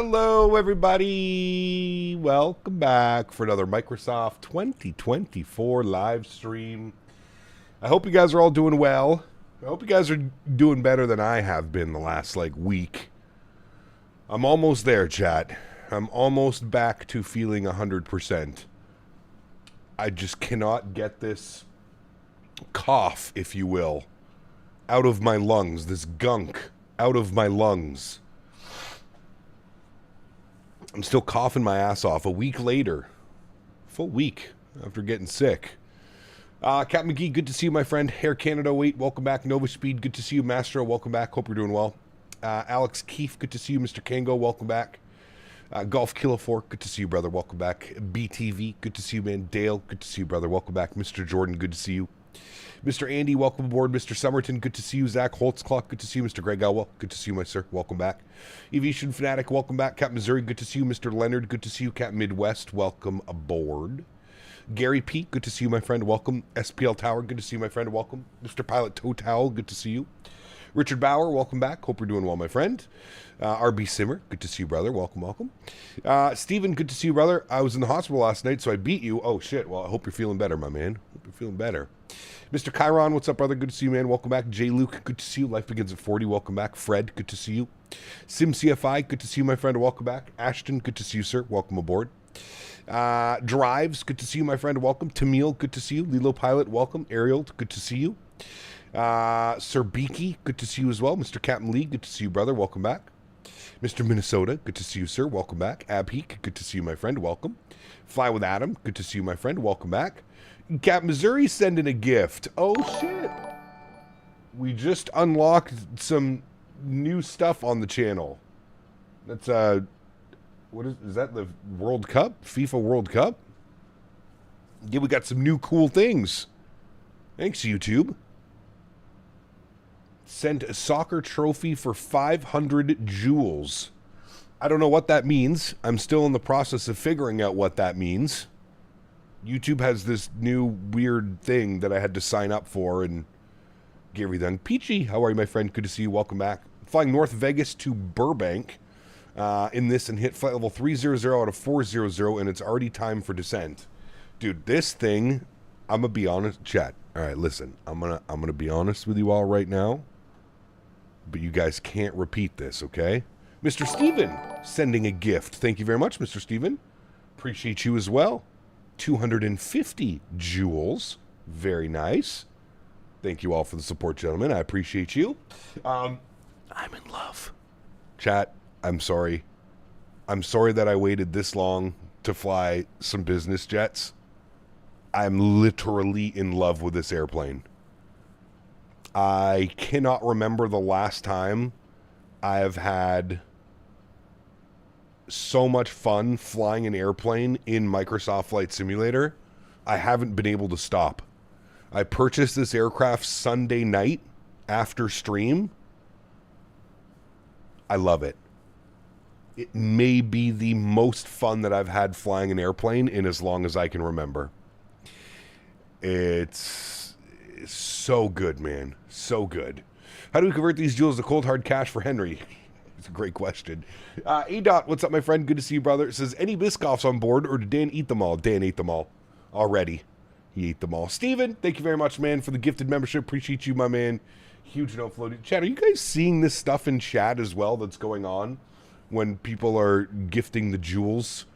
Hello, everybody. Welcome back for another Microsoft 2024 live stream. I hope you guys are all doing well. I hope you guys are doing better than I have been the last, week. I'm almost there, chat. I'm almost back to feeling 100%. I just cannot get this cough, if you will, out of my lungs. This gunk out of my lungs. I'm still coughing my ass off a week later. Full week after getting sick. Cat McGee, good to see you, my friend. Air Canada, wait, welcome back. Nova Speed, good to see you. Mastro, welcome back. Hope you're doing well. Alex Keefe, good to see you. Mr. Kango, welcome back. Golf Kilo 4, good to see you, brother. Welcome back. BTV, good to see you, man. Dale, good to see you, brother. Welcome back. Mr. Jordan, good to see you. Mr. Andy, welcome aboard. Mr. Summerton, good to see you. Zach Holtzclock, good to see you. Mr. Greg Elwell, good to see you, my sir. Welcome back. Evition Fanatic, welcome back. Cap Missouri, good to see you. Mr. Leonard, good to see you. Cap Midwest, welcome aboard. Gary P, good to see you, my friend. Welcome. SPL Tower, good to see you, my friend. Welcome. Mr. Pilot Toe Towel, good to see you. Richard Bauer, welcome back. Hope you're doing well, my friend. RB Simmer, good to see you, brother. Welcome, welcome. Steven, good to see you, brother. I was in the hospital last night, so I beat you. Oh, shit. Well, I hope you're feeling better, my man. Hope you're feeling better. Mr. Chiron, what's up, brother? Good to see you, man. Welcome back. J. Luke, good to see you. Life Begins at 40. Welcome back. Fred, good to see you. Sim CFI, good to see you, my friend. Welcome back. Ashton, good to see you, sir. Welcome aboard. Drives, good to see you, my friend. Welcome. Tamil, good to see you. Lilo Pilot, welcome. Ariel, good to see you. Sir Beaky, good to see you as well. Mr. Captain Lee, good to see you, brother. Welcome back. Mr. Minnesota, good to see you, sir. Welcome back. Abheek, good to see you, my friend. Welcome. Fly with Adam, good to see you, my friend. Welcome back. Cap Missouri sending a gift. Oh, shit. We just unlocked some new stuff on the channel. That's, what is that the World Cup? FIFA World Cup? Yeah, we got some new cool things. Thanks, YouTube. Sent a soccer trophy for 500 jewels. I don't know what that means. I'm still in the process of figuring out what that means. YouTube has this new weird thing that I had to sign up for and get everything. Peachy, how are you, my friend? Good to see you. Welcome back. Flying North Vegas to Burbank in this and hit flight level 300 out of 400, and it's already time for descent. Dude, this thing, I'm going to be honest. Chat. All right, listen. I'm gonna be honest with you all right now, but you guys can't repeat this, okay? Mr. Steven sending a gift. Thank you very much, Mr. Steven. Appreciate you as well. 250 jewels. Very nice. Thank you all for the support, gentlemen. I appreciate you. I'm in love. Chat, I'm sorry. I'm sorry that I waited this long to fly some business jets. I'm literally in love with this airplane. I cannot remember the last time I have had so much fun flying an airplane in Microsoft Flight Simulator. I haven't been able to stop. I purchased this aircraft Sunday night after stream. I love it. It may be the most fun that I've had flying an airplane in as long as I can remember. It's so good, man. So good. How do we convert these jewels to cold hard cash for Henry? It's a great question. ADOT, what's up, my friend? Good to see you, brother. It says, any Biscoffs on board, or did Dan eat them all? Dan ate them all already. He ate them all. Steven, thank you very much, man, for the gifted membership. Appreciate you, my man. Huge no flow. Chat, are you guys seeing this stuff in chat as well that's going on when people are gifting the jewels?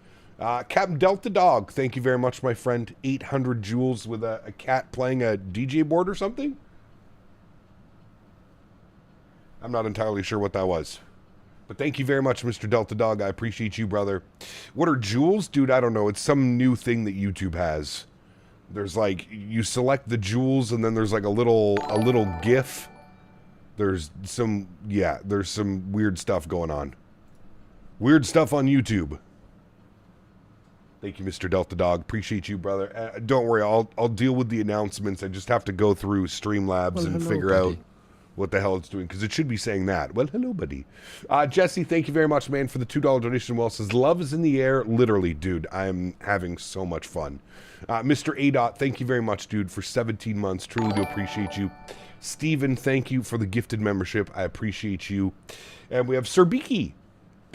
Captain Delta Dog, thank you very much, my friend. 800 jewels with a cat playing a DJ board or something? I'm not entirely sure what that was. But thank you very much, Mr. Delta Dog. I appreciate you, brother. What are jewels? Dude, I don't know. It's some new thing that YouTube has. There's you select the jewels and then there's a little GIF. There's some weird stuff going on. Weird stuff on YouTube. Thank you, Mr. Delta Dog. Appreciate you, brother. Don't worry, I'll deal with the announcements. I just have to go through Streamlabs and figure out what the hell it's doing, because it should be saying that. Well, hello, buddy. Jesse, thank you very much, man, for the $2 donation. Well, says, love is in the air. Literally, dude, I'm having so much fun. Mr. ADOT, thank you very much, dude, for 17 months. Truly do appreciate you. Steven, thank you for the gifted membership. I appreciate you. And we have Sir Beaky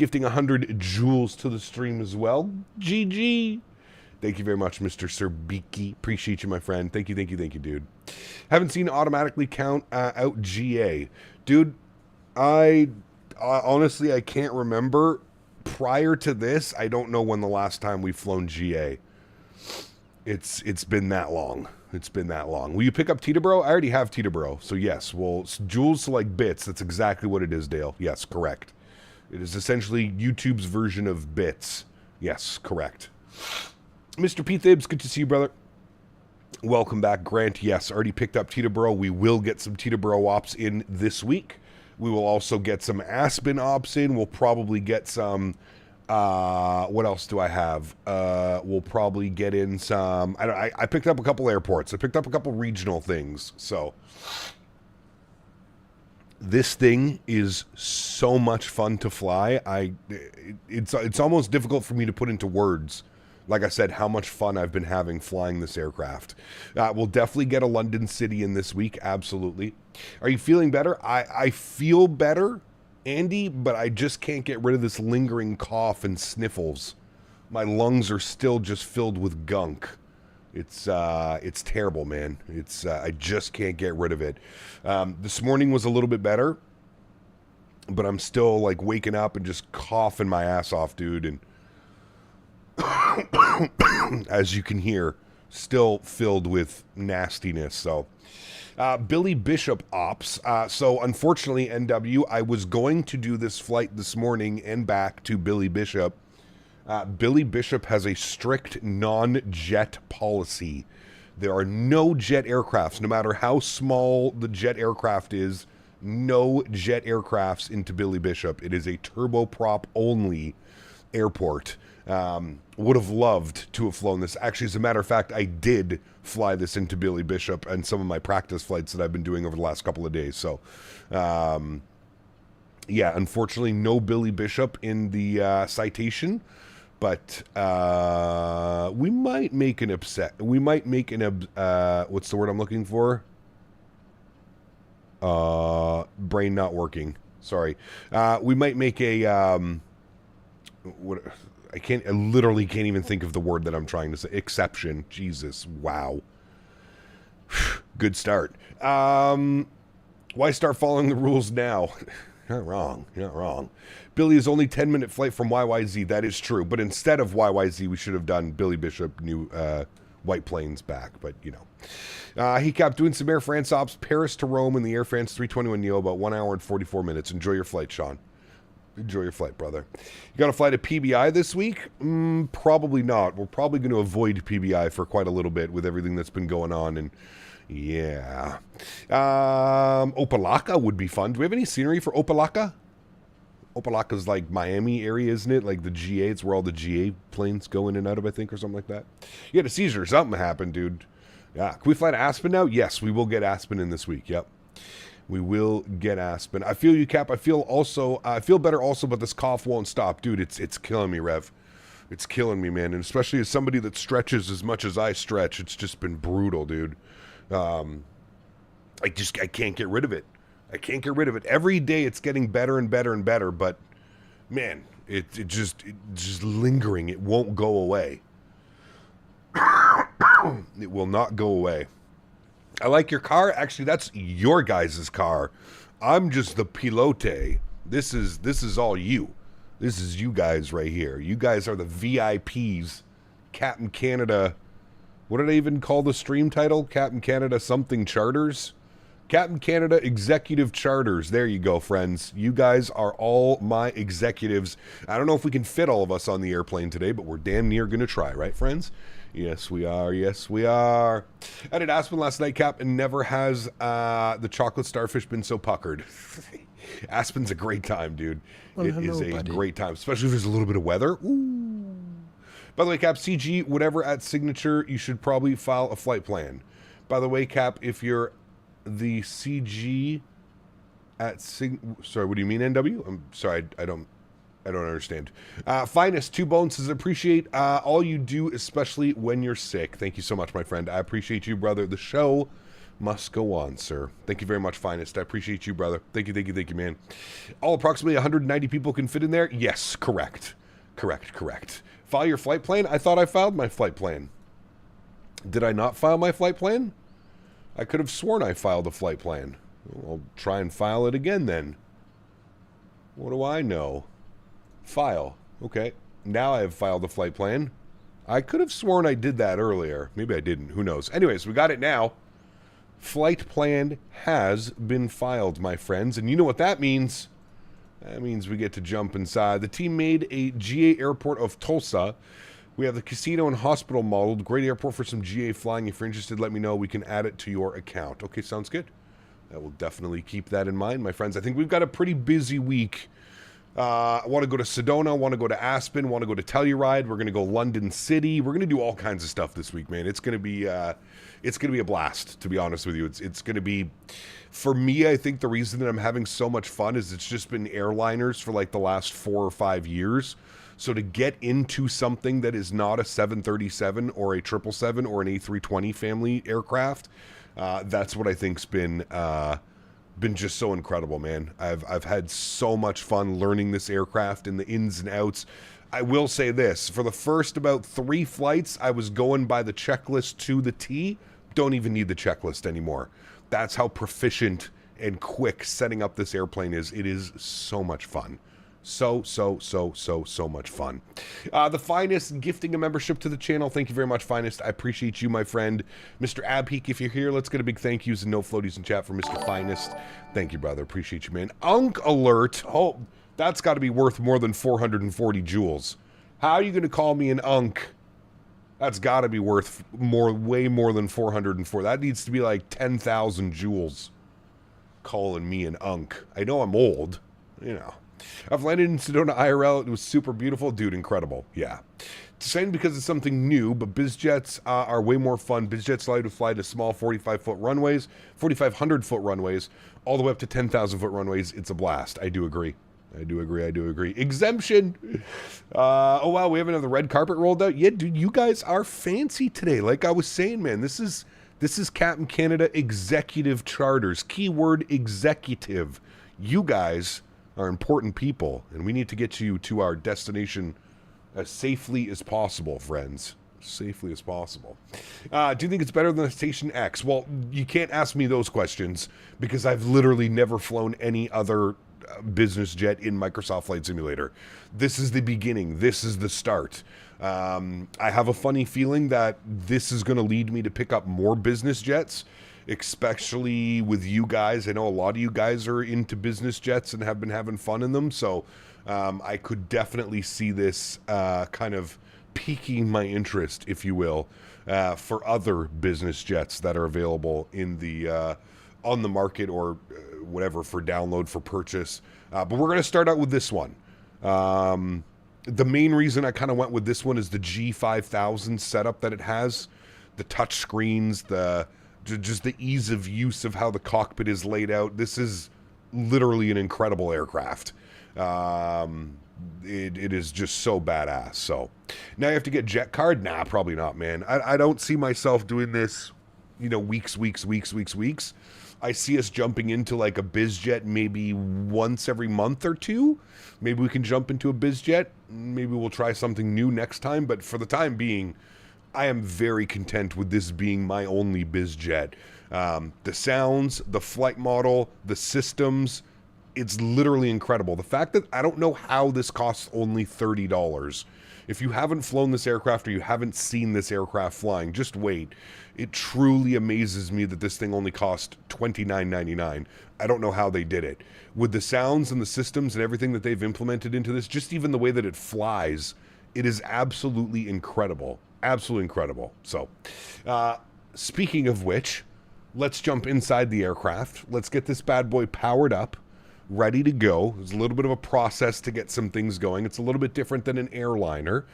gifting 100 jewels to the stream as well. GG. Thank you very much, Mr. Serbiki. Appreciate you, my friend. Thank you, dude. Haven't seen automatically count out GA. Dude, I honestly, I can't remember. Prior to this, I don't know when the last time we've flown GA. It's been that long. It's been that long. Will you pick up Teterboro? I already have Teterboro. So yes, well, jewels to like bits. That's exactly what it is, Dale. Yes, correct. It is essentially YouTube's version of bits. Yes, correct. Mr. P. Thibs, good to see you, brother. Welcome back, Grant. Yes, already picked up Teterboro. We will get some Teterboro ops in this week. We will also get some Aspen ops in. We'll probably get some... what else do I have? We'll probably get in some... I picked up a couple airports. I picked up a couple regional things. So... This thing is so much fun to fly. It's almost difficult for me to put into words. Like I said, how much fun I've been having flying this aircraft. We'll definitely get a London City in this week. Absolutely. Are you feeling better? I feel better, Andy, but I just can't get rid of this lingering cough and sniffles. My lungs are still just filled with gunk. It's terrible, man. I just can't get rid of it. This morning was a little bit better, but I'm still like waking up and just coughing my ass off, dude. And as you can hear, still filled with nastiness. So, Billy Bishop ops. So unfortunately, NW, I was going to do this flight this morning and back to Billy Bishop. Billy Bishop has a strict non-jet policy. There are no jet aircrafts, no matter how small the jet aircraft is, no jet aircrafts into Billy Bishop. It is a turboprop only airport. Would have loved to have flown this. Actually, as a matter of fact, I did fly this into Billy Bishop and some of my practice flights that I've been doing over the last couple of days. So, yeah, unfortunately, no Billy Bishop in the Citation. But we might make an upset. We might make an what's the word I'm looking for? Brain not working. Sorry. We might make a what? I literally can't even think of the word that I'm trying to say. Exception. Jesus. Wow. Good start. Why start following the rules now? You're not wrong. Billy is only 10-minute flight from YYZ. That is true. But instead of YYZ, we should have done Billy Bishop, New White Plains back. But, you know. He kept doing some Air France ops, Paris to Rome in the Air France 321 Neo, about 1 hour and 44 minutes. Enjoy your flight, Sean. Enjoy your flight, brother. You got to fly to PBI this week? Probably not. We're probably going to avoid PBI for quite a little bit with everything that's been going on. And yeah. Opelika would be fun. Do we have any scenery for Opelika? Opelika's like Miami area, isn't it? Like the GA. It's where all the GA planes go in and out of, I think, or something like that. You had a seizure. Something happened, dude. Yeah. Can we fly to Aspen now? Yes, we will get Aspen in this week. Yep. We will get Aspen. I feel you, Cap. I feel better also, but this cough won't stop. Dude, it's killing me, Rev. It's killing me, man. And especially as somebody that stretches as much as I stretch, it's just been brutal, dude. I can't get rid of it. I can't get rid of it. Every day it's getting better and better and better, but man, it's just lingering. It won't go away. It will not go away. I like your car. Actually, that's your guys' car. I'm just the pilote. This is all you. This is you guys right here. You guys are the VIPs. Captain Canada. What did I even call the stream title? Captain Canada something charters? Captain Canada Executive Charters. There you go, friends. You guys are all my executives. I don't know if we can fit all of us on the airplane today, but we're damn near going to try, right, friends? Yes, we are. Yes, we are. I did Aspen last night, Cap, and never has the chocolate starfish been so puckered. Aspen's a great time, dude. Well, it is a great time, especially if there's a little bit of weather. Ooh. By the way, Cap, CG, whatever at signature, you should probably file a flight plan. By the way, Cap, if you're the CG at sorry, what do you mean, NW? I'm sorry, I don't understand. Finest, 2 bones, appreciate all you do, especially when you're sick. Thank you so much, my friend. I appreciate you, brother. The show must go on, sir. Thank you very much, Finest. I appreciate you, brother. Thank you, man. All approximately 190 people can fit in there? Yes, correct. Correct. File your flight plan? I thought I filed my flight plan. Did I not file my flight plan? I could have sworn I filed a flight plan. I'll try and file it again then. What do I know? File. Okay. Now I have filed a flight plan. I could have sworn I did that earlier. Maybe I didn't. Who knows? Anyways, we got it now. Flight plan has been filed, my friends. And you know what that means? That means we get to jump inside. The team made a GA airport of Tulsa. We have the casino and hospital modeled. Great airport for some GA flying. If you're interested, let me know. We can add it to your account. Okay, sounds good. I will definitely keep that in mind, my friends. I think we've got a pretty busy week. I want to go to Sedona, want to go to Aspen, want to go to Telluride. We're going to go London City. We're going to do all kinds of stuff this week, man. It's going to be a blast, to be honest with you. It's going to be, for me, I think the reason that I'm having so much fun is it's just been airliners for like the last 4 or 5 years. So to get into something that is not a 737 or a 777 or an A320 family aircraft, that's what I think's been just so incredible, man. I've had so much fun learning this aircraft and the ins and outs. I will say this, for the first about 3 flights, I was going by the checklist to the T. Don't even need the checklist anymore. That's how proficient and quick setting up this airplane is. It is so much fun. So much fun. The Finest gifting a membership to the channel. Thank you very much, Finest. I appreciate you, my friend. Mr. Abheek, if you're here, let's get a big thank yous and no floaties in chat for Mr. Finest. Thank you, brother. Appreciate you, man. Unk alert. Oh, that's got to be worth more than 440 joules. How are you going to call me an unk? That's got to be worth way more than 404. That needs to be like 10,000 joules. Calling me an unk. I know I'm old, you know. I've landed in Sedona IRL. It was super beautiful. Dude, incredible. Yeah. It's exciting because it's something new, but BizJets are way more fun. BizJets allow you to fly to small 4,500-foot runways, 4,500-foot runways, all the way up to 10,000-foot runways. It's a blast. I do agree. Exemption. Oh, wow. We have another red carpet rolled out. Yeah, dude, you guys are fancy today. Like I was saying, man, this is Captain Canada executive charters. Keyword executive. You guys are important people, and we need to get you to our destination as safely as possible, friends. Safely as possible. Do you think it's better than the Station X? Well, you can't ask me those questions because I've literally never flown any other business jet in Microsoft Flight Simulator. This is the beginning. This is the start. I have a funny feeling that this is going to lead me to pick up more business jets, especially with you guys. I know a lot of you guys are into business jets and have been having fun in them, so I could definitely see this kind of piquing my interest, if you will, for other business jets that are available in the on the market or whatever for download, for purchase. But we're going to start out with this one. The main reason I kind of went with this one is the G5000 setup that it has, the touch screens, just the ease of use of how the cockpit is laid out. This is literally an incredible aircraft. It is just so badass. So now you have to get jet card? Nah, probably not, man. I don't see myself doing this, you know, weeks. I see us jumping into like a BizJet maybe once every month or two. Maybe we can jump into a BizJet. Maybe we'll try something new next time. But for the time being, I am very content with this being my only BizJet. The sounds, the flight model, the systems, it's literally incredible. The fact that I don't know how this costs only $30. If you haven't flown this aircraft or you haven't seen this aircraft flying, just wait. It truly amazes me that this thing only cost $29.99. I don't know how they did it. With the sounds and the systems and everything that they've implemented into this, just even the way that it flies, it is absolutely incredible. Absolutely incredible. So, speaking of which, let's jump inside the aircraft. Let's get this bad boy powered up, ready to go. There's a little bit of a process to get some things going. It's a little bit different than an airliner.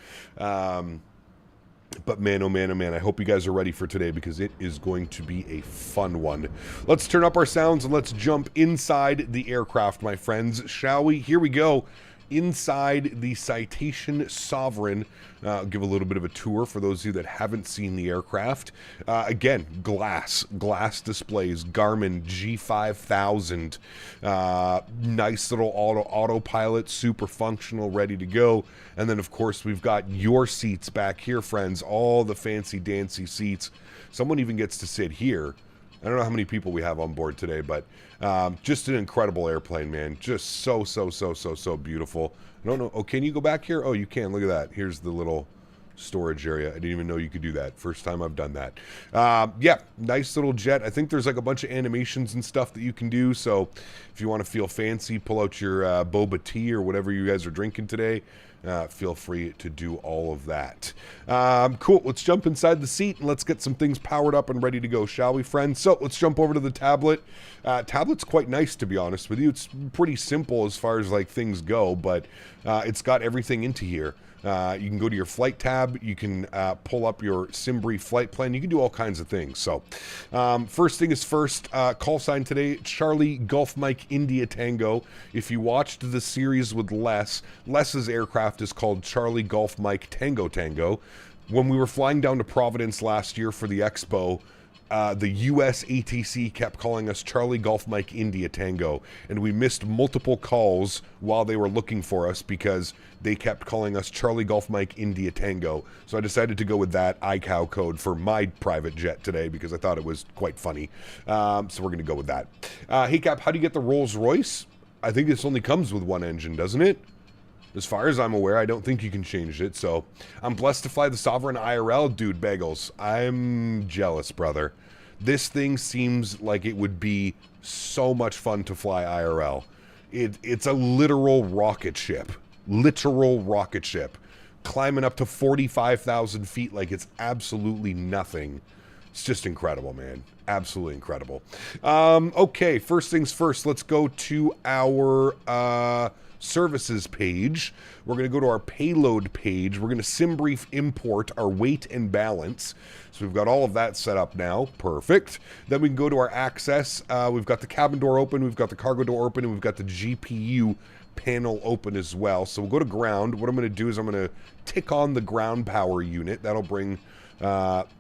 But man, oh man, oh man, I hope you guys are ready for today because it is going to be a fun one. Let's turn up our sounds and let's jump inside the aircraft, my friends, shall we? Here we go. inside the Citation Sovereign. I'll give a little bit of a tour for those of you that haven't seen the aircraft. Again, glass displays, Garmin G5000, nice little autopilot, super functional, ready to go. And then, of course, we've got your seats back here, friends, all the fancy dancy seats. Someone even gets to sit here. I don't know how many people we have on board today, but just an incredible airplane, man. Just so beautiful. I don't know. Oh, can you go back here? Oh, you can. Look at that. Here's the little storage area. I didn't even know you could do that. First time I've done that. Yeah, nice little jet. I think there's like a bunch of animations and stuff that you can do. So if you want to feel fancy, pull out your boba tea or whatever you guys are drinking today. Feel free to do all of that. Cool. Let's jump inside the seat and let's get some things powered up and ready to go, shall we, friends? So let's jump over to the tablet. Tablet's quite nice, to be honest with you. It's pretty simple as far as like things go, but it's got everything into here. You can go to your flight tab. You can pull up your SimBrief flight plan. You can do all kinds of things. So first thing is first, call sign today, Charlie Golf Mike India Tango. If you watched the series with Les's aircraft is called Charlie Golf Mike Tango Tango. When we were flying down to Providence last year for the expo, the US ATC kept calling us Charlie Golf Mike India Tango, and we missed multiple calls while they were looking for us because they kept calling us Charlie Golf Mike India Tango. So I decided to go with that iCow code for my private jet today because I thought it was quite funny. So we're going to go with that. Hey Cap, how do you get the Rolls Royce? I think this only comes with one engine, doesn't it? As far as I'm aware, I don't think you can change it. So I'm blessed to fly the Sovereign IRL. Dude, Bagels, I'm jealous, brother. This thing seems like it would be so much fun to fly IRL. It's a literal rocket ship. Literal rocket ship. Climbing up to 45,000 feet like it's absolutely nothing. It's just incredible, man. Absolutely incredible. Okay, first things first. Let's go to our services page. We're going to go to our payload page. We're going to SimBrief import our weight and balance. So we've got all of that set up now. Perfect. Then we can go to our access. We've got the cabin door open. We've got the cargo door open. And we've got the GPU panel open as well. So we'll go to ground. What I'm going to do is I'm going to tick on the ground power unit. That'll bring...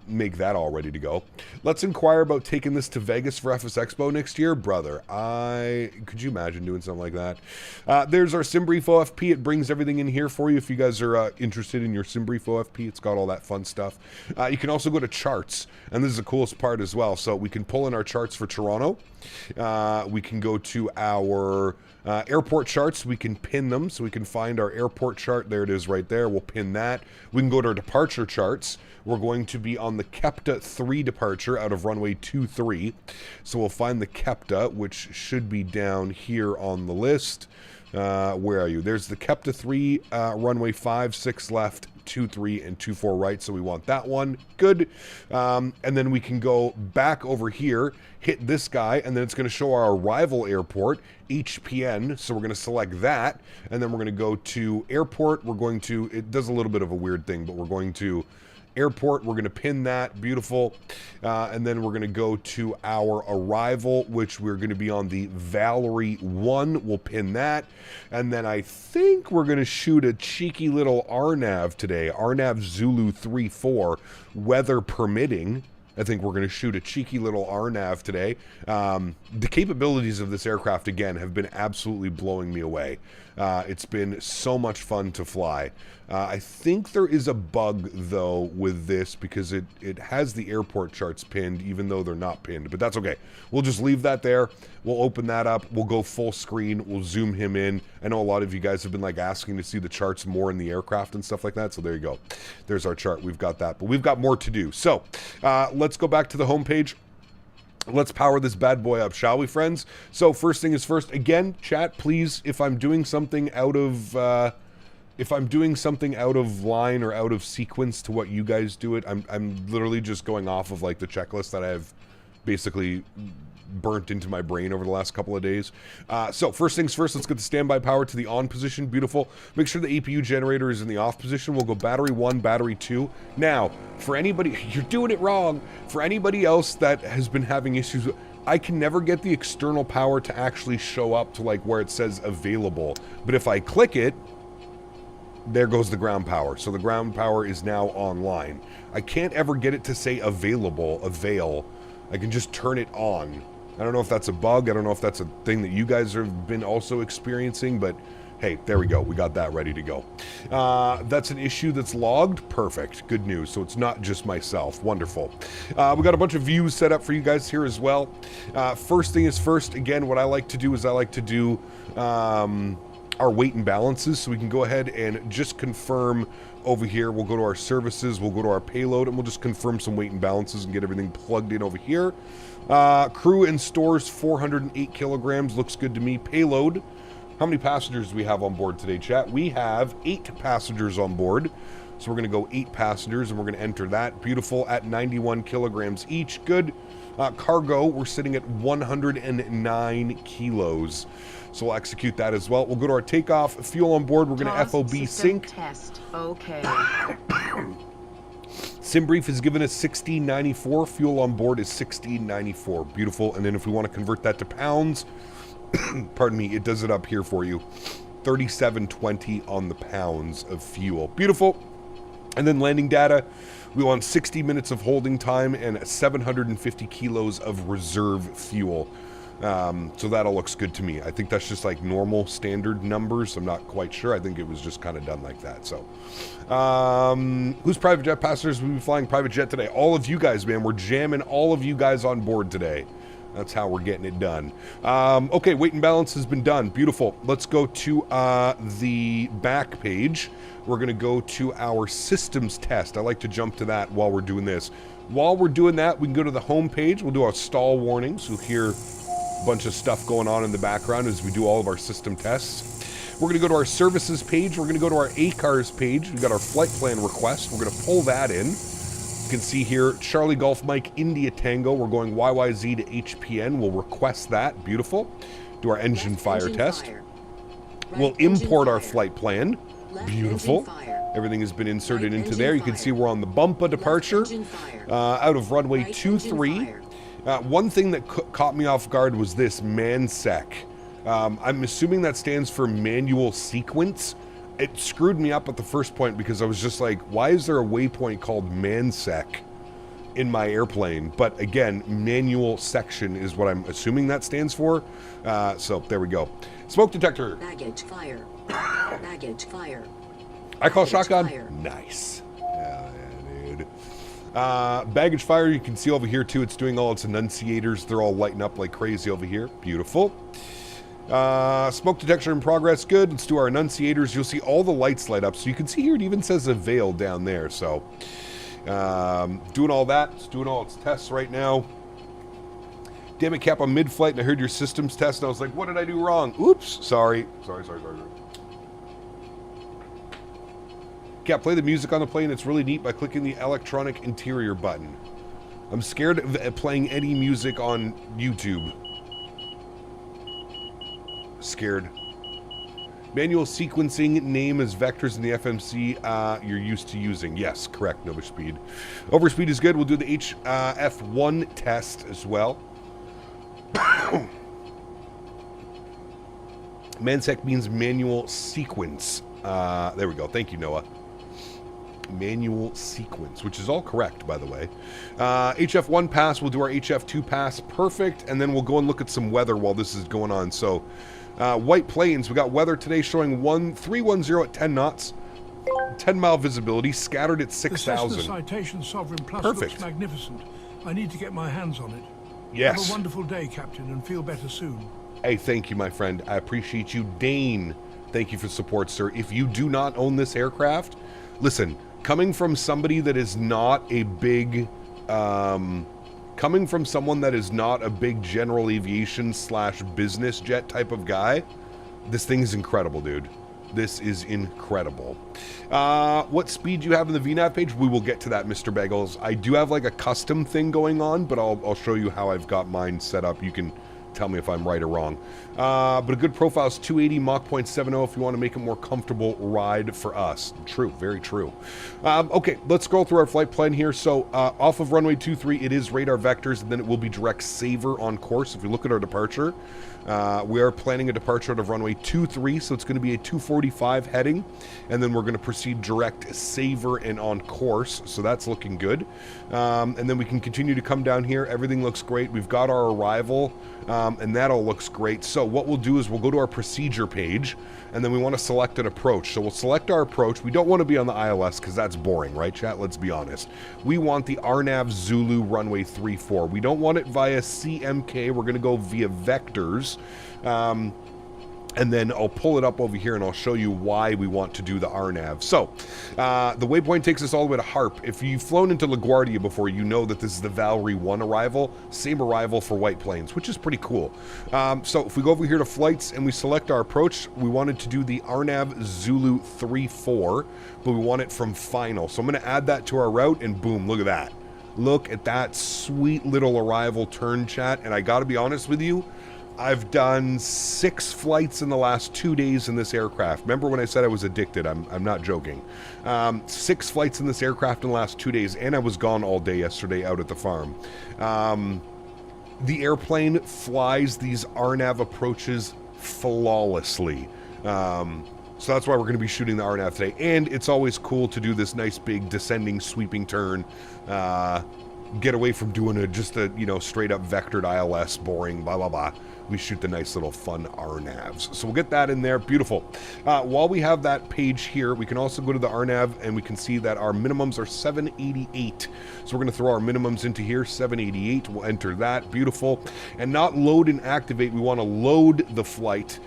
make that all ready to go. Let's inquire about taking this to Vegas for FS Expo next year. Brother, could you imagine doing something like that? There's our SimBrief OFP. It brings everything in here for you if you guys are interested in your SimBrief OFP. It's got all that fun stuff. You can also go to charts, and this is the coolest part as well. So we can pull in our charts for Toronto. We can go to our airport charts. We can pin them, so we can find our airport chart. There it is right there. We'll pin that. We can go to our departure charts. We're going to be on the Kepta 3 departure out of runway 23. So we'll find the Kepta, which should be down here on the list. Where are you? There's the Kepta 3, runway 5, 6 left, 23, and 24 right. So we want that one. Good. And then we can go back over here, hit this guy, and then it's going to show our arrival airport, HPN. So we're going to select that, and then we're going to go to airport. We're going to, it does a little bit of a weird thing, but we're going to airport. We're going to pin that. Beautiful. And then we're going to go to our arrival, which we're going to be on the Valerie 1. We'll pin that. And then I think we're going to shoot a cheeky little RNAV today. RNAV Zulu 34, weather permitting. I think we're going to shoot a cheeky little RNAV today. The capabilities of this aircraft, again, have been absolutely blowing me away. It's been so much fun to fly. I think there is a bug, though, with this because it has the airport charts pinned, even though they're not pinned. But that's okay. We'll just leave that there. We'll open that up. We'll go full screen. We'll zoom him in. I know a lot of you guys have been like asking to see the charts more in the aircraft and stuff like that. So there you go. There's our chart. We've got that. But we've got more to do. So let's go back to the homepage. Let's power this bad boy up, shall we, friends? So first thing is first. Again, chat, please, if I'm doing something out of line or out of sequence to what you guys do it, I'm literally just going off of like the checklist that I've basically burnt into my brain over the last couple of days. So first things first, let's get the standby power to the on position. Beautiful. Make sure the APU generator is in the off position. We'll go battery 1, battery 2. Now, for anybody, you're doing it wrong. For anybody else that has been having issues, I can never get the external power to actually show up to like where it says available. But if I click it, there goes the ground power. So the ground power is now online. I can't ever get it to say available, avail. I can just turn it on. I don't know if that's a bug. I don't know if that's a thing that you guys have been also experiencing, but hey, there we go. We got that ready to go. That's an issue that's logged. Perfect. Good news. So it's not just myself. Wonderful. We got a bunch of views set up for you guys here as well. First thing is first. Again, what I like to do is I like to do our weight and balances. So we can go ahead and just confirm over here. We'll go to our services. We'll go to our payload, and we'll just confirm some weight and balances and get everything plugged in over here. Crew and stores, 408 kilograms. Looks good to me. Payload. How many passengers do we have on board today, chat? We have 8 passengers on board. So we're going to go 8 passengers, and we're going to enter that. Beautiful, at 91 kilograms each. Good. Cargo, we're sitting at 109 kilos. So we'll execute that as well. We'll go to our takeoff. Fuel on board, we're going to FOB sync. Test. Okay. Simbrief has given us 1694. Fuel on board is 1694. Beautiful. And then if we want to convert that to pounds, pardon me, it does it up here for you. 3720 on the pounds of fuel. Beautiful. And then landing data, we want 60 minutes of holding time and 750 kilos of reserve fuel. So that all looks good to me. I think that's just like normal standard numbers. I'm not quite sure. I think it was just kind of done like that. So who's private jet passengers will be flying private jet today? All of you guys, man. We're jamming all of you guys on board today. That's how we're getting it done. Okay, weight and balance has been done. Beautiful. Let's go to the back page. We're going to go to our systems test. I like to jump to that while we're doing this. While we're doing that, we can go to the home page. We'll do our stall warnings. You'll hear a bunch of stuff going on in the background as we do all of our system tests. We're going to go to our services page. We're going to go to our ACARS page. We've got our flight plan request. We're going to pull that in. You can see here, Charlie Golf Mike India Tango. We're going YYZ to HPN. We'll request that. Beautiful. Do our engine fire test. We'll import our flight plan. Beautiful. Everything has been inserted into there. You can see we're on the Bumpa departure out of runway 23. One thing that caught me off guard was this MANSEC. I'm assuming that stands for manual sequence. It screwed me up at the first point because I was just like, why is there a waypoint called MANSEC in my airplane? But again, manual section is what I'm assuming that stands for. So there we go. Smoke detector. Baggage fire. Baggage fire. I call shotgun. Fire. Nice. Hell yeah, dude. Baggage fire, you can see over here too. It's doing all its enunciators. They're all lighting up like crazy over here. Beautiful. Smoke detector in progress. Good. Let's do our enunciators. You'll see all the lights light up. So you can see here it even says avail down there. So doing all that. It's doing all its tests right now. Damn it, Cap, I'm mid-flight and I heard your systems test and I was like, what did I do wrong? Oops. Sorry. Sorry. Cap, play the music on the plane. It's really neat by clicking the electronic interior button. I'm scared of playing any music on YouTube. Scared. Manual sequencing name as vectors in the FMC you're used to using. Yes, correct, Overspeed. Overspeed is good. We'll do the HF1 test as well. MANSEC means manual sequence. There we go. Thank you, Noah. Manual sequence, which is all correct, by the way. HF1 pass. We'll do our HF2 pass. Perfect. And then we'll go and look at some weather while this is going on. So, White Plains, we got weather today showing 310 at 10 knots, 10-mile visibility, scattered at 6,000. The Citation Sovereign Plus Perfect. Looks magnificent. I need to get my hands on it. Yes. Have a wonderful day, Captain, and feel better soon. Hey, thank you, my friend. I appreciate you. Dane, thank you for support, sir. If you do not own this aircraft, listen, coming from somebody that is not a big, coming from someone that is not a big general aviation / business jet type of guy, this thing is incredible, dude. This is incredible. What speed do you have in the VNAV page? We will get to that, Mr. Bagels. I do have like a custom thing going on, but I'll show you how I've got mine set up. You can tell me if I'm right or wrong. But a good profile is 280, Mach 0.70 if you want to make a more comfortable ride for us. True, very true. Okay, let's scroll through our flight plan here. So off of runway 23, it is radar vectors, and then it will be direct saver on course. If you look at our departure, we are planning a departure out of runway 23, so it's going to be a 245 heading, and then we're going to proceed direct saver and on course, so that's looking good. And then we can continue to come down here. Everything looks great. We've got our arrival, and that all looks great. So what we'll do is we'll go to our procedure page, and then we want to select an approach. So we'll select our approach. We don't want to be on the ILS because that's boring, right, chat? Let's be honest. We want the RNAV Zulu runway 34. We don't want it via CMK. We're going to go via vectors. And then I'll pull it up over here and I'll show you why we want to do the RNAV. So, the waypoint takes us all the way to Harp. If you've flown into LaGuardia before, you know that this is the Valerie 1 arrival. Same arrival for White Plains, which is pretty cool. So if we go over here to flights and we select our approach, we wanted to do the RNAV Zulu 34, but we want it from final. So I'm going to add that to our route and boom, look at that. Look at that sweet little arrival turn, chat. And I got to be honest with you, I've done 6 flights in the last 2 days in this aircraft. Remember when I said I was addicted? I'm not joking. 6 flights in this aircraft in the last 2 days, and I was gone all day yesterday out at the farm. The airplane flies these RNAV approaches flawlessly. So that's why we're going to be shooting the RNAV today. And it's always cool to do this nice big descending sweeping turn. Get away from doing just a straight up vectored ILS, boring, blah, blah, blah. We shoot the nice little fun RNAVs. So we'll get that in there. Beautiful. While we have that page here, we can also go to the RNAV and we can see that our minimums are 788. So we're going to throw our minimums into here, 788. We'll enter that. Beautiful. And not load and activate. We want to load the flight.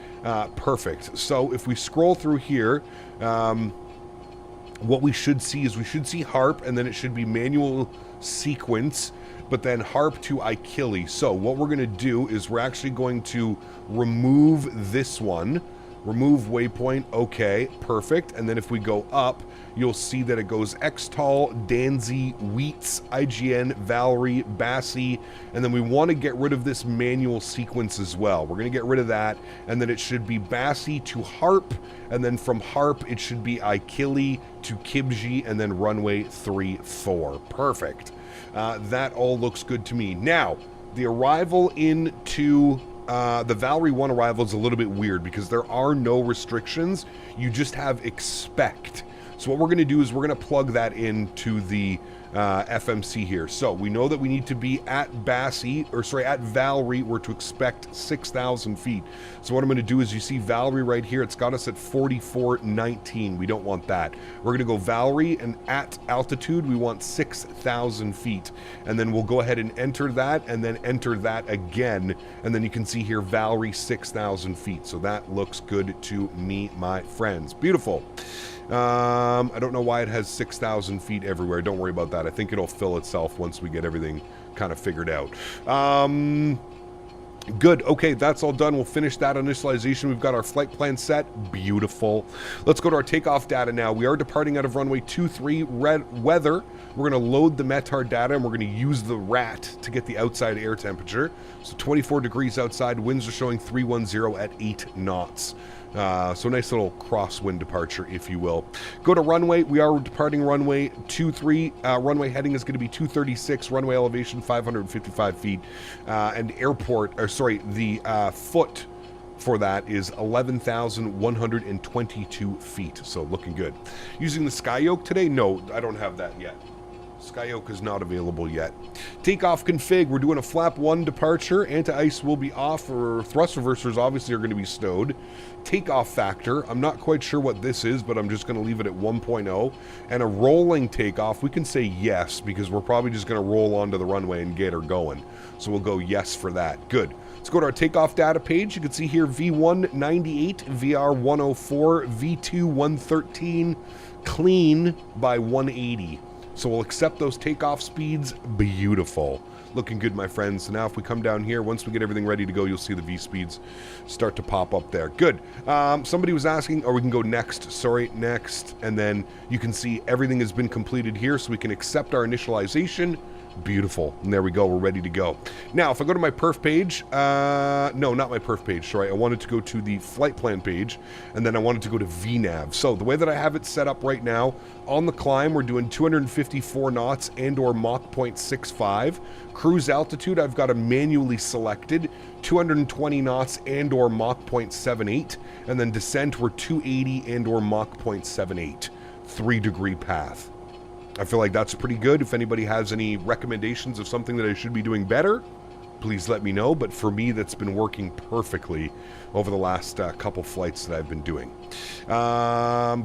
Perfect. So if we scroll through here, what we should see is we should see Harp, and then it should be manual sequence, but then Harp to Ikili. So what we're going to do is we're actually going to remove this one, remove waypoint. Okay, perfect. And then if we go up, you'll see that it goes Xtal, Danzy, Wheats, IGN, Valerie, Bassi, and then we want to get rid of this manual sequence as well. We're going to get rid of that, and then it should be Bassi to Harp, and then from Harp it should be Ikili to Kibji, and then runway 34. Perfect. That all looks good to me. Now, the arrival into the Valerie 1 arrival is a little bit weird because there are no restrictions. You just have expect. So what we're going to do is we're going to plug that into the FMC here. So we know that we need to be at at Valerie. We're to expect 6,000 feet. So what I'm going to do is you see Valerie right here. It's got us at 4419. We don't want that. We're going to go Valerie, and at altitude we want 6,000 feet. And then we'll go ahead and enter that, and then enter that again. And then you can see here Valerie 6,000 feet. So that looks good to me, my friends. Beautiful. I don't know why it has 6,000 feet everywhere. Don't worry about that. I think it'll fill itself once we get everything kind of figured out. Good. Okay, that's all done. We'll finish that initialization. We've got our flight plan set. Beautiful. Let's go to our takeoff data now. We are departing out of runway 23. Weather. We're going to load the METAR data, and we're going to use the RAT to get the outside air temperature. So 24 degrees outside. Winds are showing 310 at 8 knots. So nice little crosswind departure, if you will. Go to runway. We are departing runway 23. Runway heading is going to be 236. Runway elevation 555 feet. And the foot for that is 11,122 feet. So looking good. Using the sky yoke today? No, I don't have that yet. Skyyoke is not available yet. Takeoff config. We're doing a flap 1 departure. Anti-ice will be off, or thrust reversers obviously are going to be stowed. Takeoff factor. I'm not quite sure what this is, but I'm just going to leave it at 1.0. And a rolling takeoff. We can say yes, because we're probably just going to roll onto the runway and get her going. So we'll go yes for that. Good. Let's go to our takeoff data page. You can see here V1 98, VR 104, V2 113, clean by 180. So we'll accept those takeoff speeds. Beautiful. Looking good, my friends. So now if we come down here, once we get everything ready to go, you'll see the V speeds start to pop up there. Good. Somebody was asking, or we can go next. Sorry, next. And then you can see everything has been completed here, so we can accept our initialization. Beautiful. And there we go. We're ready to go. Now, if I go to my perf page, no, not my perf page. Sorry, I wanted to go to the flight plan page, and then I wanted to go to VNAV. So the way that I have it set up right now, on the climb, we're doing 254 knots and or Mach 0.65. Cruise altitude, I've got a manually selected 220 knots and or Mach 0.78. And then descent, we're 280 and or Mach 0.78. 3-degree path. I feel like that's pretty good. If anybody has any recommendations of something that I should be doing better, please let me know. But for me, that's been working perfectly over the last couple flights that I've been doing.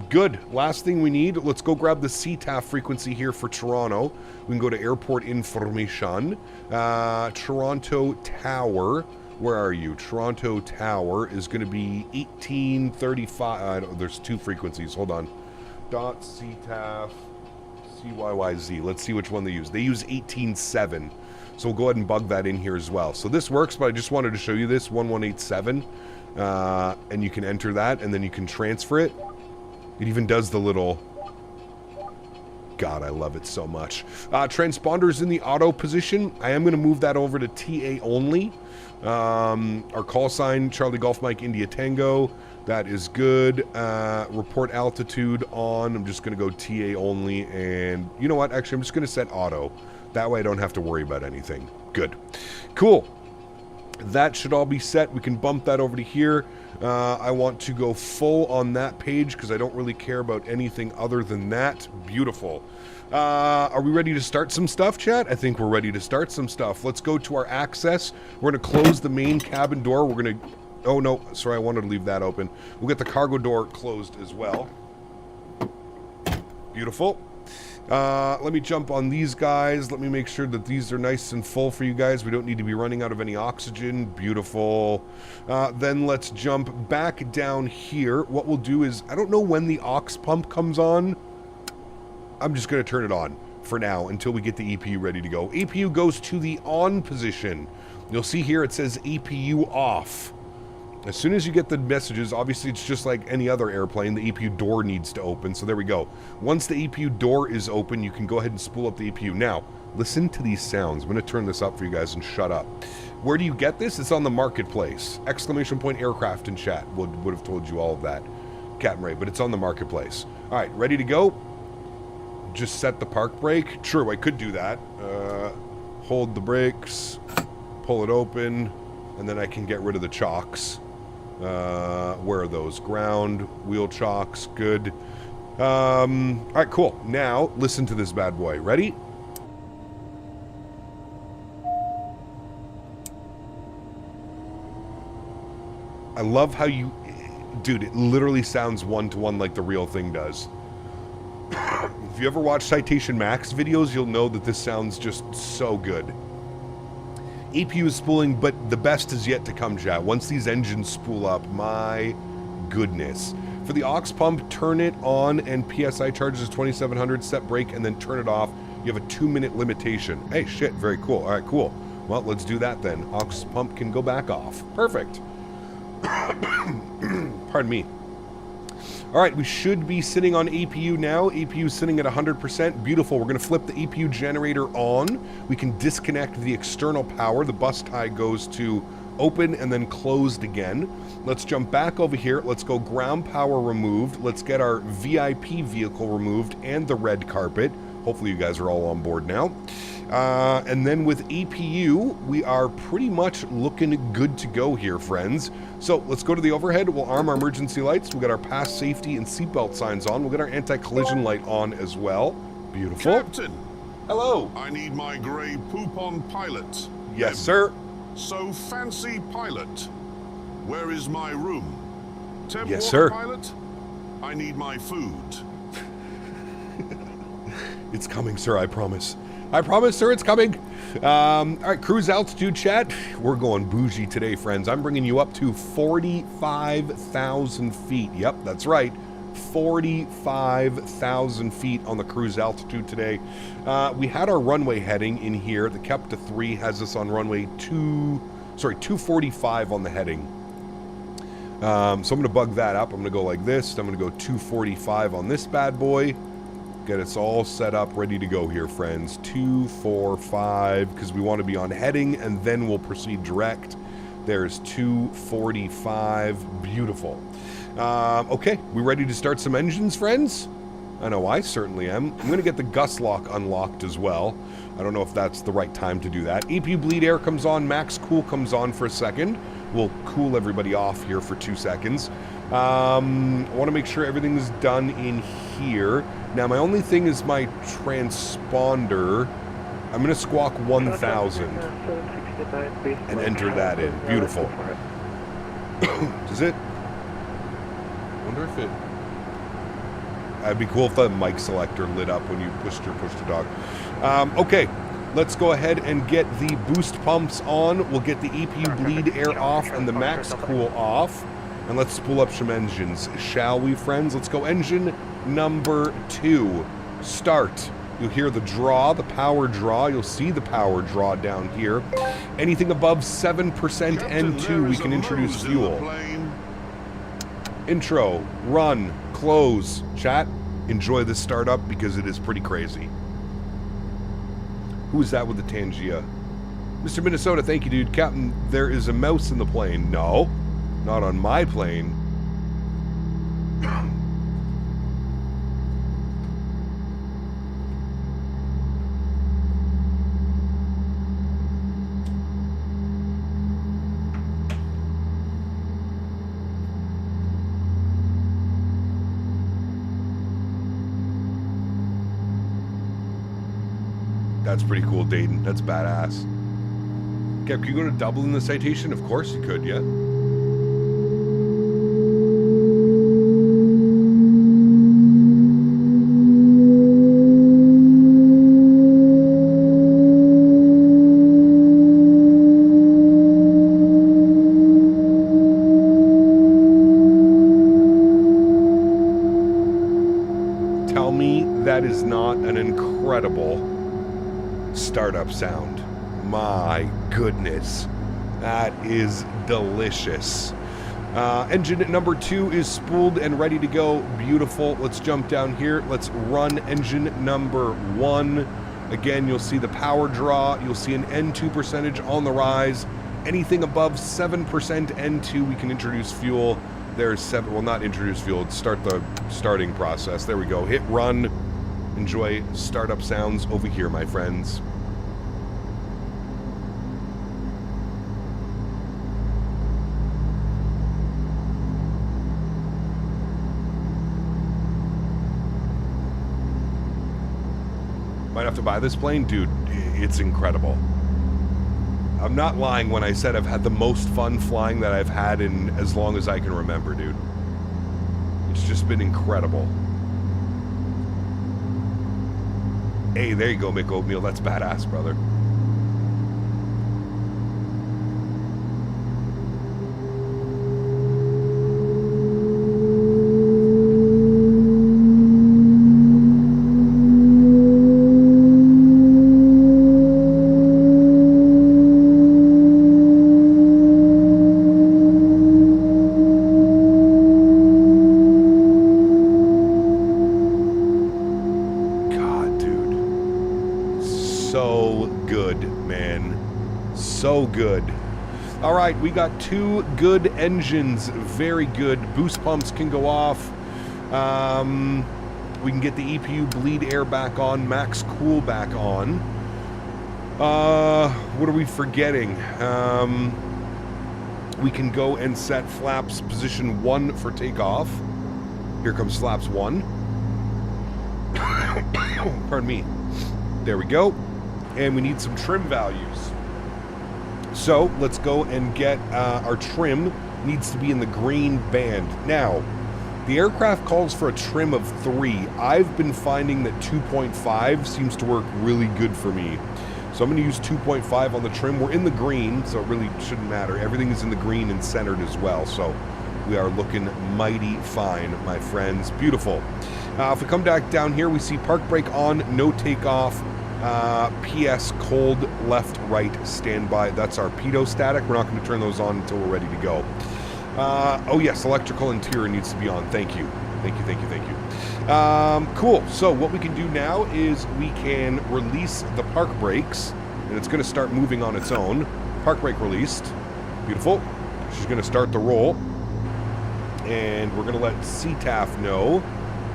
Good. Last thing we need, let's go grab the CTAF frequency here for Toronto. We can go to airport information. Toronto Tower. Where are you? Toronto Tower is going to be 1835. There's two frequencies. Hold on. Dot CTAF. CYYZ. Let's see which one they use. They use 18.7. So we'll go ahead and bug that in here as well. So this works, but I just wanted to show you this 1187. And you can enter that, and then you can transfer it. It even does the little... God, I love it so much. Transponders in the auto position. I am going to move that over to TA only. Our call sign, Charlie Golf Mike India Tango. That is good. Report altitude on. I'm just going to go TA only. And you know what? Actually, I'm just going to set auto. That way I don't have to worry about anything. Good. Cool. That should all be set. We can bump that over to here. I want to go full on that page because I don't really care about anything other than that. Beautiful. Are we ready to start some stuff, chat? I think we're ready to start some stuff. Let's go to our access. We're going to close the main cabin door. We're going to... Oh, no. Sorry, I wanted to leave that open. We'll get the cargo door closed as well. Beautiful. Let me jump on these guys. Let me make sure that these are nice and full for you guys. We don't need to be running out of any oxygen. Beautiful. Then let's jump back down here. What we'll do is, I don't know when the aux pump comes on. I'm just going to turn it on for now until we get the EPU ready to go. EPU goes to the on position. You'll see here it says EPU off. As soon as you get the messages, obviously it's just like any other airplane, the EPU door needs to open. So there we go. Once the EPU door is open, you can go ahead and spool up the EPU. Now, listen to these sounds. I'm going to turn this up for you guys and shut up. Where do you get this? It's on the marketplace. Exclamation point aircraft in chat would have told you all of that, Captain Ray, but it's on the marketplace. All right, ready to go? Just set the park brake. Sure, I could do that. Hold the brakes, pull it open, and then I can get rid of the chocks. Where are those? Ground, wheel chocks, good. All right, cool. Now, listen to this bad boy. Ready? I love how you... Dude, it literally sounds one-to-one like the real thing does. If you ever watch Citation Max videos, you'll know that this sounds just so good. EPU is spooling, but the best is yet to come, chat. Once these engines spool up, my goodness. For the aux pump, turn it on and PSI charges is 2700, set brake, and then turn it off. You have a 2-minute limitation. Hey, shit, very cool. All right, cool. Well, let's do that then. Aux pump can go back off. Perfect. Pardon me. All right, we should be sitting on EPU now. EPU is sitting at 100%. Beautiful. We're going to flip the EPU generator on. We can disconnect the external power. The bus tie goes to open and then closed again. Let's jump back over here. Let's go ground power removed. Let's get our VIP vehicle removed and the red carpet. Hopefully you guys are all on board now. And then with EPU, we are pretty much looking good to go here, friends. So let's go to the overhead. We'll arm our emergency lights. We'll get our pass safety and seatbelt signs on. We'll get our anti-collision light on as well. Beautiful. Captain! Hello. I need my grey poupon pilot. Yes, sir. So fancy pilot. Where is my room? Temp Yes, water sir. Pilot? I need my food. It's coming, sir, I promise. I promise, sir, it's coming. All right, cruise altitude, chat. We're going bougie today, friends. I'm bringing you up to 45,000 feet. Yep, that's right. 45,000 feet on the cruise altitude today. We had our runway heading in here. The Kepta 3 has us on runway 245 on the heading. So I'm going to bug that up. I'm going to go like this. I'm going to go 245 on this bad boy. Get us all set up, ready to go here, friends. 2, 4, 5, because we want to be on heading, and then we'll proceed direct. There's 245. Beautiful. Okay, we ready to start some engines, friends? I know I certainly am. I'm going to get the gust lock unlocked as well. I don't know if that's the right time to do that. EPU bleed air comes on. Max cool comes on for a second. We'll cool everybody off here for 2 seconds. I want to make sure everything's done in here. Now, my only thing is my transponder. I'm going to squawk 1000 and enter that in. Beautiful. Does it? I wonder if it... It'd be cool if the mic selector lit up when you pushed your push-to-talk. Okay, let's go ahead and get the boost pumps on. We'll get the EPU bleed air off and the max cool off. And let's spool up some engines, shall we, friends? Let's go engine number 2. Start. You'll hear the draw, the power draw. You'll see the power draw down here. Anything above 7% N2, we can introduce fuel. Intro, run, close. Chat, enjoy this startup because it is pretty crazy. Who is that with the Tangia? Mr. Minnesota, thank you, dude. Captain, there is a mouse in the plane. No, not on my plane. That's pretty cool, Dayton. That's badass. Cap, can you go to Dublin in the Citation? Of course you could, yeah. Tell me that is not an incredible startup sound. My goodness, that is delicious. Engine number 2 is spooled and ready to go. Beautiful. Let's jump down here. Let's run engine number 1. Again, you'll see the power draw. You'll see an N2 percentage on the rise. Anything above 7% N2, we can introduce fuel. There's 7, well, not introduce fuel, start the starting process. There we go. Hit run. Enjoy startup sounds over here, my friends. Might have to buy this plane? Dude, it's incredible. I'm not lying when I said I've had the most fun flying that I've had in as long as I can remember, dude. It's just been incredible. Hey, there you go, Mick Oatmeal. That's badass, brother. Good. All right, we got 2 good engines. Very good. Boost pumps can go off. We can get the EPU bleed air back on, max cool back on. What are we forgetting? We can go and set flaps position 1 for takeoff. Here comes flaps 1. Pardon me. There we go. And we need some trim values. So let's go and get our trim. Needs to be in the green band. Now, the aircraft calls for a trim of 3. I've been finding that 2.5 seems to work really good for me. So I'm going to use 2.5 on the trim. We're in the green, so it really shouldn't matter. Everything is in the green and centered as well. So we are looking mighty fine, my friends. Beautiful. If we come back down here, we see park brake on, no takeoff. PS cold left right standby. That's our pitot static. We're not going to turn those on until we're ready to go. Oh yes, electrical interior needs to be on. Thank you. Thank you, thank you, thank you. Cool. So what we can do now is we can release the park brakes, and it's going to start moving on its own. Park brake released. Beautiful. She's going to start the roll. And we're going to let CTAF know.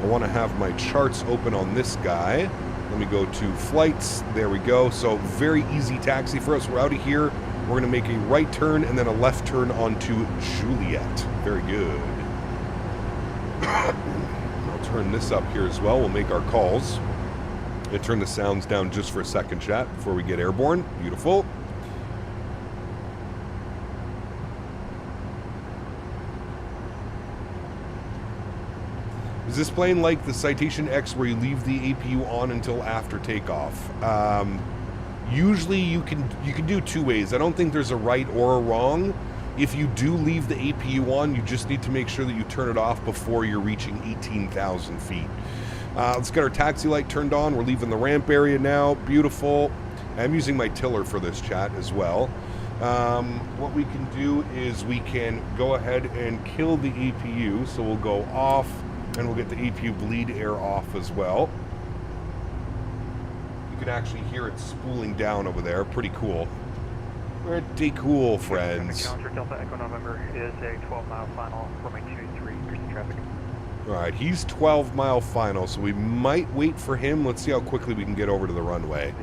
I want to have my charts open on this guy. Let me go to flights. There we go. So very easy taxi for us. We're out of here. We're going to make a right turn and then a left turn onto Juliet. Very good. I'll turn this up here as well. We'll make our calls. I turn the sounds down just for a second, chat, before we get airborne. Beautiful. Is this plane like the Citation X where you leave the APU on until after takeoff? Usually you can do two ways. I don't think there's a right or a wrong. If you do leave the APU on, you just need to make sure that you turn it off before you're reaching 18,000 feet. Let's get our taxi light turned on. We're leaving the ramp area now. Beautiful. I'm using my tiller for this, chat, as well. What we can do is we can go ahead and kill the APU. So we'll go off, and we'll get the APU bleed air off as well. You can actually hear it spooling down over there. Pretty cool. Pretty cool, friends. Delta Echo November is a 12-mile final, runway 23, increasing traffic. Alright, he's 12-mile final, so we might wait for him. Let's see how quickly we can get over to the runway.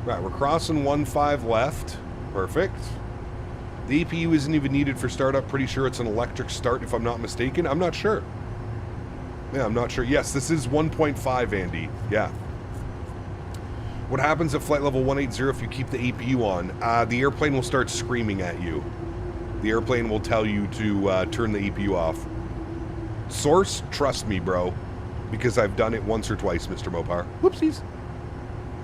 Right, we're crossing 1-5 left. Perfect. The APU isn't even needed for startup. Pretty sure it's an electric start, if I'm not mistaken. I'm not sure. Yeah, I'm not sure. Yes, this is 1.5, Andy. Yeah. What happens at flight level 180 if you keep the APU on? The airplane will start screaming at you. The airplane will tell you to turn the APU off. Source, trust me, bro. Because I've done it once or twice, Mr. Mopar. Whoopsies.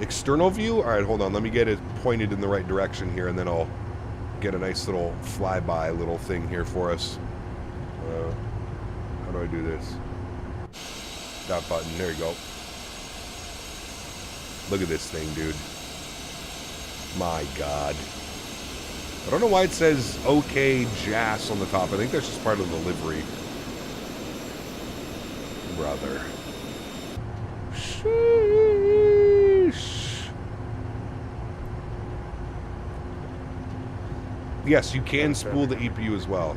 External view? Alright, hold on. Let me get it pointed in the right direction here, and then I'll get a nice little flyby little thing here for us. How do I do this? That button. There you go. Look at this thing, dude. My God. I don't know why it says OK Jas on the top. I think that's just part of the livery. Brother. Sheesh. Yes, you can spool the EPU as well.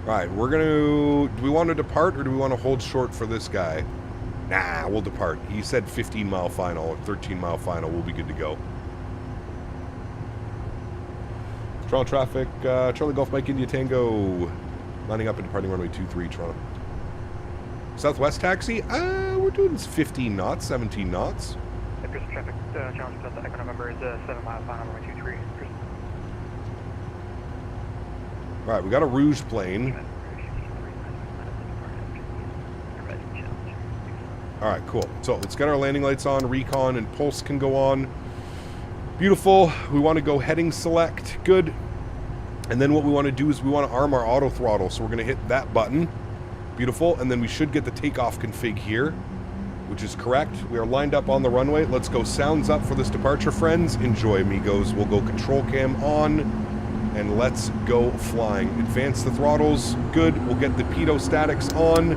Alright, we're gonna... Do we want to depart or do we want to hold short for this guy? Nah, we'll depart. He said 15-mile final or 13-mile final. We'll be good to go. Toronto traffic, Charlie Golf Mike India Tango. Lining up and departing runway 23, Toronto. Southwest taxi? We're doing 15 knots, 17 knots. Increasing traffic, challenge Delta Echo November is a 7-mile final, runway 23. Alright, we got a Rouge plane. Alright, cool. So let's get our landing lights on, recon and pulse can go on. Beautiful. We want to go heading select. Good. And then what we want to do is we want to arm our auto throttle. So we're going to hit that button. Beautiful. And then we should get the takeoff config here, which is correct. We are lined up on the runway. Let's go sounds up for this departure, friends. Enjoy, amigos. We'll go control cam on. And let's go flying. Advance the throttles. Good. We'll get the pitot statics on.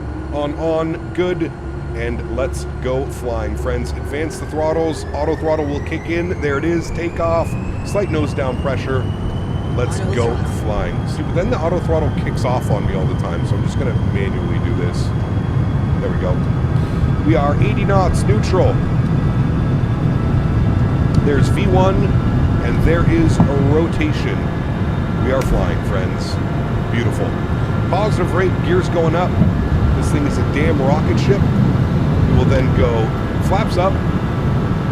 Good. And let's go flying, friends. Advance the throttles. Auto throttle will kick in. There it is. Takeoff. Slight nose down pressure. Let's go flying. See, but then the auto throttle kicks off on me all the time, so I'm just going to manually do this. There we go. We are 80 knots neutral. There's V1, and there is a rotation. We are flying, friends. Beautiful. Positive rate, gears going up. This thing is a damn rocket ship. We will then go flaps up,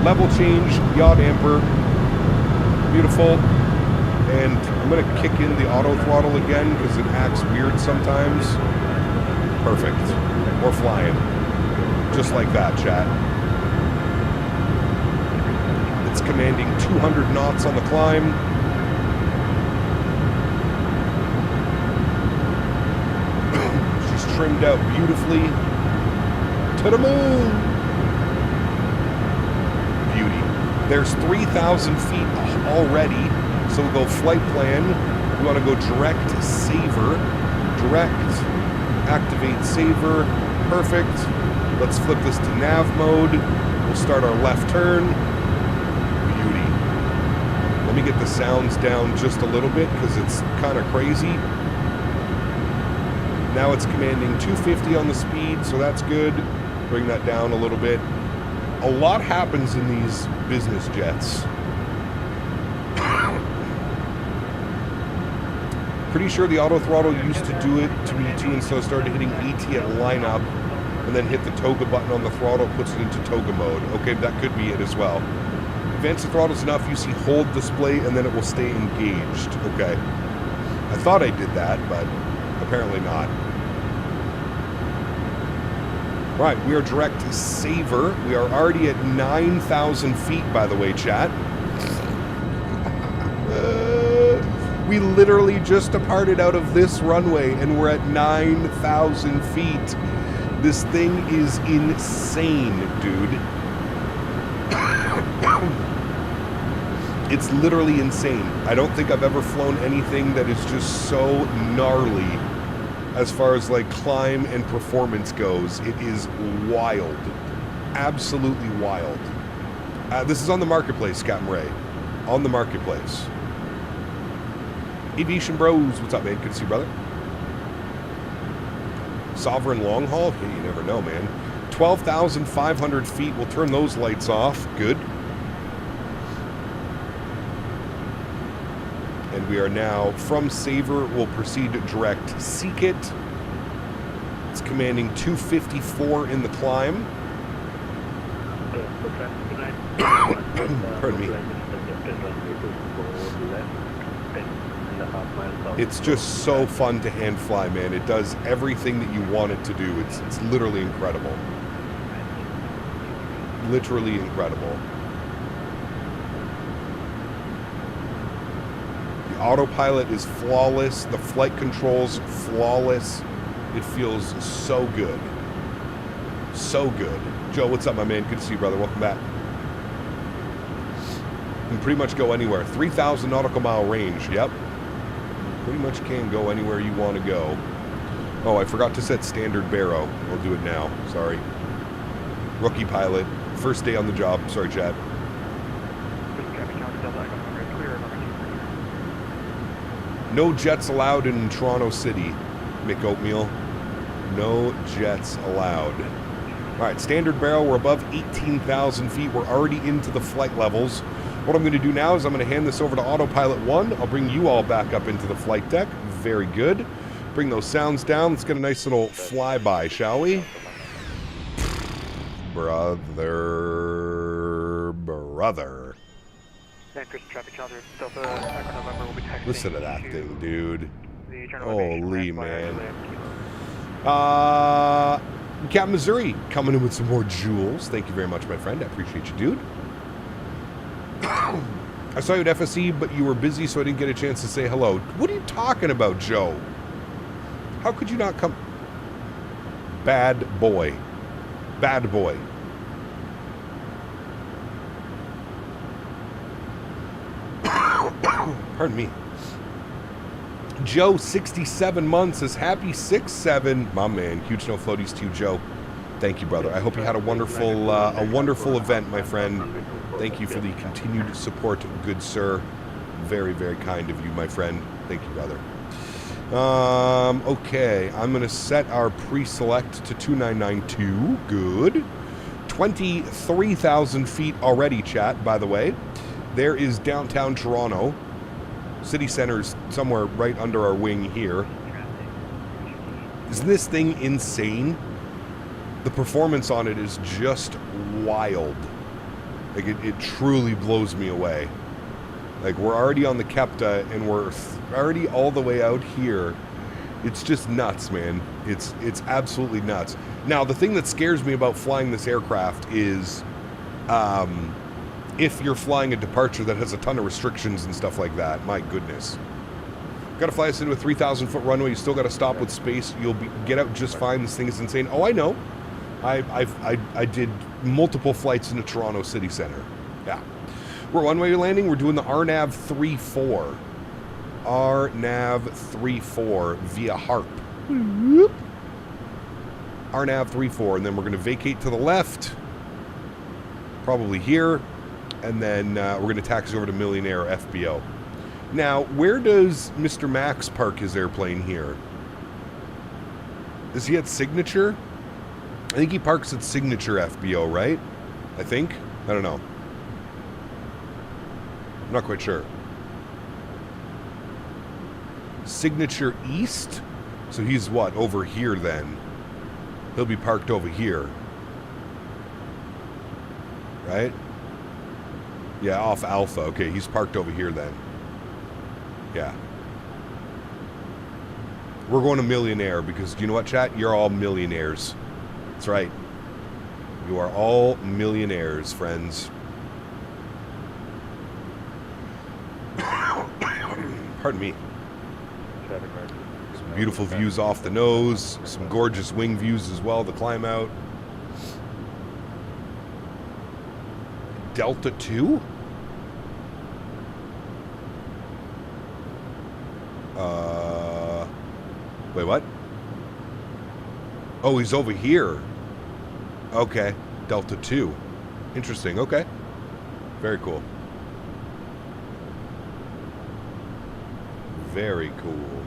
level change, yaw damper. Beautiful. And I'm going to kick in the auto throttle again because it acts weird sometimes. Perfect. We're flying. Just like that, chat. It's commanding 200 knots on the climb. She's trimmed out beautifully. To the moon! Beauty. There's 3,000 feet already. So we'll go flight plan. We want to go direct saver. Direct. Activate saver. Perfect. Let's flip this to nav mode. We'll start our left turn. Beauty. Let me get the sounds down just a little bit because it's kind of crazy. Now it's commanding 250 on the speed, so that's good. Bring that down a little bit. A lot happens in these business jets. Pretty sure the auto throttle used to do it to me too, and so I started hitting ET at lineup, and then hit the toga button on the throttle, puts it into toga mode. Okay, that could be it as well. Advance the throttles enough, you see hold display, and then it will stay engaged. Okay. I thought I did that, but apparently not. Right, we are direct to saver. We are already at 9,000 feet, by the way, chat. We literally just departed out of this runway, and we're at 9,000 feet. This thing is insane, dude. It's literally insane. I don't think I've ever flown anything that is just so gnarly as far as like climb and performance goes. It is wild. Absolutely wild. This is on the marketplace, Captain Ray. On the marketplace. Aviation Bros, what's up, man? Good to see you, brother. Sovereign long haul? Hey, you never know, man. 12,500 feet. We'll turn those lights off. Good. And we are now from Saver. We'll proceed to direct Seek It. It's commanding 254 in the climb. Pardon me. It's just so fun to hand fly, man. It does everything that you want it to do. It's literally incredible. Literally incredible. The autopilot is flawless. The flight controls flawless. It feels so good. So good. Joe, what's up, my man? Good to see you, brother. Welcome back. You can pretty much go anywhere. 3,000 nautical mile range. Yep. Pretty much can go anywhere you want to go. Oh, I forgot to set standard barrow. I'll do it now. Sorry. Rookie pilot. First day on the job. Sorry, chat. No jets allowed in Toronto City, Mick Oatmeal. No jets allowed. All right, standard barrel. We're above 18,000 feet. We're already into the flight levels. What I'm going to do now is I'm going to hand this over to Autopilot 1. I'll bring you all back up into the flight deck. Very good. Bring those sounds down. Let's get a nice little flyby, shall we? Brother. Listen to that thing, dude. Holy man. Captain Missouri coming in with some more jewels. Thank you very much, my friend. I appreciate you, dude. I saw you at FSC, but you were busy, so I didn't get a chance to say hello. What are you talking about, Joe? How could you not come? Bad boy. Bad boy. Pardon me. Joe, 67 months, says happy 6-7. My man, huge snow floaties to you, Joe. Thank you, brother. I hope you had a wonderful event, my friend. Thank you for the continued support, good sir. Very, very kind of you, my friend. Thank you, brother. Okay, I'm going to set our pre-select to 2992. Good. 23,000 feet already, chat, by the way. There is downtown Toronto. City Center's somewhere right under our wing here. Isn't this thing insane? The performance on it is just wild. Like, it truly blows me away. Like, we're already on the Kepta, and we're already all the way out here. It's just nuts, man. It's absolutely nuts. Now, the thing that scares me about flying this aircraft is if you're flying a departure that has a ton of restrictions and stuff like that. My goodness. Got to fly us into a 3,000-foot runway. You still got to stop with space. You'll get out just fine. This thing is insane. Oh, I know. I did multiple flights into Toronto City Center. Yeah. We're one-way landing. We're doing the RNAV 34. RNAV 34 via HARP. RNAV 34, and then we're going to vacate to the left, probably here, and then we're going to taxi over to Millionaire FBO. Now, where does Mr. Max park his airplane here? Is he at Signature? I think he parks at Signature FBO, right? I think? I don't know. I'm not quite sure. Signature East? So he's what? Over here then. He'll be parked over here. Right? Yeah, off Alpha. Okay, he's parked over here then. Yeah. We're going to Millionaire because, do you know what, chat? You're all millionaires. That's right. You are all millionaires, friends. Pardon me. Some beautiful views off the nose. Some gorgeous wing views as well to climb out. Delta 2? Wait, what? Oh, he's over here. Okay. Delta 2. Interesting. Okay. Very cool. Very cool.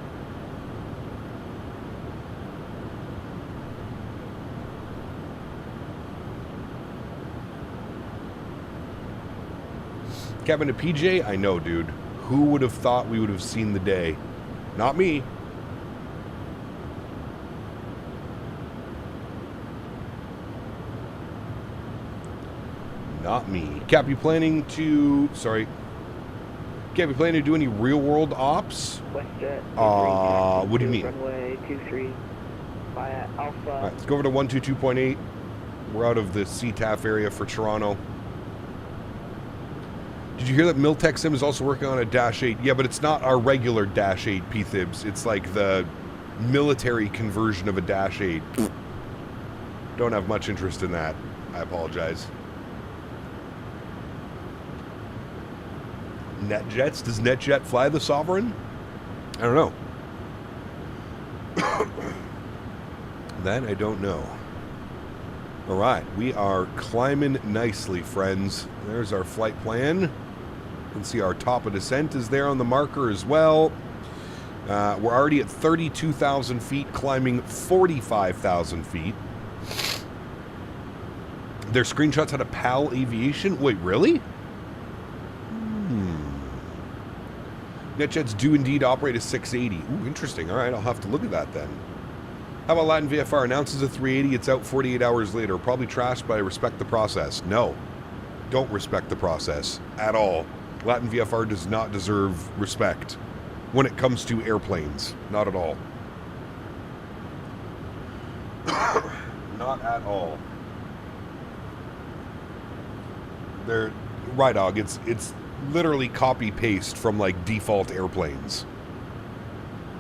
Kevin to PJ? I know, dude. Who would have thought we would have seen the day? Not me. Not me. Cap, you planning to... Sorry. Cap, you planning to do any real-world ops? WestJet. What do you mean? Runway 23 via Alpha. All right, let's go over to 122.8. We're out of the CTAF area for Toronto. Did you hear that Miltech Sim is also working on a Dash 8? Yeah, but it's not our regular Dash 8 PTHIBs. It's like the military conversion of a Dash 8. Don't have much interest in that. I apologize. NetJets? Does NetJet fly the Sovereign? I don't know. That I don't know. All right, we are climbing nicely, friends. There's our flight plan. You can see our top of descent is there on the marker as well. We're already at 32,000 feet, climbing 45,000 feet. Their screenshots had a PAL Aviation. Wait, really? NetJets do indeed operate a 680. Ooh, interesting. All right, I'll have to look at that then. How about Latin VFR announces a 380, it's out 48 hours later. Probably trashed, but I respect the process. No, don't respect the process at all. Latin VFR does not deserve respect when it comes to airplanes. Not at all. Not at all. They're right, dog. It's literally copy paste from like default airplanes.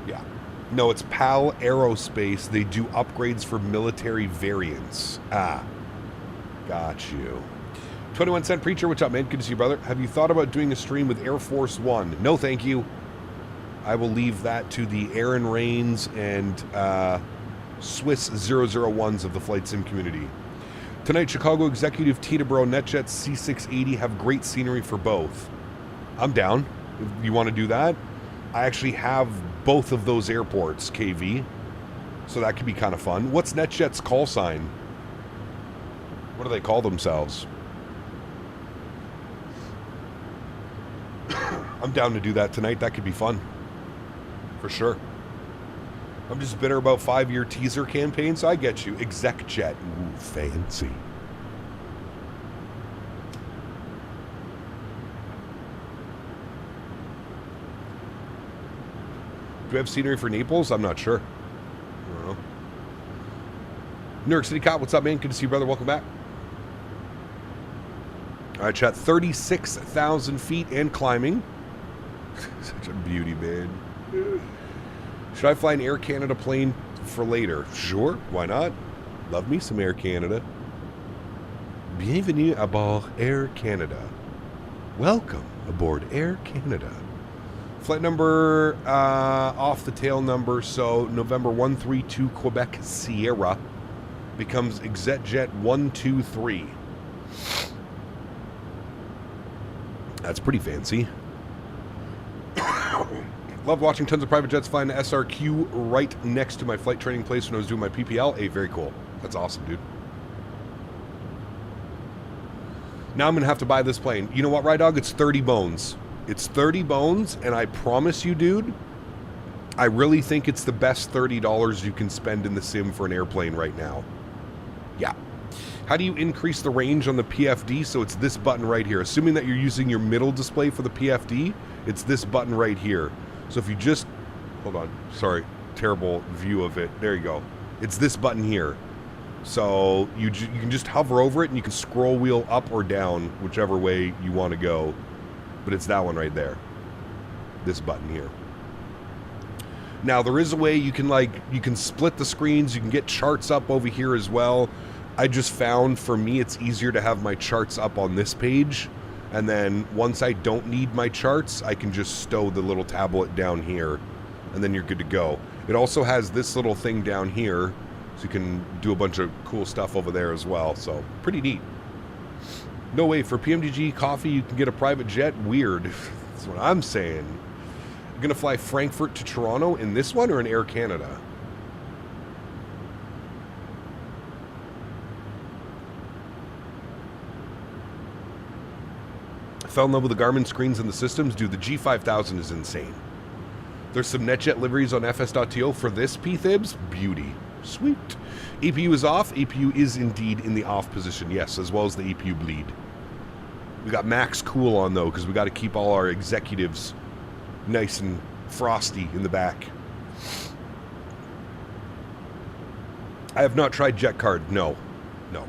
Yeah. No, it's PAL Aerospace. They do upgrades for military variants. Ah. Got you. 21 Cent Preacher, what's up, man? Good to see you, brother. Have you thought about doing a stream with Air Force One? No, thank you. I will leave that to the Erin Reigns and Swiss 001s of the flight sim community. Tonight, Chicago Executive, Teterboro, NetJets, C680 have great scenery for both. I'm down. If you want to do that? I actually have both of those airports, KV. So that could be kind of fun. What's NetJet's call sign? What do they call themselves? I'm down to do that tonight. That could be fun. For sure. I'm just bitter about 5-year teaser campaign, so I get you. ExecJet. Ooh, fancy. Do we have scenery for Naples? I'm not sure. I don't know. New York City Cop, what's up, man? Good to see you, brother. Welcome back. All right, chat. 36,000 feet and climbing. Such a beauty, man. Should I fly an Air Canada plane for later? Sure, why not? Love me some Air Canada. Bienvenue à bord Air Canada. Welcome aboard Air Canada. Flight number off the tail number, so November 132 Quebec Sierra becomes ExecJet 123. That's pretty fancy. Loved watching tons of private jets flying the SRQ right next to my flight training place when I was doing my PPL. Hey, very cool. That's awesome, dude. Now I'm going to have to buy this plane. You know what, Rydog? It's 30 bones. It's 30 bones, and I promise you, dude, I really think it's the best $30 you can spend in the sim for an airplane right now. Yeah. How do you increase the range on the PFD? So it's this button right here. Assuming that you're using your middle display for the PFD, it's this button right here. So if you just... Hold on. Sorry. Terrible view of it. There you go. It's this button here. So you can just hover over it and you can scroll wheel up or down, whichever way you want to go. But it's that one right there. This button here. Now there is a way you can split the screens. You can get charts up over here as well. I just found for me it's easier to have my charts up on this page. And then once I don't need my charts, I can just stow the little tablet down here. And then you're good to go. It also has this little thing down here. So you can do a bunch of cool stuff over there as well. So, pretty neat. No way, for PMDG coffee you can get a private jet? Weird. That's what I'm saying. You're going to fly Frankfurt to Toronto in this one or in Air Canada? I fell in love with the Garmin screens and the systems. Dude, the G5000 is insane. There's some NetJet liveries on FS.to for this P-Thibs. Beauty. Sweet. EPU is off. EPU is indeed in the off position, yes, as well as the EPU bleed. We got max cool on, though, because we got to keep all our executives nice and frosty in the back. I have not tried Jet Card. No. No.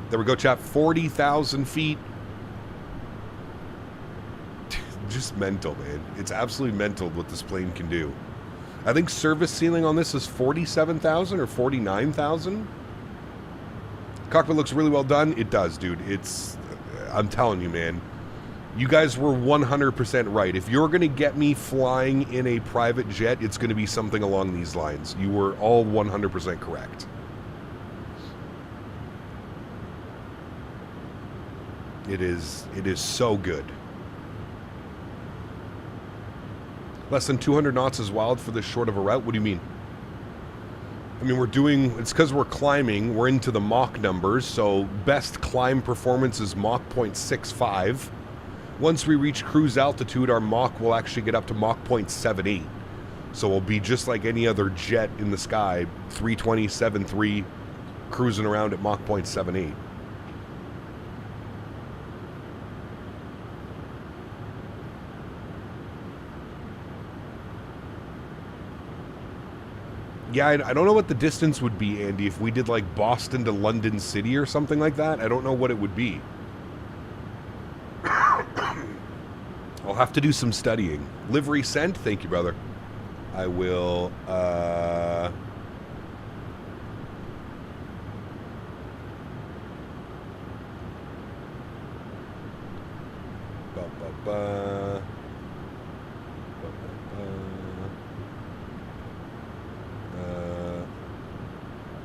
There we go, chap. 40,000 feet. Just mental, man. It's absolutely mental what this plane can do. I think service ceiling on this is 47,000 or 49,000. Cockpit looks really well done. It does, dude. It's, I'm telling you, man. You guys were 100% right. If you're going to get me flying in a private jet, it's going to be something along these lines. You were all 100% correct. It is so good. Less than 200 knots is wild for this short of a route? What do you mean? I mean, it's because we're climbing, we're into the Mach numbers, so best climb performance is Mach 0.65. Once we reach cruise altitude, our Mach will actually get up to Mach 0.78. So we'll be just like any other jet in the sky, 327.3, cruising around at Mach 0.78. Yeah, I don't know what the distance would be, Andy, if we did like Boston to London City or something like that. I don't know what it would be. I'll have to do some studying. Livery sent? Thank you, brother. I will,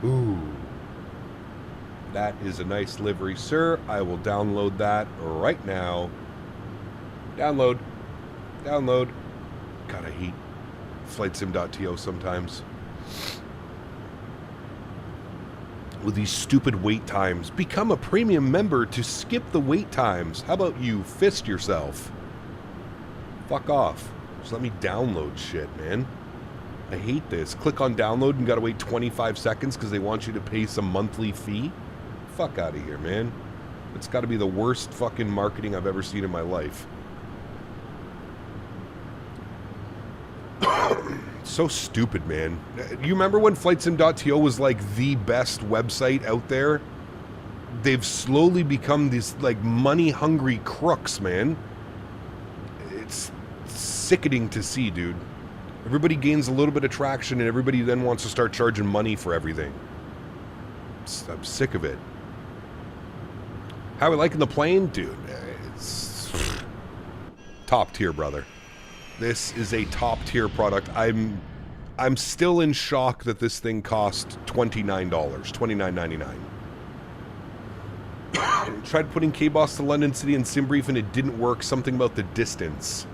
Ooh. That is a nice livery, sir. I will download that right now. Download. Download. God, I hate FlightSim.to sometimes. With these stupid wait times. Become a premium member to skip the wait times. How about you fist yourself? Fuck off. Just let me download shit, man. I hate this. Click on download and gotta wait 25 seconds because they want you to pay some monthly fee. Fuck out of here, man. It's gotta be the worst fucking marketing I've ever seen in my life. So stupid, man. You remember when FlightSim.to was like the best website out there? They've slowly become these like money-hungry crooks, man. It's sickening to see, dude. Everybody gains a little bit of traction and everybody then wants to start charging money for everything. I'm sick of it. How are we liking the plane? Dude, it's top tier, brother. This is a top tier product. I'm still in shock that this thing cost $29, $29.99. Tried putting K-Boss to London City and Simbrief and it didn't work. Something about the distance.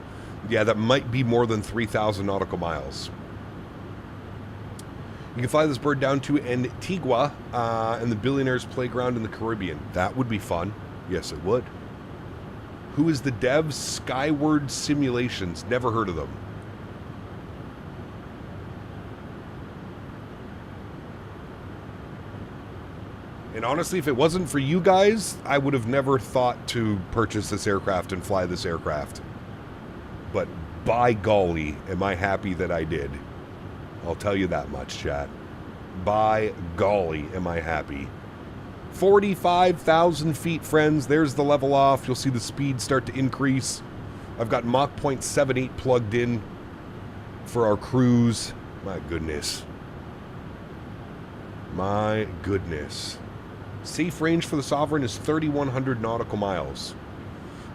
Yeah, that might be more than 3,000 nautical miles. You can fly this bird down to Antigua and the Billionaire's Playground in the Caribbean. That would be fun. Yes, it would. Who is the dev? Skyward Simulations. Never heard of them. And honestly, if it wasn't for you guys, I would have never thought to purchase this aircraft and fly this aircraft. But by golly, am I happy that I did. I'll tell you that much, chat. By golly, am I happy. 45,000 feet, friends. There's the level off. You'll see the speed start to increase. I've got Mach 0.78 plugged in for our cruise. My goodness. My goodness. Safe range for the Sovereign is 3,100 nautical miles.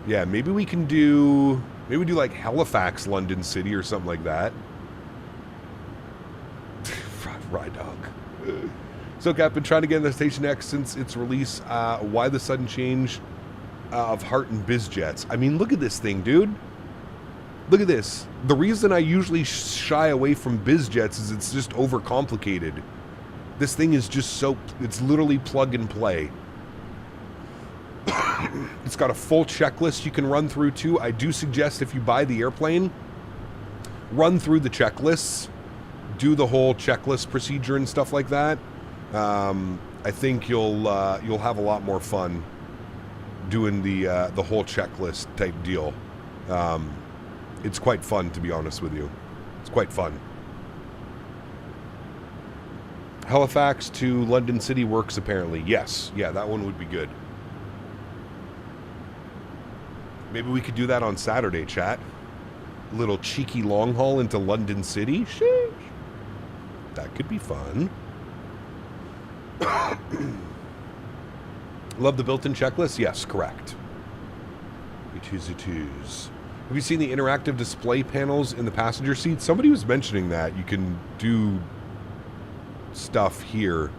Yeah, maybe we can do... Maybe we do like Halifax, London City or something like that. Ride dog. So, Cap, been trying to get in the Station X since its release. Why the sudden change of heart and biz jets? I mean, look at this thing, dude. Look at this. The reason I usually shy away from biz jets is it's just overcomplicated. This thing is just so... It's literally plug and play. It's got a full checklist you can run through, too. I do suggest if you buy the airplane, run through the checklists. Do the whole checklist procedure and stuff like that. I think you'll have a lot more fun doing the whole checklist type deal. It's quite fun, to be honest with you. It's quite fun. Halifax to London City works apparently. Yes, yeah, that one would be good. Maybe we could do that on Saturday, chat. A little cheeky long haul into London City. Sheesh. That could be fun. Love the built-in checklist? Yes, correct. It is. Have you seen the interactive display panels in the passenger seat? Somebody was mentioning that. You can do stuff here.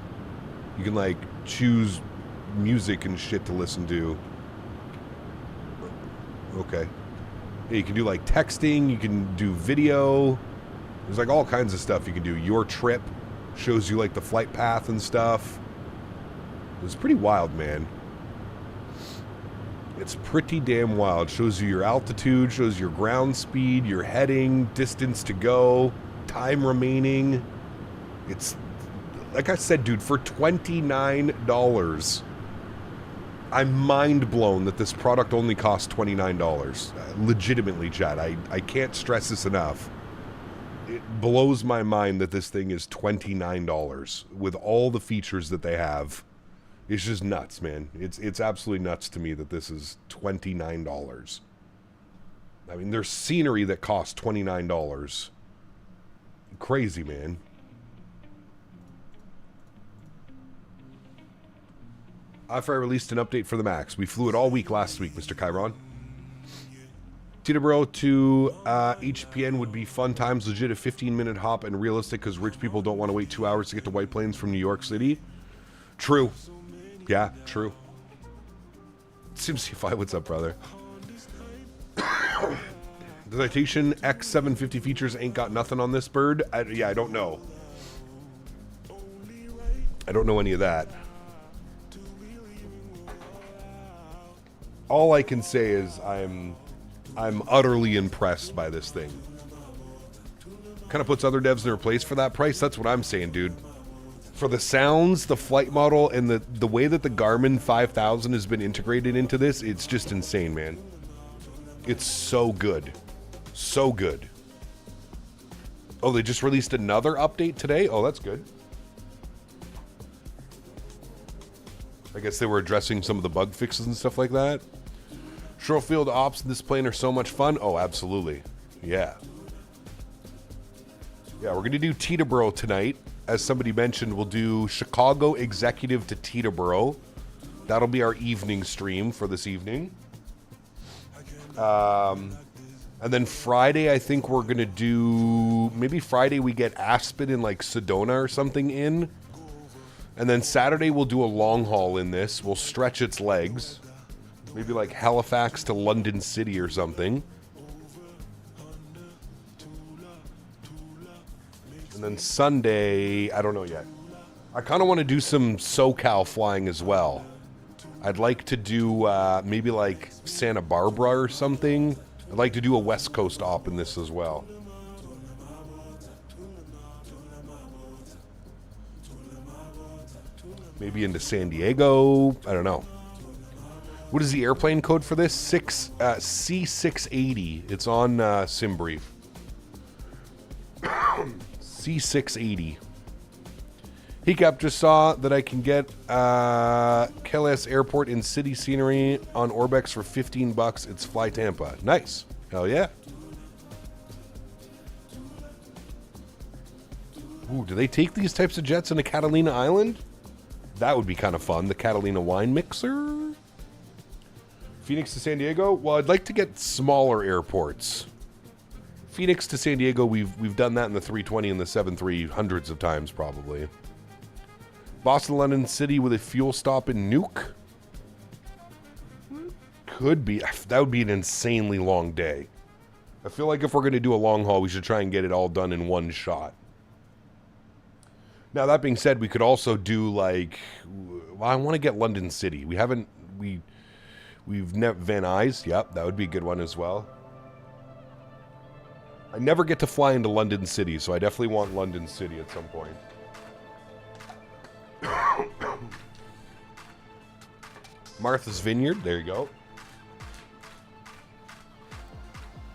You can, like, choose music and shit to listen to. Okay. Yeah, you can do, like, texting. You can do video. There's like all kinds of stuff you can do. Your trip shows you like the flight path and stuff. It's pretty wild, man. It's pretty damn wild. Shows you your altitude, shows your ground speed, your heading, distance to go, time remaining. It's, like I said, dude, for $29. I'm mind blown that this product only costs $29. Legitimately, Chad. I can't stress this enough. It blows my mind that this thing is $29 with all the features that they have. It's just nuts, man. It's absolutely nuts to me that this is $29. I mean, there's scenery that costs $29. Crazy, man. iFly released an update for the Max. We flew it all week last week, Mr. Chiron. Teterboro to HPN would be fun times, legit a 15-minute hop and realistic because rich people don't want to wait 2 hours to get to White Plains from New York City. True. Yeah, true. Sim-C5, what's up, brother? The Citation X750 features ain't got nothing on this bird. I don't know. I don't know any of that. All I can say is I'm utterly impressed by this thing. Kind of puts other devs in their place for that price. That's what I'm saying, dude. For the sounds, the flight model, and the way that the Garmin 5000 has been integrated into this, it's just insane, man. It's so good. So good. Oh, they just released another update today? Oh, that's good. I guess they were addressing some of the bug fixes and stuff like that. Short field ops in this plane are so much fun. Oh, absolutely. Yeah. Yeah, we're going to do Teterboro tonight. As somebody mentioned, we'll do Chicago Executive to Teterboro That'll be our evening stream for this evening. And then Friday, I think we're going to do... Maybe Friday we get Aspen and like Sedona or something in. And then Saturday we'll do a long haul in this. We'll stretch its legs. Maybe like Halifax to London City or something. And then Sunday, I don't know yet. I kind of want to do some SoCal flying as well. I'd like to do maybe like Santa Barbara or something. I'd like to do a West Coast op in this as well. Maybe into San Diego. I don't know. What is the airplane code for this? C680. It's on SimBrief. C680. Hecap just saw that I can get KLS Airport in city scenery on Orbex for $15. It's Fly Tampa. Nice. Hell yeah. Ooh, do they take these types of jets into Catalina Island? That would be kind of fun. The Catalina Wine Mixer. Phoenix to San Diego? Well, I'd like to get smaller airports. Phoenix to San Diego, we've done that in the 320 and the 73 hundreds of times probably. Boston, London City with a fuel stop in Nuke? Could be. That would be an insanely long day. I feel like if we're going to do a long haul, we should try and get it all done in one shot. Now, that being said, we could also do like... Well, I want to get London City. We've never... Van Nuys. Yep, that would be a good one as well. I never get to fly into London City, so I definitely want London City at some point. Martha's Vineyard, there you go.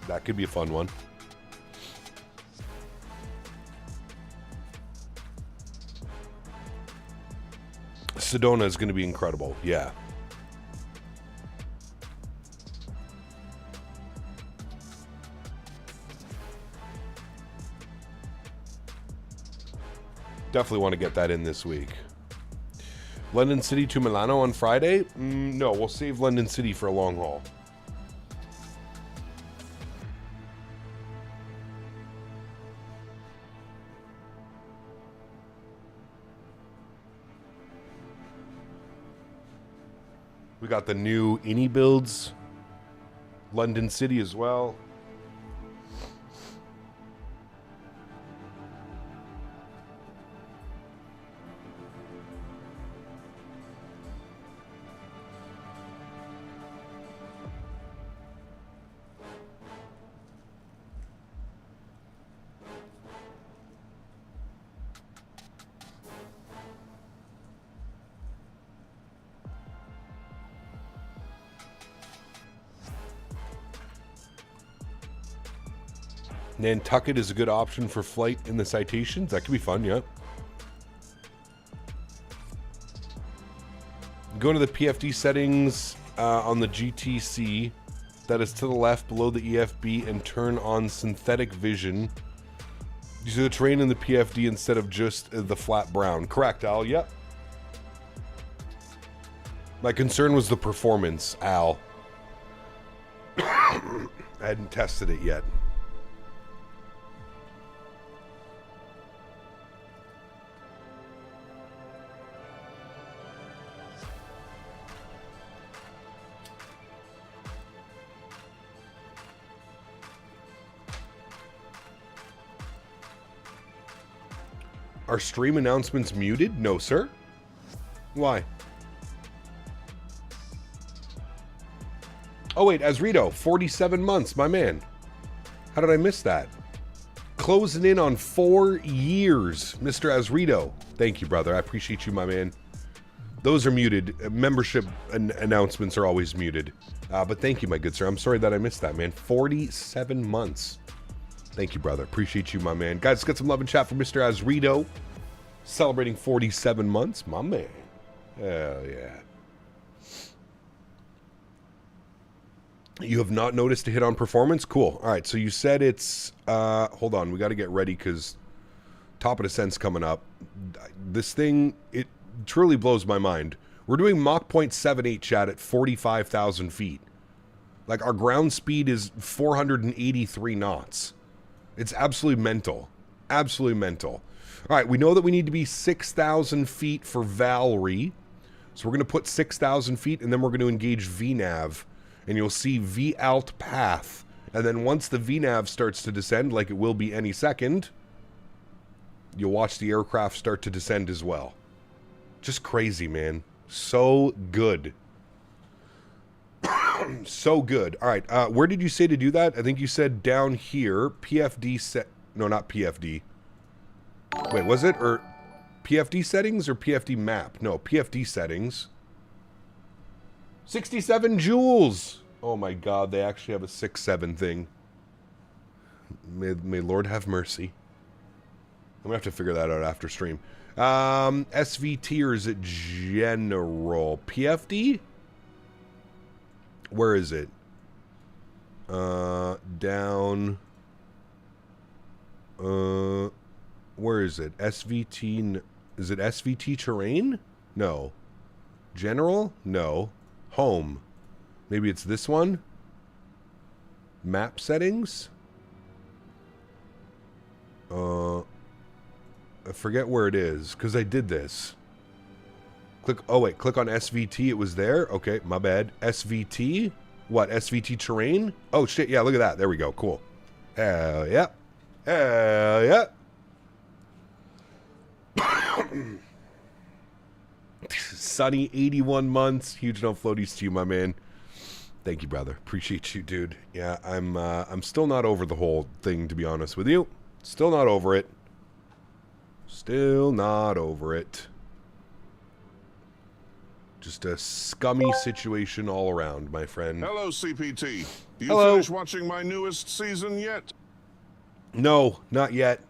That could be a fun one. Sedona is going to be incredible, yeah. Definitely want to get that in this week. London City to Milano on Friday? No, we'll save London City for a long haul. We got the new Innie builds. London City as well. Nantucket is a good option for flight in the Citations. That could be fun, yeah. Go to the PFD settings on the GTC. That is to the left below the EFB and turn on synthetic vision. You see the terrain in the PFD instead of just the flat brown. Correct, Al. Yep. My concern was the performance, Al. I hadn't tested it yet. Are stream announcements muted? No, sir. Why? Oh, wait, Azrito, 47 months, my man. How did I miss that? Closing in on 4 years, Mr. Azrito. Thank you, brother. I appreciate you, my man. Those are muted. Membership announcements are always muted. But thank you, my good sir. I'm sorry that I missed that, man. 47 months. Thank you, brother. Appreciate you, my man. Guys, let's get some love and chat for Mr. Azrito. Celebrating 47 months. My man. Hell yeah. You have not noticed a hit on performance? Cool. All right, so you said it's... hold on. We got to get ready because Top of Descent's coming up. This thing, it truly blows my mind. We're doing Mach 0.78, chat, at 45,000 feet. Like, our ground speed is 483 knots. It's absolutely mental. Absolutely mental. All right, we know that we need to be 6,000 feet for Valerie. So we're going to put 6,000 feet, and then we're going to engage VNAV. And you'll see VAlt path. And then once the VNAV starts to descend, like it will be any second, you'll watch the aircraft start to descend as well. Just crazy, man. So good. So good. All right, where did you say to do that? I think you said down here. PFD set... No, not PFD. Wait, was it? Or PFD settings or PFD map? No, PFD settings. 67 joules. Oh my god, they actually have a 6-7 thing. May Lord have mercy. I'm gonna have to figure that out after stream. SVT, or is it general? PFD? Where is it? Down. Where is it? SVT. Is it SVT terrain? No. General? No. Home. Maybe it's this one? Map settings? I forget where it is, because I did this. Click, oh wait, click on SVT, it was there? Okay, my bad. SVT? What, SVT terrain? Oh shit, yeah, look at that. There we go, cool. Hell yeah. Hell yeah. Sunny, 81 months. Huge no floaties to you, my man. Thank you, brother. Appreciate you, dude. Yeah, I'm still not over the whole thing, to be honest with you. Still not over it. Still not over it. Just a scummy situation all around, my friend. Hello, CPT. You Hello. finished watching my newest season yet? No, not yet.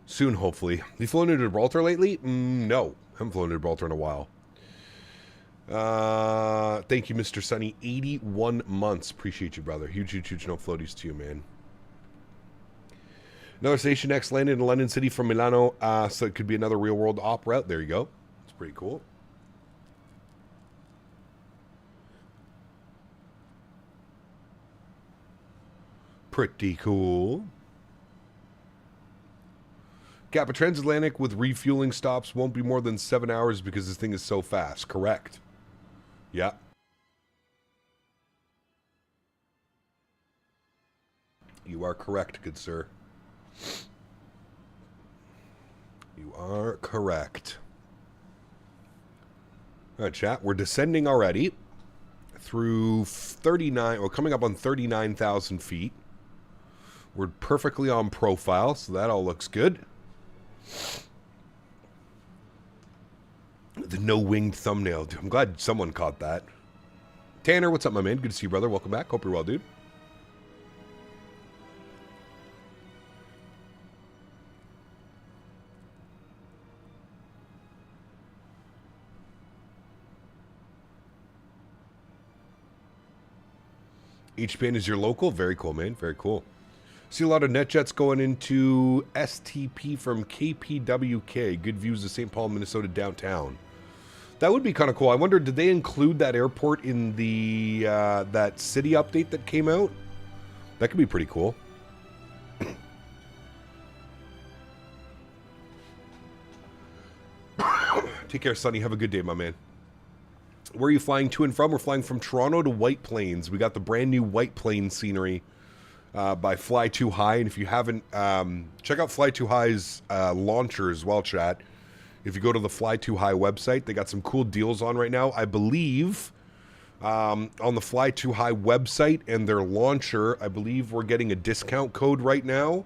Soon, hopefully. You flown to Gibraltar lately? No. Haven't flown to Gibraltar in a while. Thank you, Mr. Sunny. 81 months. Appreciate you, brother. Huge no floaties to you, man. Another Station X landed in London City from Milano, so it could be another real-world op route. There you go. It's pretty cool. Pretty cool. Kappa Transatlantic with refueling stops won't be more than 7 hours because this thing is so fast. Correct. Yeah. You are correct, good sir. You are correct. All right, chat. We're descending already through 39, or coming up on 39,000 feet. We're perfectly on profile, so that all looks good. The no-winged thumbnail. Dude, I'm glad someone caught that. Tanner, what's up, my man? Good to see you, brother. Welcome back. Hope you're well, dude. Each pin is your local. Very cool, man. Very cool. See a lot of NetJets going into STP from KPWK. Good views of St. Paul, Minnesota downtown. That would be kind of cool. I wonder, did they include that airport in the that city update that came out? That could be pretty cool. Take care, Sonny. Have a good day, my man. Where are you flying to and from? We're flying from Toronto to White Plains. We got the brand new White Plains scenery by Fly Too High. And if you haven't, check out Fly Too High's launcher as well, chat. If you go to the Fly Too High website, they got some cool deals on right now. I believe on the Fly Too High website and their launcher, I believe we're getting a discount code right now.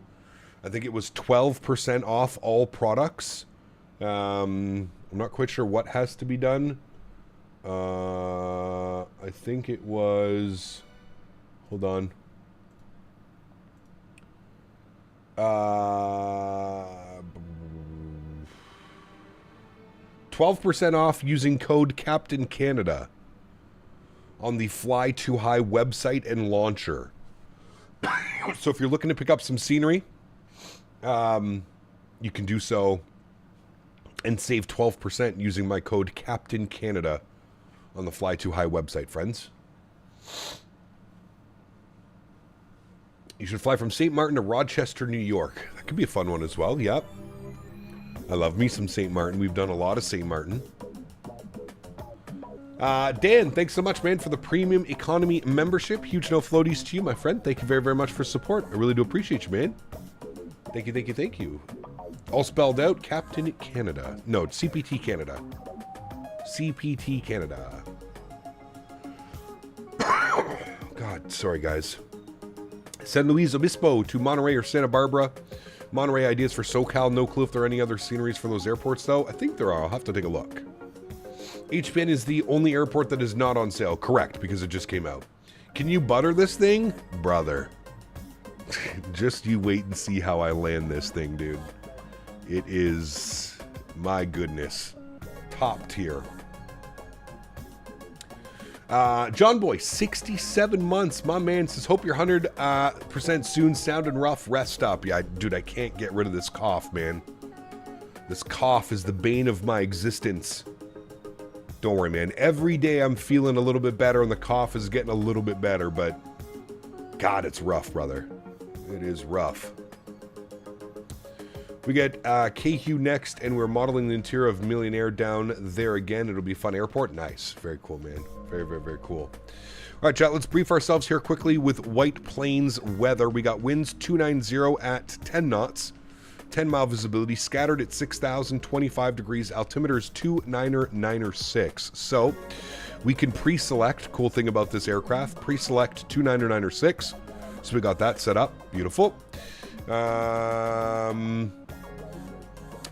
I think it was 12% off all products. I'm not quite sure what has to be done. I think it was, hold on. 12% off using code Captain Canada on the Fly Too High website and launcher. So if you're looking to pick up some scenery, you can do so and save 12% using my code Captain Canada on the Fly Too High website, friends. You should fly from St. Martin to Rochester, New York. That could be a fun one as well. Yep. I love me some St. Martin. We've done a lot of St. Martin. Dan, thanks so much, man, for the premium economy membership. Huge no floaties to you, my friend. Thank you very, very much for support. I really do appreciate you, man. Thank you, thank you, thank you. All spelled out, Captain Canada. No, it's CPT Canada. CPT Canada. God, sorry, guys. San Luis Obispo to Monterey or Santa Barbara. Monterey ideas for SoCal. No clue if there are any other sceneries for those airports, though. I think there are. I'll have to take a look. HPN is the only airport that is not on sale. Correct, because it just came out. Can you butter this thing? Brother. Just you wait and see how I land this thing, dude. It is, my goodness, top tier. John Boy, 67 months. My man says, hope you're 100% soon. Sounding rough. Rest up. Yeah, dude, I can't get rid of this cough, man. This cough is the bane of my existence. Don't worry, man. Every day I'm feeling a little bit better, and the cough is getting a little bit better, but God, it's rough, brother. It is rough. We get KQ next, and we're modeling the interior of Millionaire down there again. It'll be a fun airport. Nice. Very cool, man. Very, very, very cool. All right, chat, let's brief ourselves here quickly with White Plains weather. We got winds 290 at 10 knots. 10-mile visibility, scattered at 6,025 degrees. Altimeter is 29996. So we can pre-select. Cool thing about this aircraft, pre-select 29996. So we got that set up. Beautiful. And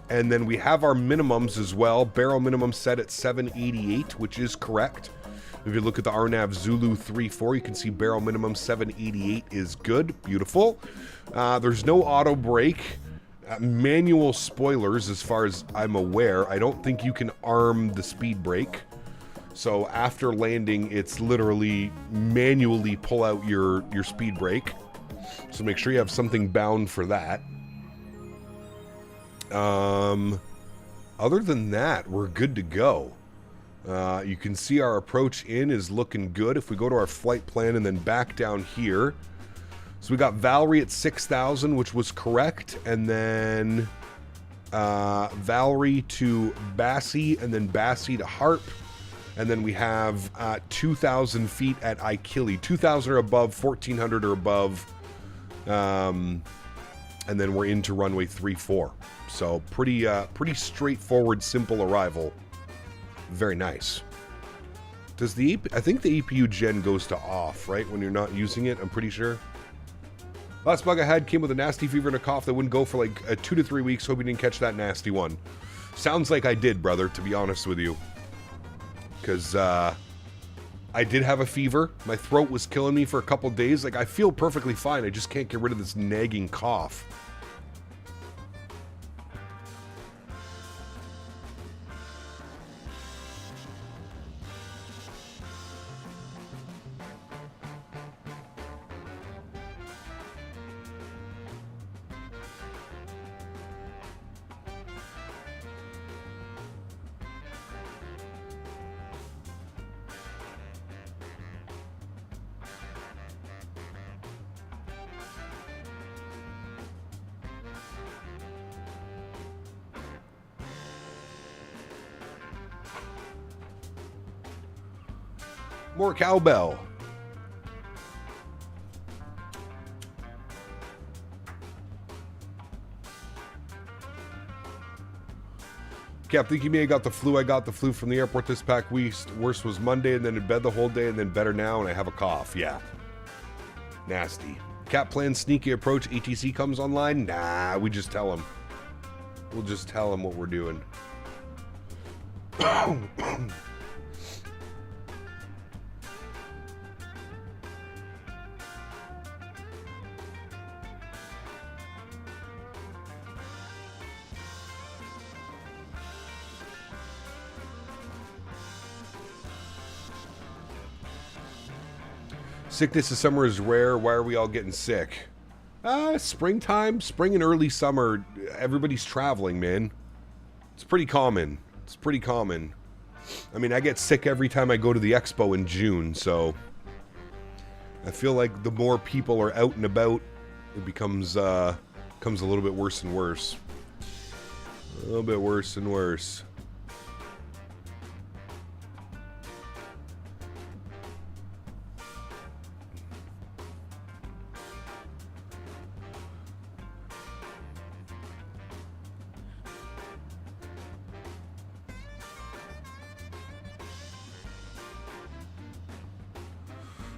then we have our minimums as well. Barrel minimum set at 788, which is correct. If you look at the RNAV Zulu 34, you can see barrel minimum 788 is good. Beautiful. There's no auto brake. Manual spoilers, as far as I'm aware. I don't think you can arm the speed brake. So after landing, it's literally manually pull out your speed brake. So make sure you have something bound for that. Other than that, we're good to go. You can see our approach in is looking good. If we go to our flight plan and then back down here. So we got Valerie at 6,000, which was correct. And then Valerie to Bassie, and then Bassie to Harp. And then we have 2,000 feet at Ikili. 2,000 or above, 1,400 or above. And then we're into runway 34. So pretty straightforward, simple arrival. Very nice. Does the I think the EPU gen goes to off, right? When you're not using it, I'm pretty sure. Last bug I had came with a nasty fever and a cough that wouldn't go for like 2 to 3 weeks. Hope you didn't catch that nasty one. Sounds like I did, brother, to be honest with you. Because I did have a fever. My throat was killing me for a couple days. Like, I feel perfectly fine. I just can't get rid of this nagging cough. More cowbell. Cap, think you may have got the flu. I got the flu from the airport this past week. Worst was Monday, and then in bed the whole day, and then better now, and I have a cough. Yeah. Nasty. Cap plans sneaky approach. ATC comes online. Nah, we just tell him. We'll just tell him what we're doing. Sickness this summer is rare. Why are we all getting sick? Springtime, spring and early summer, everybody's traveling, man. It's pretty common. It's pretty common. I mean, I get sick every time I go to the expo in June, so I feel like the more people are out and about, it becomes a little bit worse and worse. A little bit worse and worse.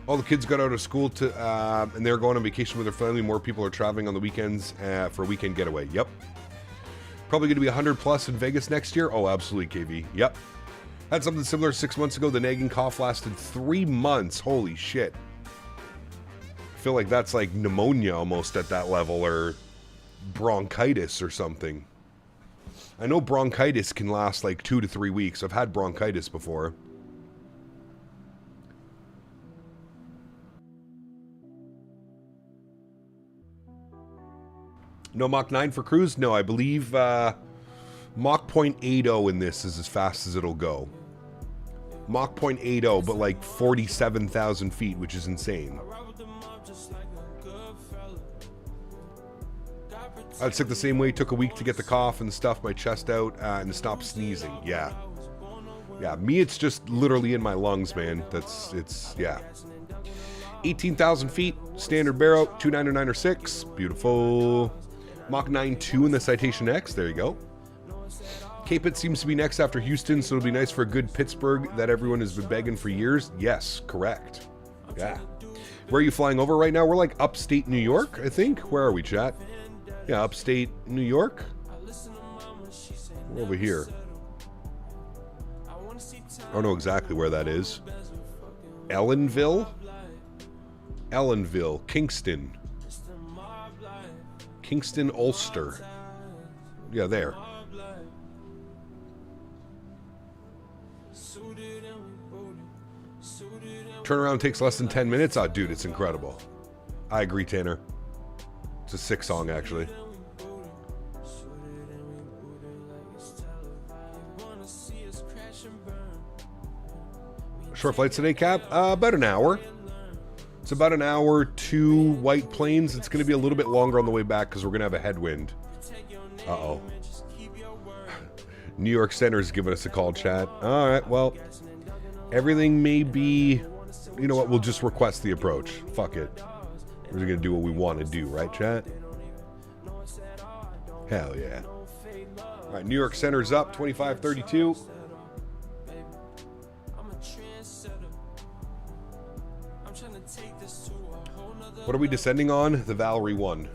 All the kids got out of school and they're going on vacation with their family. More people are traveling on the weekends for a weekend getaway. Yep. Probably going to be 100 plus in Vegas next year. Oh, absolutely, KV. Yep. Had something similar 6 months ago. The nagging cough lasted 3 months. Holy shit. I feel like that's like pneumonia almost at that level, or bronchitis or something. I know bronchitis can last like 2 to 3 weeks. I've had bronchitis before. No Mach 9 for cruise? No, I believe Mach 0.80 in this is as fast as it'll go. Mach 0.80, but like 47,000 feet, which is insane. I was sick the same way. Took a week to get the cough and stuff my chest out and to stop sneezing. Yeah. Yeah, me, it's just literally in my lungs, man. Yeah. 18,000 feet, standard barrel, 299 Beautiful. Mach 9.2 in the Citation X. There you go. Capit seems to be next after Houston, so it'll be nice for a good Pittsburgh that everyone has been begging for years. Yes, correct. Yeah. Where are you flying over right now? We're like upstate New York, I think. Where are we, chat? Yeah, upstate New York. We're over here. I don't know exactly where that is. Ellenville? Ellenville, Kingston. Kingston, Ulster. Yeah, there. Turnaround takes less than 10 minutes. Oh, dude, it's incredible. I agree, Tanner. It's a sick song, actually. Short flights today, Cap? About an hour. It's about an hour to White Plains. It's going to be a little bit longer on the way back because we're going to have a headwind. Uh-oh. New York Center is giving us a call, chat. All right, well, everything may be... You know what? We'll just request the approach. Fuck it. We're going to do what we want to do, right, chat? Hell yeah. All right, New York Center's up, 2532. What are we descending on? The Valerie 1. New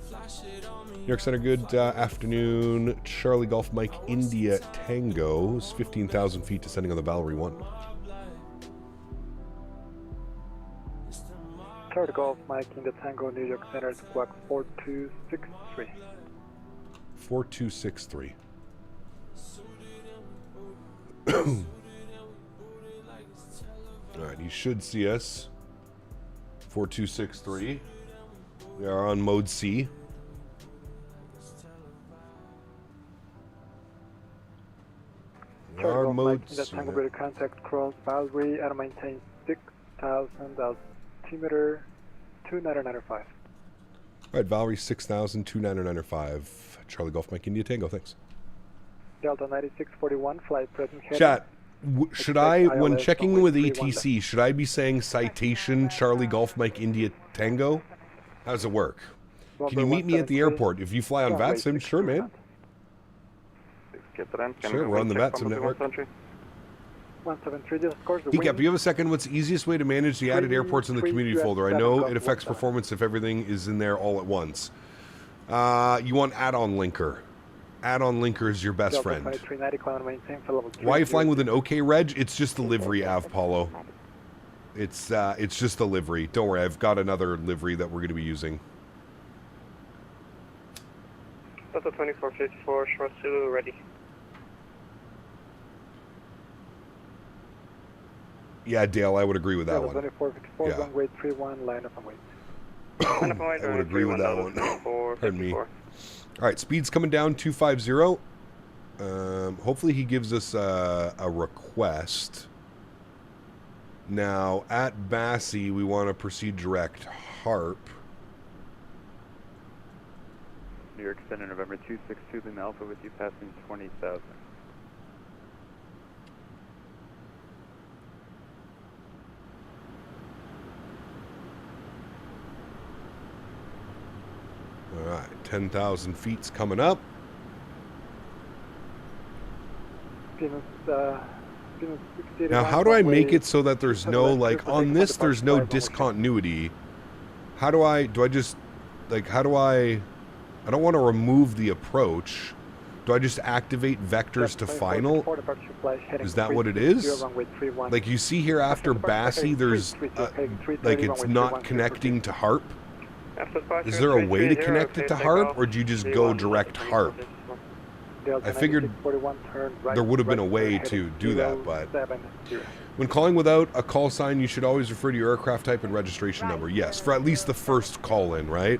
York Center, good afternoon. Charlie Golf Mike India Tango is 15,000 feet descending on the Valerie 1. Charlie Golf Mike India Tango, New York Center, squawk 4263. 4263. Alright, he should see us. 4263. We are on mode C. We are mode C. Tango Brady contact cross Valerie and maintain 6,000 altimeter 2995. Alright, Valerie 6,000 2995. Charlie Golf Mike India Tango, thanks. Delta 9641, flight present heading. Chat, should I, when checking with ATC, should I be saying Citation Charlie Golf Mike India Tango? How does it work? Can you meet me at the airport? If you fly on VATSIM, sure, man. Sure, we're on the VATSIM network. 173, of course. Picap, do you have a second? What's the easiest way to manage the added airports in the community folder? I know it affects performance if everything is in there all at once. You want add-on linker. Add-on linker is your best friend. Why are you flying with an OK reg? It's just the livery, Av Paulo. It's just the livery. Don't worry, I've got another livery that we're going to be using. Delta 2454, short Zulu ready. Yeah, Dale, I would agree with that one. 2454, Yeah. runway 31, line up and wait. I would agree with that one. Pardon me. All right, speed's coming down 250. Hopefully he gives us a request. Now, at Bassie, we want to proceed direct Harp. New York Center, November 262, Lima Alpha with you passing 20,000. All right, 10,000 feet's coming up. Now, how do I make it so that there's no, like, on this, there's no discontinuity? How do I just, like, how do I don't want to remove the approach. Do I just activate vectors to final? Is that what it is? Like, you see here after Bassie, there's, like, it's not connecting to Harp. Is there a way to connect it to Harp, or do you just go direct Harp? I figured there would have been a way to do that, but when calling without a call sign, you should always refer to your aircraft type and registration number. Yes, for at least the first call-in, right?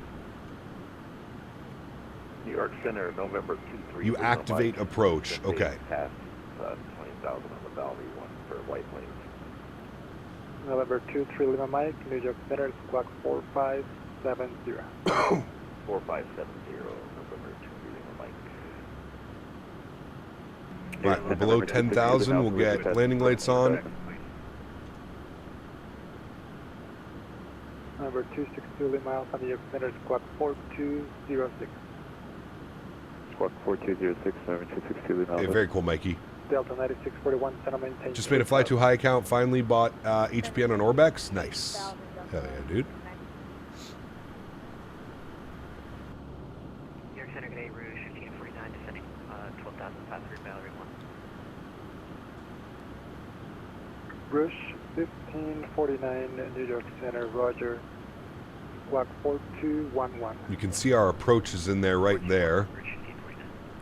New York Center, November 23. You activate approach. Okay. Pass 20,000 on the Valley 1 for White Plains. November 23 Lima Mike, New York Center, squawk 4570. 4570, November 23 Lima Mike. Right, we're below 10,000. We'll get landing lights on. Number 262 Lima Alpha, New York Center, squawk 4206. Squawk 4206, number 262 Lima Alpha. Hey, very cool, Mikey. Delta 9641, center maintain. Just made a fly too high account. Finally bought HPN on Orbex. Nice. Hell yeah, dude. New York Center, G'day, Rouge 1549, descending 12,500, Valerie 1. Rouge 1549, New York Center, Roger. Squawk 4211. You can see our approach is in there right there.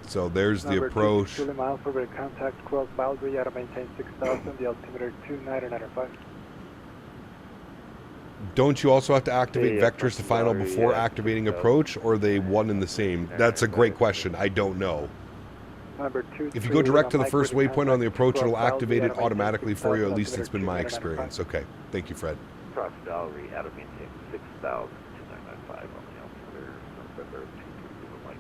So there's the approach. 2 miles over contact cross boundary at a maintain 6,000, the altimeter 2995. Don't you also have to activate vectors to final before activating approach, or are they one and the same? That's a great question. I don't know. If you go direct to the first waypoint on the approach, it'll activate it automatically for you. At least it's been my experience. Okay. Thank you, Fred. Cross Valerie at a maintain 6,000, 2995 on the altimeter, November 23 Lima Mike.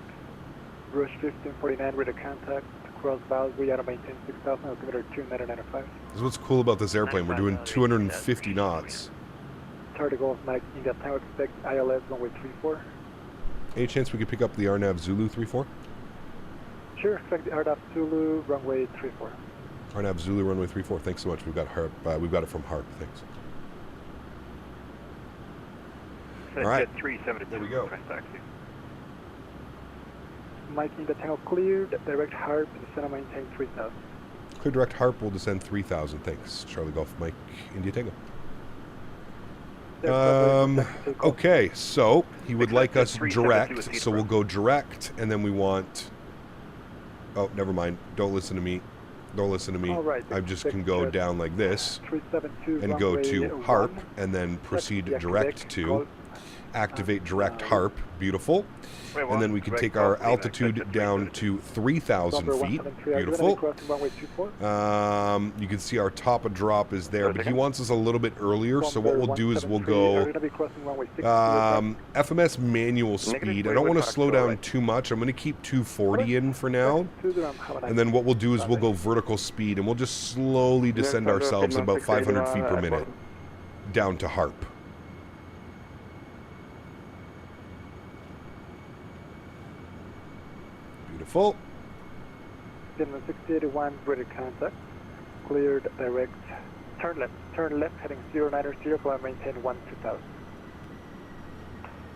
Rouge 1549 with a contact cross boundary at a maintain 6,000, altimeter 2995. This is what's cool about this airplane. We're doing 250 knots. Target Golf Mike, India Tower, expect ILS runway 34. Any chance we could pick up the RNAV Zulu 34? Sure, expect the RNAV Zulu runway 34. RNAV Zulu runway 34. Thanks so much. We've got Harp. We've got it from Harp. Thanks. All right. 372. There we go. Mike in the tango cleared, direct Harp, center maintain 3,000. Clear direct Harp will descend 3,000. Thanks. Charlie Golf Mike, India Tango. Okay, so he would like us direct, so we'll go direct, and then we want... Oh, never mind. Don't listen to me. Don't listen to me. I just can go down like this and go to Harp, and then proceed direct to activate direct Harp. Beautiful. And then we can take our altitude down to 3,000 feet. Beautiful. You can see our top of drop is there, but he wants us a little bit earlier, so what we'll do is we'll go FMS manual speed. I don't want to slow down too much. I'm going to keep 240 in for now. And then what we'll do is we'll go vertical speed, and we'll just slowly descend ourselves about 500 feet per minute down to Harp. Beautiful. Denis 6081, British contact. Cleared direct. Turn left, heading 090, climb maintain 12,000.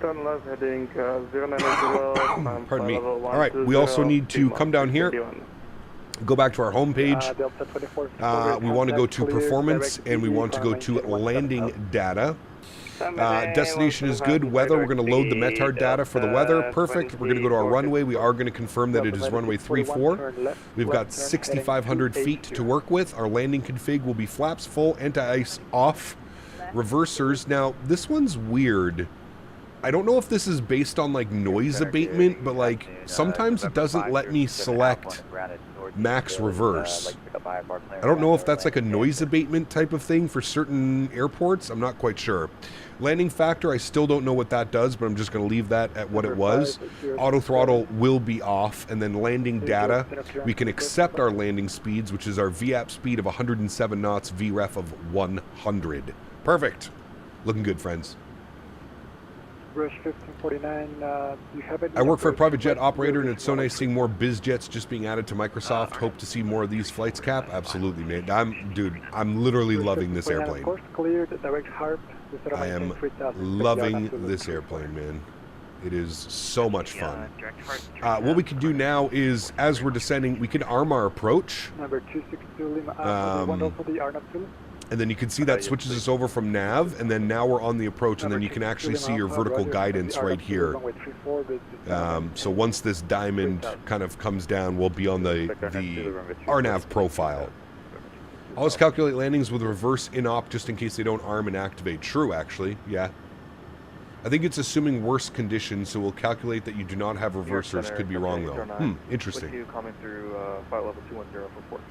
Turn left, heading 090. Pardon me. All right, we also need to come down here, go back to our home page. We want to go to performance, and we want to go to landing data. Destination is good. Weather, we're going to load the METAR data for the weather. Perfect. We're going to go to our runway. We are going to confirm that it is runway 34. We've got 6,500 feet to work with. Our landing config will be flaps full, anti-ice off, reversers. Now, this one's weird. I don't know if this is based on like noise abatement, but like sometimes it doesn't let me select max reverse. I don't know if that's like a noise abatement type of thing for certain airports. I'm not quite sure. Landing factor, I still don't know what that does, but I'm just going to leave that at what it was. Auto throttle will be off, and then landing data, we can accept our landing speeds, which is our VAP speed of 107 knots, VREF of 100. Perfect. Looking good, friends. Rush 1549, you have it. I work for a private jet operator, and it's so nice seeing more biz jets just being added to Microsoft. Hope to see more of these flights, Cap. Absolutely, mate. I'm literally loving this airplane. I am loving this airplane, man. It is so much fun. What we can do now is, as we're descending, we can arm our approach. Number 262 Lima, and then you can see that switches us over from nav, and then now we're on the approach, and then you can actually see your vertical guidance right here. So once this diamond kind of comes down, we'll be on the RNAV profile. Always calculate landings with reverse in-op just in case they don't arm and activate. True, actually. Yeah. I think it's assuming worst conditions, so we'll calculate that you do not have reversers. Could be wrong, though. Interesting. Coming through flight level 210 for 430.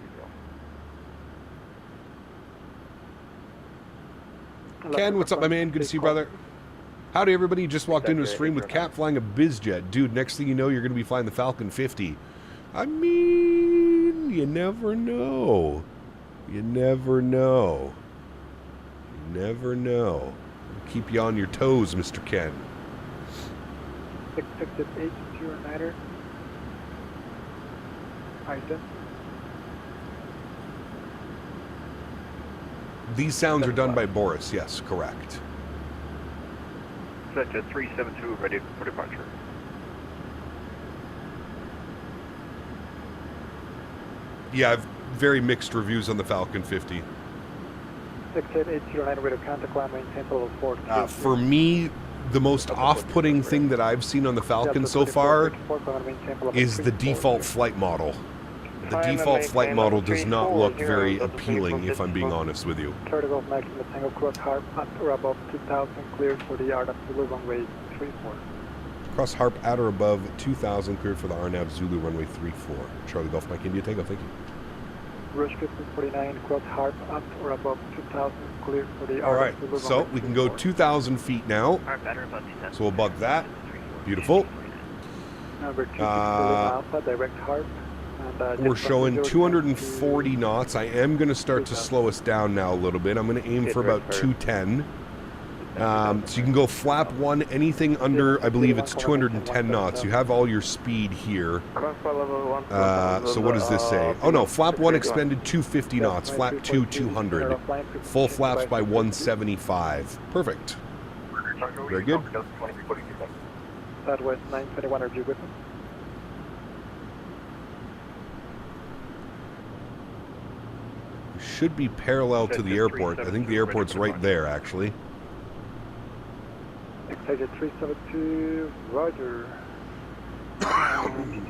Ken, what's up, my man? Good to see you, brother. Howdy, everybody. Just walked into a stream with Cap flying a bizjet. Dude, next thing you know, you're going to be flying the Falcon 50. I mean, you never know. You never know. You never know. Keep you on your toes, Mr. Ken. 668, 09er. Item. These sounds are done by Boris. Yes, correct. Set to 372, ready for departure. Yeah, I've very mixed reviews on the Falcon 50. 68809, ready to contact line, maintain level 4. For me, the most off-putting thing that I've seen on the Falcon so far is the default flight model. The default flight model does not look very appealing, if I'm being honest with you. Vertical maximum tango cross harp at or above 2000, cleared for the RNAV Zulu runway 34. Cross harp at or above 2000, cleared for the RNAV Zulu runway 34. Charlie Golf Mike India Tango, thank you. Rush 1549, cross harp at or above 2000, cleared for the RNAV Alright, Zulu so we can go 2000 feet now. So we'll bug that. Beautiful. Number 2 Alpha, direct harp. We're showing 240 knots. I am going to start to slow us down now a little bit. I'm going to aim for about 210. So you can go flap 1, anything under, I believe it's 210 knots. You have all your speed here. So what does this say? Oh no, flap 1 expended 250 knots. Flap 2, 200. Full flaps by 175. Perfect. Very good. Southwest 921, are you with me? Should be parallel to the airport. I think the airport's right there, actually. Excited 372, Roger.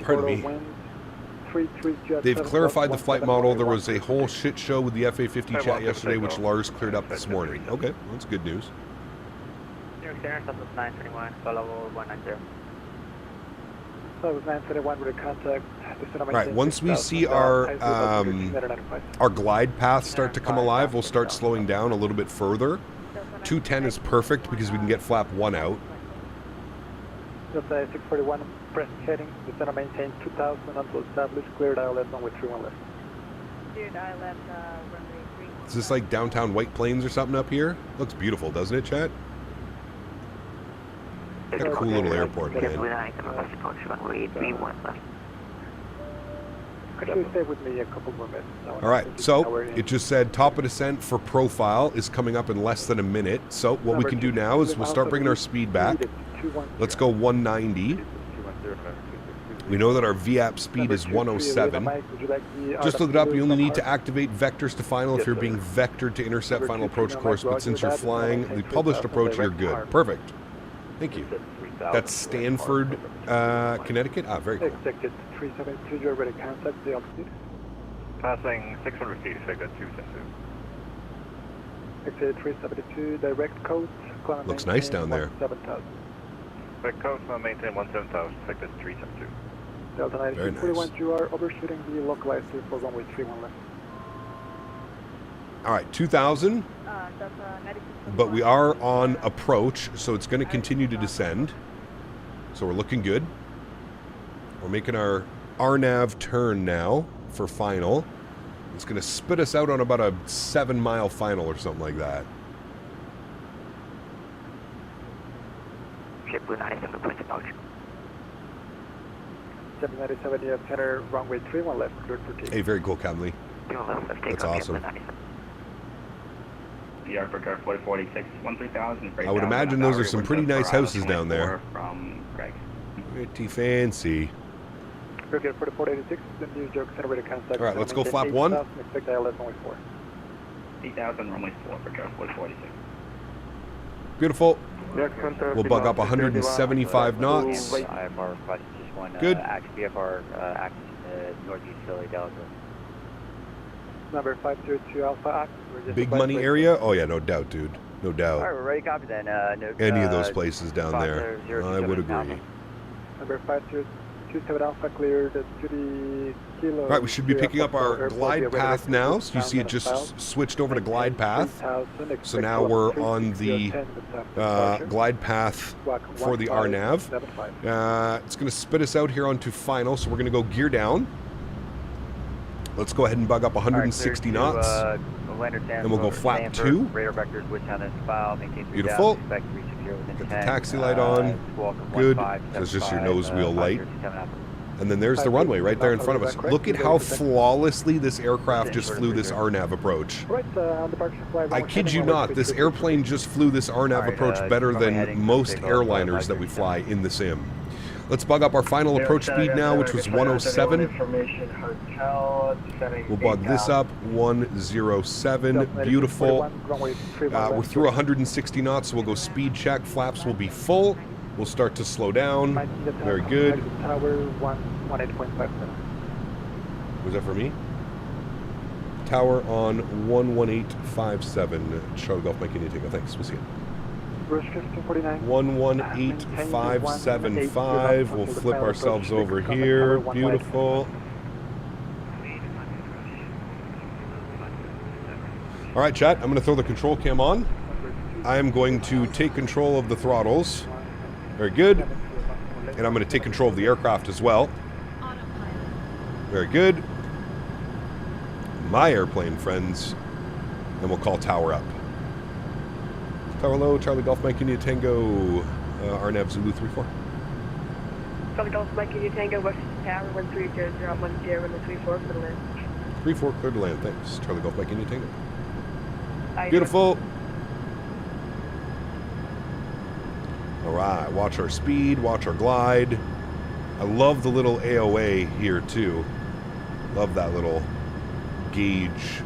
Pardon me. They've clarified the flight model. There was a whole shit show with the FA-50 chat yesterday, which Lars cleared up this morning. Okay, well, that's good news. New York Center, Southwest 921, follow 190. Southwest 921 with a contact. Right, once we see our glide path start to come alive, we'll start slowing down a little bit further. 210 is perfect because we can get flap 1 out. Just 641, press heading, the center maintain 2000 until established, cleared aisle left runway 31 left. Cleared aisle left, runway 31. Is this like downtown White Plains or something up here? Looks beautiful, doesn't it, chat? Got a cool little airport, man. Could you stay with me a couple more minutes? Alright, so it just said top of descent for profile is coming up in less than a minute. So what we can do now is we'll start bringing our speed back. Let's go 190. We know that our VAP speed is 107. Just look it up. You only need to activate vectors to final if you're being vectored to intercept final approach course. But since you're flying the published approach, you're good. Perfect. Thank you. That's Stanford, Connecticut. Ah, very cool. Executive 372, you're ready to contact the altitude. Passing 600 feet, expected 272. Executive 372, direct coast. Looks nice down there. 7,000. Direct coast, maintain 17,000, expected 372. Delta Very 9641, nice. you are overshooting the localized for runway 31 left. All right, 2,000, Delta 9641. but we are on approach, so it's going to continue to descend. So we're looking good. We're making our RNAV turn now for final. It's going to spit us out on about a 7-mile final or something like that. Ship Blue 97, approach approach. 797, you have center runway 31 left, cleared for takeoff. Hey, very cool, Camly. That's awesome. PR for car 4046, 13,000. I would imagine those are some pretty nice houses down there. From Greg. Pretty fancy. Okay, for the 486, the New York center ready contact. All right, let's go maintain flap 8,000, 1. Expect ILS runway 4. 8,000, runway 4 for car 4046. Beautiful. We'll bug up 175 knots. IFR request just one Good. VFR access northeast Philly Delta. Number 502 Alpha Act. Big money area? Oh yeah, no doubt, dude. No doubt. Alright, we're ready, copy then. Any of those places down there, I would agree. Number 527 Alpha cleared to the kilo. All right, we should be picking up our glide path now. So you see it just switched over to glide path. So now we're on the glide path for the RNAV. It's going to spit us out here onto final, so we're going to go gear down. Let's go ahead and bug up 160 knots. And we'll go flap 2. Beautiful. Get the taxi light on. Good. That's just your nose wheel light. And then there's the runway right there in front of us. Look at how flawlessly this aircraft just flew this RNAV approach. I kid you not, this airplane just flew this RNAV approach better than most airliners that we fly in the sim. Let's bug up our final approach speed now, which was 107. We'll bug this up, 107. Beautiful. We're through 160 knots, so we'll go speed check. Flaps will be full. We'll start to slow down. Very good. Was that for me? Tower on 11857. Charlie Golf Mike, India Tango. Thanks. We'll see you. 118,575. We'll flip ourselves over here. Beautiful. All right, chat. I'm going to throw the control cam on. I am going to take control of the throttles. Very good. And I'm going to take control of the aircraft as well. Very good. My airplane, friends. And we'll call tower up. Tower low, Charlie Golf Mike India Tango, RNAV Zulu 34. Charlie Golf Mike India Tango, West Tower 1300, 10, runway 34, clear to land. 34, clear to land, thanks. Charlie Golf Mike India Tango. Beautiful. All right, watch our speed, watch our glide. I love the little AOA here too. Love that little gauge.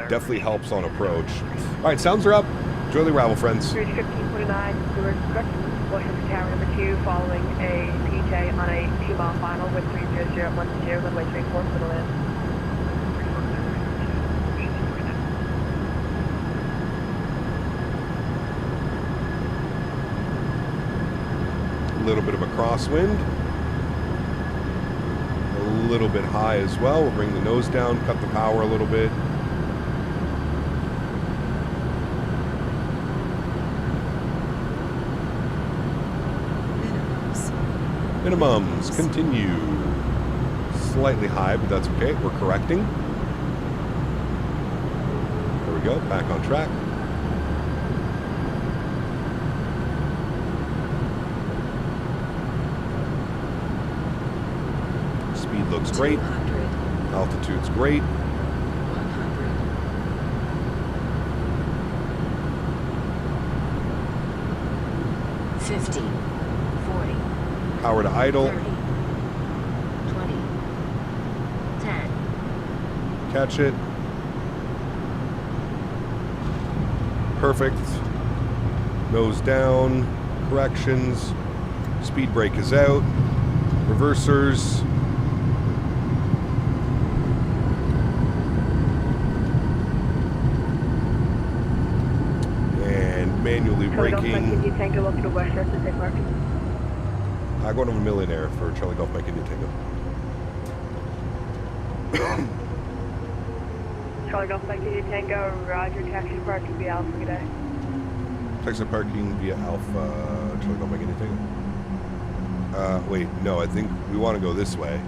Definitely helps on approach. All right, sounds are up. Enjoy the arrival, friends. Bridge 1549, Stewart, Washington Tower number 2, following a PJ on a 2-mile final with 30010, runway 34, clear to land. A little bit of a crosswind. A little bit high as well. We'll bring the nose down, cut the power a little bit. Minimums continue. Slightly high, but that's okay. We're correcting. There we go. Back on track. Speed looks great. Altitude's great. 50, 40. Power to idle. 30, 20, 10. Catch it. Perfect. Nose down. Corrections. Speed brake is out. Reversers. And manually braking. High going of a millionaire for Charlie Golf Mike India Tango. Charlie Golf Mike Tango, Roger, taxi to parking via Alpha, good day. Taxi parking via Alpha. Charlie, don't make anything. Wait, no, I think we want to go this way.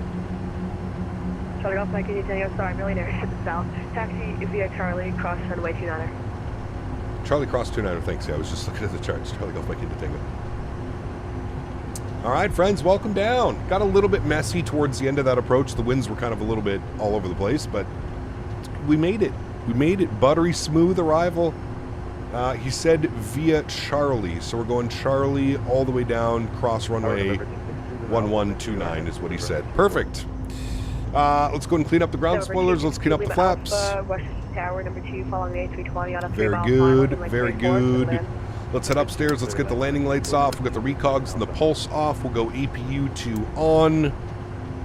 Charlie Golf Mike Tango, sorry, Millionaire to the south. Taxi via Charlie, cross runway 29er. Charlie Cross 29er, thanks. Yeah, I was just looking at the charts. Charlie Golf Mike Tango. All right, friends, welcome down. Got a little bit messy towards the end of that approach. The winds were kind of a little bit all over the place, but we made it. We made it. Buttery smooth arrival. He said via Charlie, so we're going Charlie all the way down, cross runway 1129 is what he said. Perfect. Let's go and clean up the ground spoilers. Let's clean up the flaps. West Tower, number 2, following the A320 on a 3 Very mile good, final, very good. Let's head upstairs. Let's get the landing lights off. We'll get the recogs and the pulse off. We'll go APU 2 on, and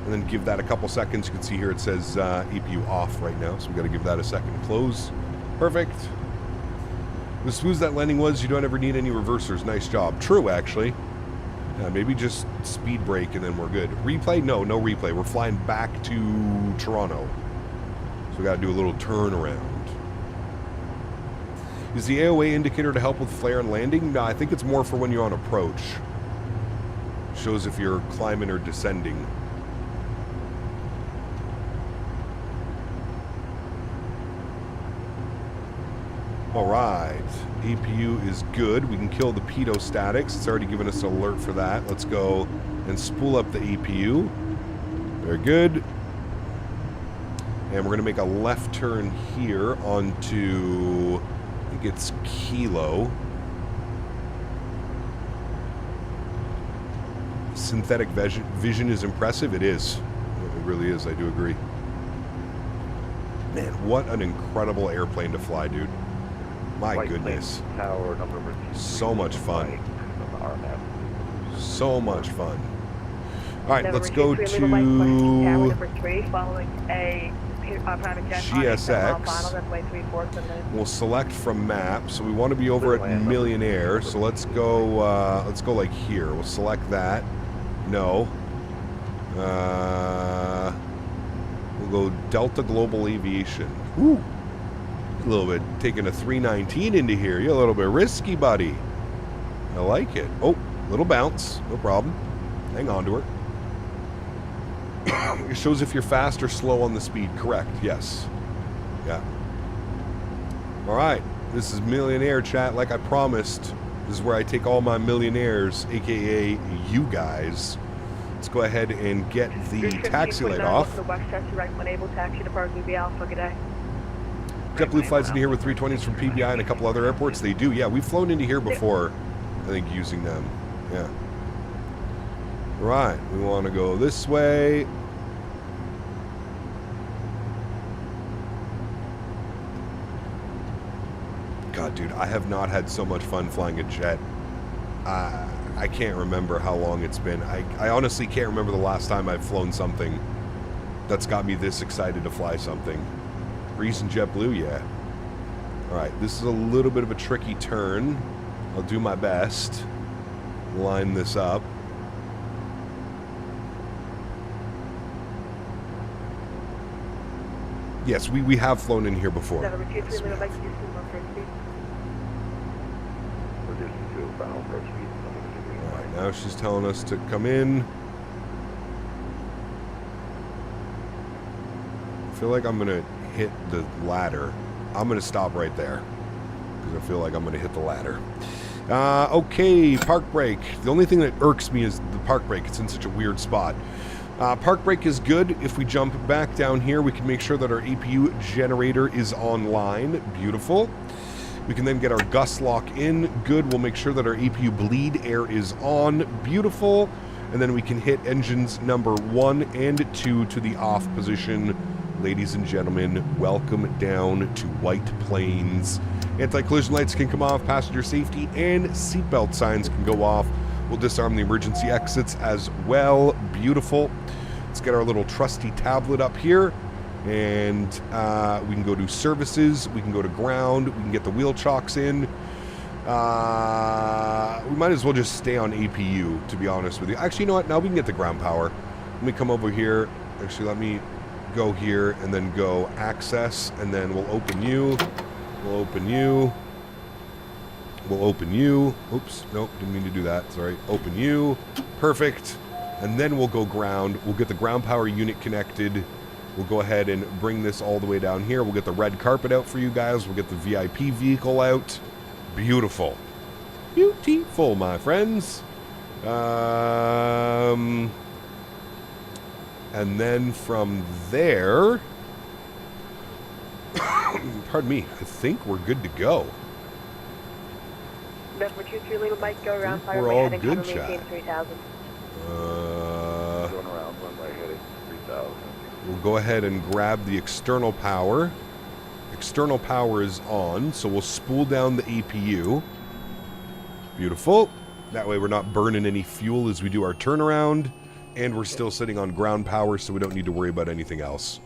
then give that a couple seconds. You can see here it says APU off right now, so we got to give that a second to close. Perfect. As smooth as that landing was, you don't ever need any reversers. Nice job. True, actually. Maybe just speed brake and then we're good. Replay? No, no replay. We're flying back to Toronto. So we got to do a little turnaround. Is the AOA indicator to help with flare and landing? No, I think it's more for when you're on approach. Shows if you're climbing or descending. All right, APU is good. We can kill the pitot statics. It's already given us an alert for that. Let's go and spool up the APU. Very good. And we're going to make a left turn here onto, I think it's Kilo. Synthetic vision is impressive. It is. It really is. I do agree. Man, what an incredible airplane to fly, dude. My goodness. Tower number so much fun. So much fun. All right, let's go to GSX. We'll select from map. So we want to be over at Millionaire. So let's go like here. We'll select that. No. We'll go Delta Global Aviation. Woo. A little bit taking a 319 into here. You're a little bit risky, buddy. I like it. Oh, little bounce. No problem. Hang on to her. It shows if you're fast or slow on the speed. Correct. Yes. Yeah. All right. This is Millionaire chat. Like I promised, this is where I take all my millionaires, aka you guys. Let's go ahead and get the taxi light off. JetBlue flies into here with 320s from PBI and a couple other airports. They do, yeah. We've flown into here before, I think, using them. Yeah. Right. We want to go this way. God, dude, I have not had so much fun flying a jet. I can't remember how long it's been. I honestly can't remember the last time I've flown something that's got me this excited to fly something. Reason JetBlue, yeah. All right, this is a little bit of a tricky turn. I'll do my best. Line this up. Yes, we have flown in here before. Yes, all right, now she's telling us to come in. I feel like I'm gonna hit the ladder. I'm gonna stop right there because I feel like I'm gonna hit the ladder. Okay, park brake. The only thing that irks me is the park brake. It's in such a weird spot. Park brake is good. If we jump back down here, we can make sure that our APU generator is online. Beautiful. We can then get our gust lock in. Good. We'll make sure that our APU bleed air is on. Beautiful. And then we can hit engines number 1 and 2 to the off position. Ladies and gentlemen, welcome down to White Plains. Anti-collision lights can come off, passenger safety and seatbelt signs can go off. We'll disarm the emergency exits as well. Beautiful. Let's get our little trusty tablet up here. And we can go to services. We can go to ground. We can get the wheel chocks in. We might as well just stay on APU, to be honest with you. Actually, you know what? Now we can get the ground power. Let me come over here. Actually, let me go here, and then go access, and then we'll open you. We'll open you. We'll open you. Oops, nope, didn't mean to do that. Sorry. Open you. Perfect. And then we'll go ground. We'll get the ground power unit connected. We'll go ahead and bring this all the way down here. We'll get the red carpet out for you guys. We'll get the VIP vehicle out. Beautiful. Beautiful, my friends. And then from there... pardon me. I think we're good to go. Number 23 Lima Mike, go around fire We're runway all heading good, cover maintain chat. 3000. Going around runway heading 3000. We'll go ahead and grab the external power. External power is on, so we'll spool down the APU. Beautiful. That way we're not burning any fuel as we do our turnaround, and we're still sitting on ground power, so we don't need to worry about anything else.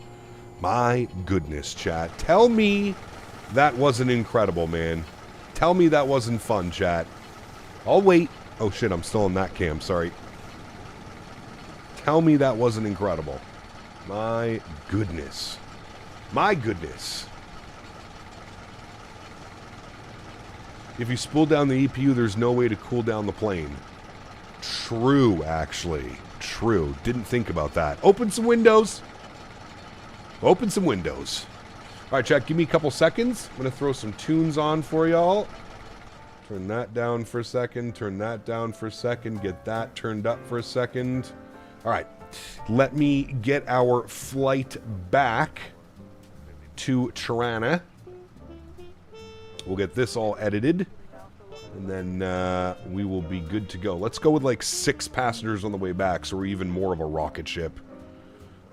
My goodness, chat. Tell me that wasn't incredible, man. Tell me that wasn't fun, chat. I'll wait. Oh, shit, I'm still on that cam. Sorry. Tell me that wasn't incredible. My goodness. My goodness. If you spool down the EPU, there's no way to cool down the plane. True, actually. True. Didn't think about that. Open some windows. Open some windows. All right, chat, give me a couple seconds. I'm going to throw some tunes on for y'all. Turn that down for a second. Turn that down for a second. Get that turned up for a second. All right. Let me get our flight back to Tirana. We'll get this all edited. And then we will be good to go. Let's go with like 6 passengers on the way back, so we're even more of a rocket ship.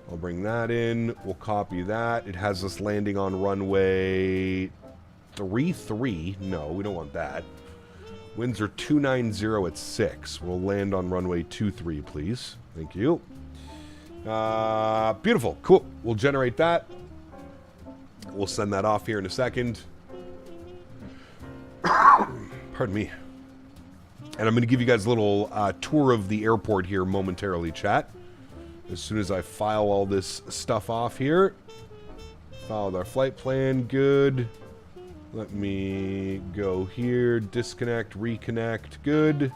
I'll bring that in. We'll copy that. It has us landing on runway 33. No, we don't want that. Winds are 290 at 6. We'll land on runway 23, please. Thank you. Beautiful. Cool. We'll generate that. We'll send that off here in a second. Pardon me. And I'm going to give you guys a little tour of the airport here momentarily, chat. As soon as I file all this stuff off here. Filed our flight plan. Good. Let me go here. Disconnect. Reconnect. Good.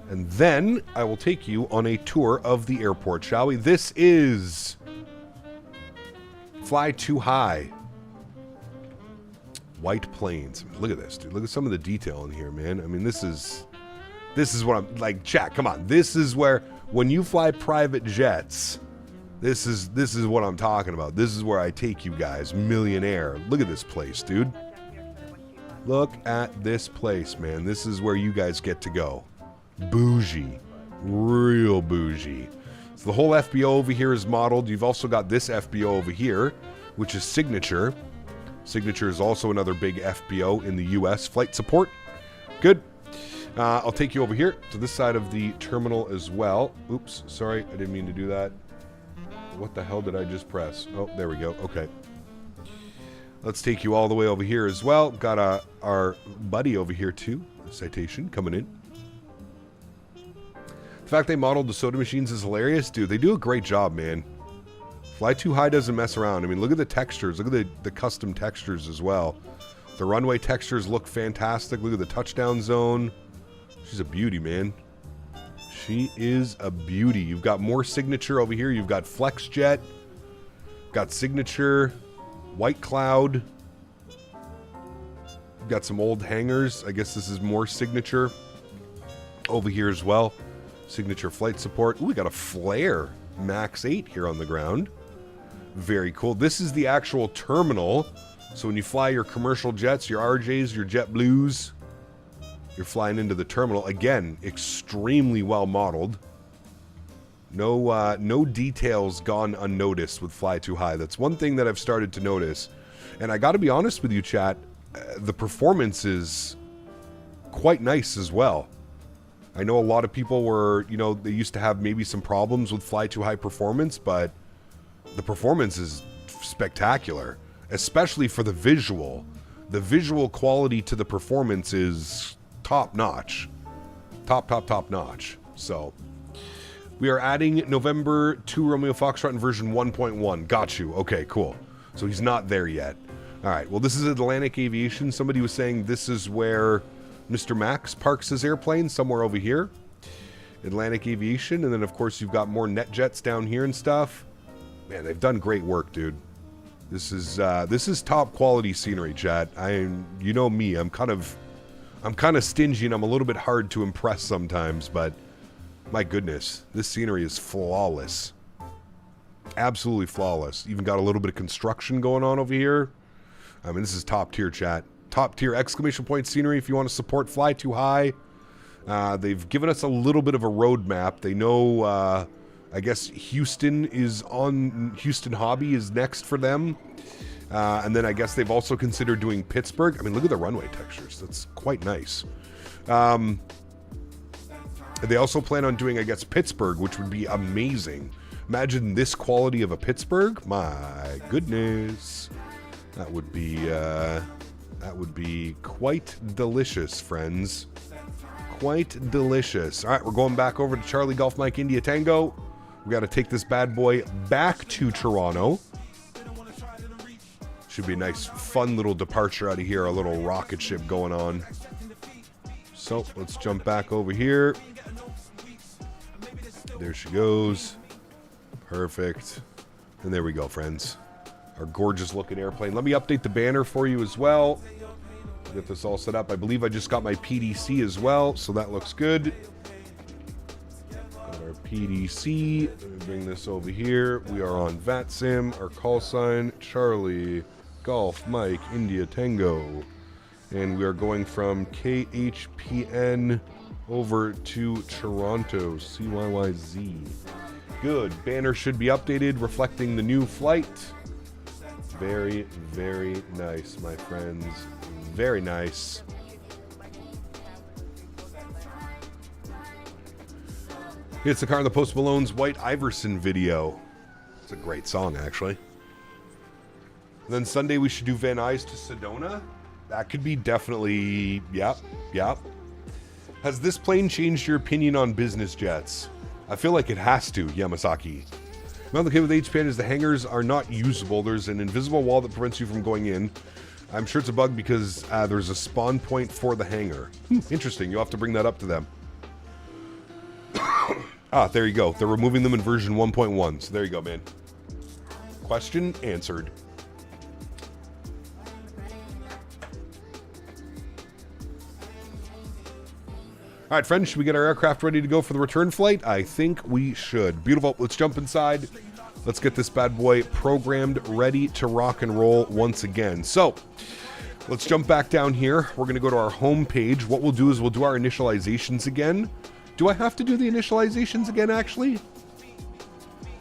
And then I will take you on a tour of the airport, shall we? This is Fly Too High. White planes. Look at this, dude. Look at some of the detail in here, man. I mean, this is what I'm like, chat, come on. This is where when you fly private jets, this is what I'm talking about. This is where I take you guys. Millionaire. Look at this place, dude. Look at this place, man. This is where you guys get to go. Bougie. Real bougie. So the whole FBO over here is modeled. You've also got this FBO over here, which is Signature. Signature is also another big FBO in the US. Flight support. Good. I'll take you over here to this side of the terminal as well. Oops, sorry, I didn't mean to do that. What the hell did I just press? Oh, there we go. Okay. Let's take you all the way over here as well. Got our buddy over here too. Citation coming in. The fact they modeled the soda machines is hilarious. Dude, they do a great job, man. Fly Too High doesn't mess around. I mean, look at the textures. Look at the custom textures as well. The runway textures look fantastic. Look at the touchdown zone. She's a beauty, man. She is a beauty. You've got more Signature over here. You've got FlexJet. Got Signature. White Cloud. You've got some old hangars. I guess this is more Signature over here as well. Signature flight support. Ooh, we got a Flare Max 8 here on the ground. Very cool. This is the actual terminal. So when you fly your commercial jets, your RJs, your JetBlues, you're flying into the terminal. Again, extremely well modeled. No details gone unnoticed with Fly Too High. That's one thing that I've started to notice. And I got to be honest with you, chat, the performance is quite nice as well. I know a lot of people were, you know, they used to have maybe some problems with Fly Too High performance, but the performance is spectacular, especially for the visual. The visual quality to the performance is top notch. Top notch. So, We are adding November 2 Romeo Foxtrot in version 1.1. Got you. Okay, cool. So he's not there yet. All right. Well, this is Atlantic Aviation. Somebody was saying this is where Mr. Max parks his airplane, somewhere over here. Atlantic Aviation. And then, of course, you've got more NetJets down here and stuff. Man, they've done great work, dude. This is top quality scenery, chat. You know me. I'm kind of stingy and I'm a little bit hard to impress sometimes, but my goodness, this scenery is flawless. Absolutely flawless. Even got a little bit of construction going on over here. I mean, this is top tier, chat. Top tier exclamation point scenery if you want to support Fly Too High. They've given us a little bit of a roadmap. They know, I guess Houston Hobby is next for them. And then I guess they've also considered doing Pittsburgh. I mean, look at the runway textures. That's quite nice. They also plan on doing, I guess, Pittsburgh, which would be amazing. Imagine this quality of a Pittsburgh. My goodness. That would be quite delicious, friends. Quite delicious. All right, we're going back over to Charlie Golf Mike India Tango. We got to take this bad boy back to Toronto. Should be a nice, fun little departure out of here. A little rocket ship going on. So let's jump back over here. There she goes. Perfect. And there we go, friends. Our gorgeous looking airplane. Let me update the banner for you as well. Get this all set up. I believe I just got my PDC as well, so that looks good. Got our PDC. Let me bring this over here. We are on VATSIM. Our call sign, Charlie Golf Mike India Tango. And we are going from KHPN over to Toronto, CYYZ. Good. Banner should be updated, reflecting the new flight. Very, very nice, my friends. Very nice. It's the car in the Post Malone's White Iverson video. It's a great song, actually. And then Sunday we should do Van Nuys to Sedona. That could be definitely... Yep. Has this plane changed your opinion on business jets? I feel like it has to, Yamasaki. Another thing with HPN is the hangars are not usable. There's an invisible wall that prevents you from going in. I'm sure it's a bug because there's a spawn point for the hangar. Interesting. You'll have to bring that up to them. There you go. They're removing them in version 1.1. So there you go, man. Question answered. All right, friends, should we get our aircraft ready to go for the return flight? I think we should. Beautiful. Let's jump inside. Let's get this bad boy programmed, ready to rock and roll once again. So, let's jump back down here. We're going to go to our home page. What we'll do is we'll do our initializations again. Do I have to do the initializations again, actually?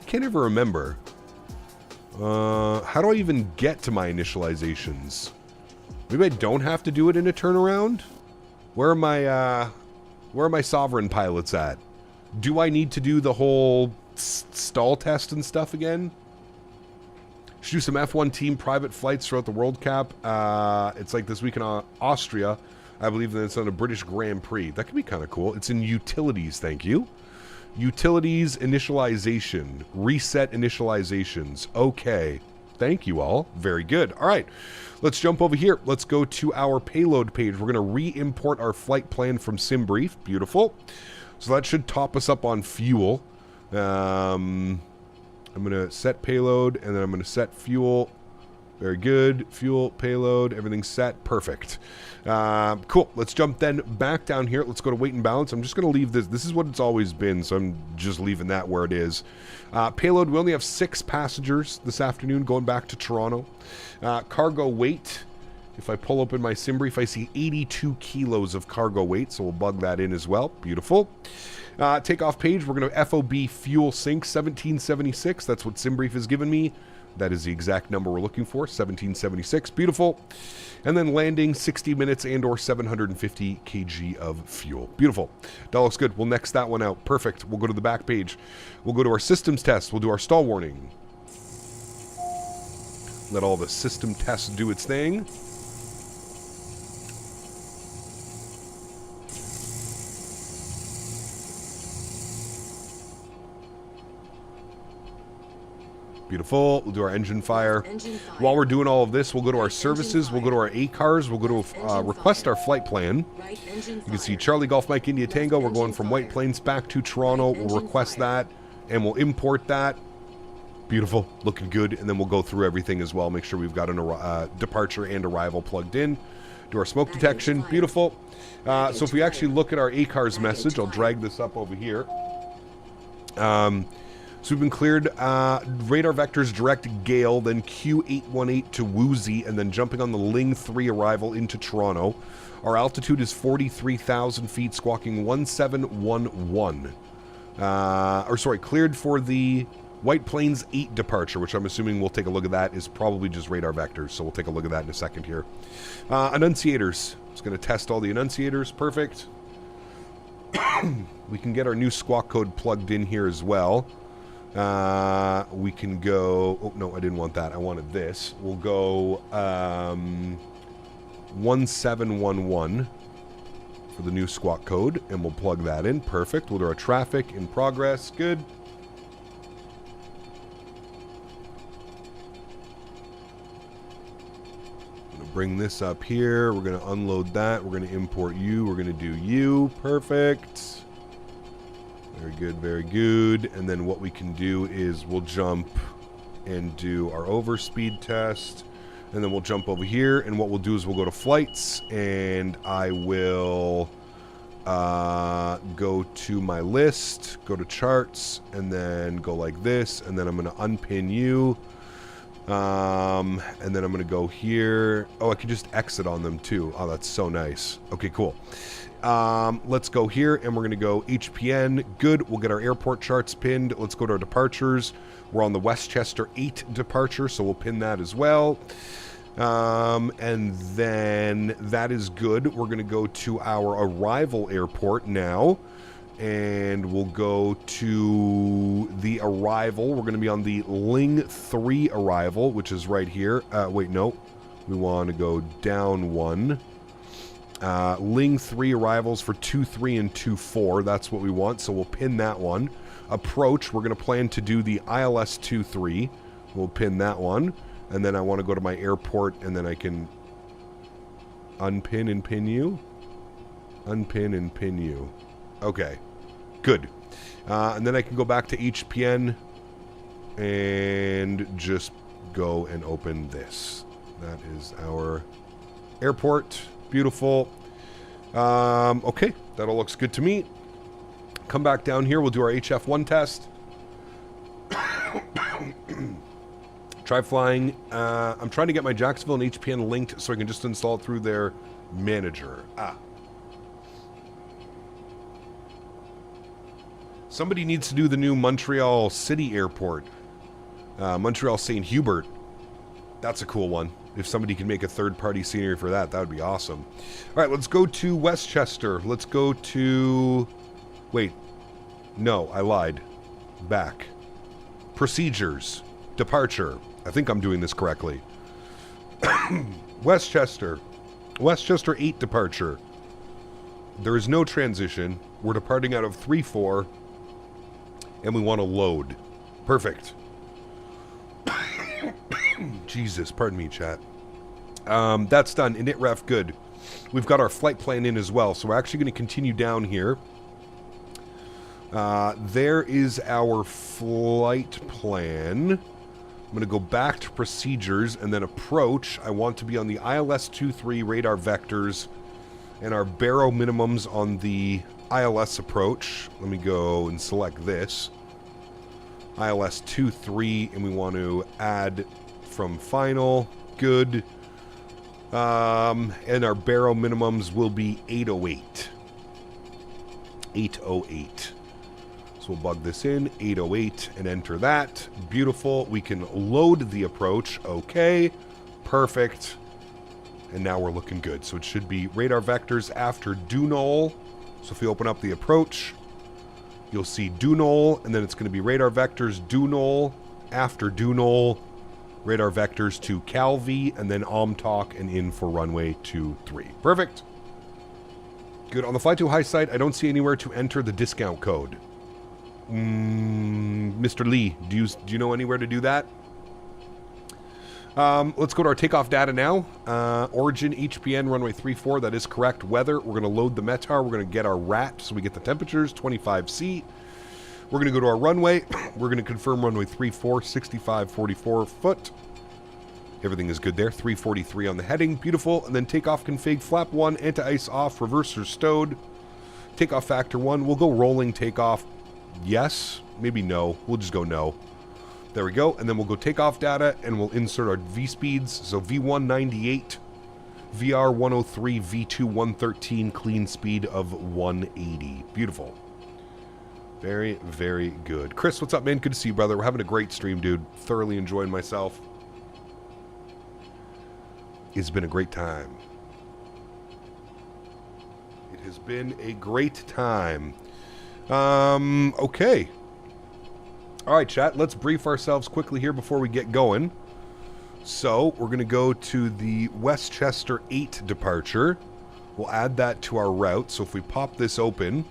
Can't ever remember. How do I even get to my initializations? Maybe I don't have to do it in a turnaround? Where are my sovereign pilots at? Do I need to do the whole stall test and stuff again? Should do some F1 team private flights throughout the World Cup. It's like this week in Austria. I believe that it's on a British Grand Prix. That could be kind of cool. It's in utilities, thank you. Utilities initialization. Reset initializations. Okay. Thank you all. Very good. All right. Let's jump over here. Let's go to our payload page. We're going to re-import our flight plan from SimBrief. Beautiful. So that should top us up on fuel. I'm going to set payload, and then I'm going to set fuel. Very good. Fuel, payload, everything's set. Perfect. Cool. Let's jump then back down here. Let's go to weight and balance. I'm just going to leave this. This is what it's always been, so I'm just leaving that where it is. Payload, we only have 6 passengers this afternoon going back to Toronto. Cargo weight, if I pull open my SimBrief, I see 82 kilos of cargo weight, so we'll bug that in as well. Beautiful. Takeoff page, we're going to FOB fuel sync 1776. That's what SimBrief has given me. That is the exact number we're looking for, 1776. Beautiful. And then landing 60 minutes and or 750 kg of fuel. Beautiful. That looks good. We'll next that one out. Perfect. We'll go to the back page. We'll go to our systems test. We'll do our stall warning. Let all the system tests do its thing. Beautiful. We'll do our engine fire. While we're doing all of this, we'll go to our services. We'll go to our A-cars. We'll go to request our flight plan. You can see Charlie Golf Mike India Tango. We're going from White Plains back to Toronto. We'll request that, and we'll import that. Beautiful. Looking good. And then we'll go through everything as well. Make sure we've got an departure and arrival plugged in. Do our smoke detection. Beautiful. So if we actually look at our A-cars message, I'll drag this up over here. So we've been cleared radar vectors direct Gale, then Q818 to Woozy, and then jumping on the Ling 3 arrival into Toronto. Our altitude is 43,000 feet, squawking 1711. Cleared for the White Plains 8 departure, which I'm assuming we'll take a look at that, is probably just radar vectors, so we'll take a look at that in a second here. Enunciators. It's going to test all the enunciators. Perfect. We can get our new squawk code plugged in here as well. We can go... Oh, no, I didn't want that. I wanted this. We'll go 1711 for the new squawk code, and we'll plug that in. Perfect. We'll do our traffic in progress. Good. I'm going to bring this up here. We're going to unload that. We're going to import you. We're going to do you. Perfect. Very good, very good. And then what we can do is we'll jump and do our overspeed test. And then we'll jump over here. And what we'll do is we'll go to flights. And I will go to my list, go to charts, and then go like this. And then I'm going to unpin you. And then I'm going to go here. Oh, I can just exit on them too. Oh, that's so nice. Okay, cool. Let's go here, and we're going to go HPN. Good. We'll get our airport charts pinned. Let's go to our departures. We're on the Westchester 8 departure, so we'll pin that as well. And then that is good. We're going to go to our arrival airport now, and we'll go to the arrival. We're going to be on the Ling 3 arrival, which is right here. Wait, no. We want to go down one. Ling 3 arrivals for 2-3 and 2-4. That's what we want, so we'll pin that one. Approach, we're going to plan to do the ILS 2-3. We'll pin that one. And then I want to go to my airport, and then I can unpin and pin you. Unpin and pin you. Okay, good. And then I can go back to HPN and just go and open this. That is our airport. Beautiful. Okay, that all looks good to me. Come back down here. We'll do our HF1 test. Try flying. I'm trying to get my Jacksonville and HPN linked so I can just install it through their manager. Somebody needs to do the new Montreal City Airport. Montreal St. Hubert. That's a cool one. If somebody can make a third-party scenery for that, that would be awesome. All right, let's go to Westchester. Let's go to... Wait. No, I lied. Back. Procedures. Departure. I think I'm doing this correctly. Westchester. Westchester 8 departure. There is no transition. We're departing out of 3-4. And we want to load. Perfect. Jesus, pardon me, chat. That's done. Init-ref, good. We've got our flight plan in as well, so we're actually going to continue down here. There is our flight plan. I'm going to go back to procedures and then approach. I want to be on the ILS 2-3 radar vectors and our baro minimums on the ILS approach. Let me go and select this. ILS 2-3, and we want to add from final. Good. And our baro minimums will be 808. 808. So we'll bug this in, 808, and enter that. Beautiful. We can load the approach. Okay. Perfect. And now we're looking good. So it should be radar vectors after Dunol. So if we open up the approach, you'll see Dunol, and then it's going to be radar vectors Dunol after Dunol, radar vectors to Calvi, and then Omtalk and in for runway 23. Perfect. Good. On the flight to high site, I don't see anywhere to enter the discount code. Mr. Lee, do you know anywhere to do that? Let's go to our takeoff data now. Origin, HPN, runway 34. That is correct. Weather, we're going to load the METAR. We're going to get our RAT, so we get the temperatures, 25C. We're going to go to our runway. We're going to confirm runway 34, 6544 foot. Everything is good there. 343 on the heading. Beautiful. And then takeoff config. Flap 1, anti-ice off. Reverser stowed. Takeoff factor 1. We'll go rolling takeoff. Yes. Maybe no. We'll just go no. There we go. And then we'll go takeoff data and we'll insert our V speeds. So V1 98, VR 103, V2 113, clean speed of 180. Beautiful. Very, very good. Chris, what's up, man? Good to see you, brother. We're having a great stream, dude. Thoroughly enjoying myself. It's been a great time. It has been a great time. Okay. All right, chat. Let's brief ourselves quickly here before we get going. So, we're going to go to the Westchester 8 departure. We'll add that to our route. So, if we pop this open,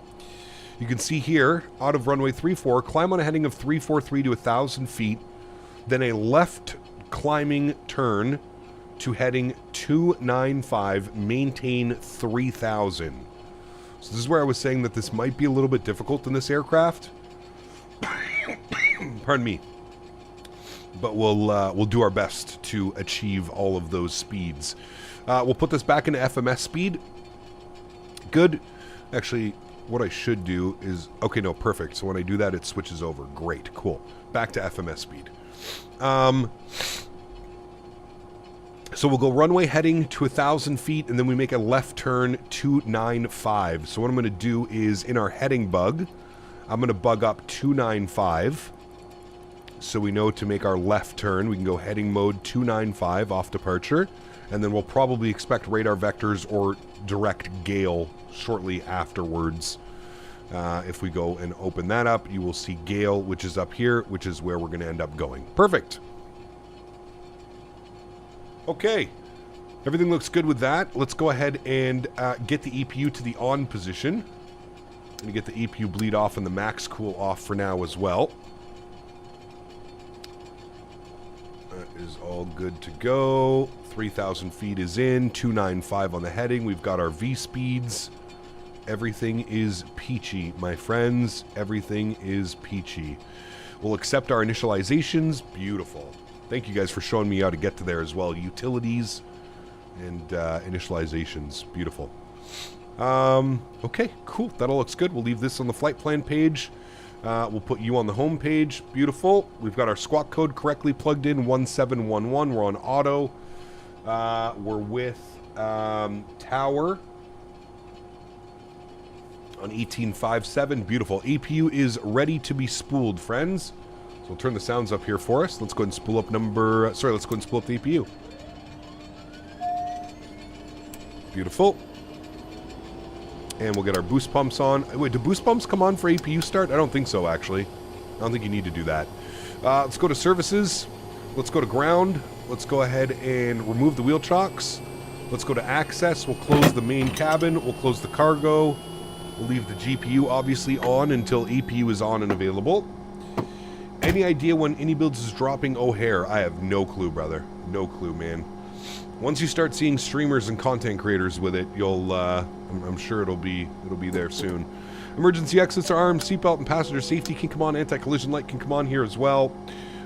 you can see here, out of runway 34, climb on a heading of 343 to 1,000 feet, then a left climbing turn to heading 295, maintain 3,000. So this is where I was saying that this might be a little bit difficult in this aircraft. Pardon me. But we'll do our best to achieve all of those speeds. We'll put this back into FMS speed. Good. Actually, what I should do is... Okay, no, perfect. So when I do that, it switches over. Great, cool. Back to FMS speed. So we'll go runway heading to 1,000 feet, and then we make a left turn 295. So what I'm going to do is, in our heading bug, I'm going to bug up 295. So we know to make our left turn, we can go heading mode 295 off departure. And then we'll probably expect radar vectors or direct gale shortly afterwards. If we go and open that up, you will see gale, which is up here, which is where we're going to end up going. Perfect. Okay, everything looks good with that. Let's go ahead and get the EPU to the on position. I'm going to get the EPU bleed off and the max cool off for now as well. That is all good to go. 3,000 feet is in, 295 on the heading. We've got our V speeds. Everything is peachy, my friends. Everything is peachy. We'll accept our initializations. Beautiful. Thank you guys for showing me how to get to there as well. Utilities and initializations. Beautiful. Okay, cool. That all looks good. We'll leave this on the flight plan page. We'll put you on the home page. Beautiful. We've got our squawk code correctly plugged in, 1711. We're on auto. We're with Tower on 1857. Beautiful. APU is ready to be spooled, friends. So we'll turn the sounds up here for us. Let's go ahead and spool up let's go ahead and spool up the APU. Beautiful. And we'll get our boost pumps on. Wait, do boost pumps come on for APU start? I don't think so, actually. I don't think you need to do that. Let's go to services. Let's go to ground. Let's go ahead and remove the wheel chocks. Let's go to access. We'll close the main cabin. We'll close the cargo. We'll leave the GPU obviously on until APU is on and available. Any idea when AnyBuilds is dropping O'Hare? I have no clue, brother. No clue, man. Once you start seeing streamers and content creators with it, you'll, I'm sure it'll be there soon. Emergency exits are armed. Seatbelt and passenger safety can come on. Anti-collision light can come on here as well.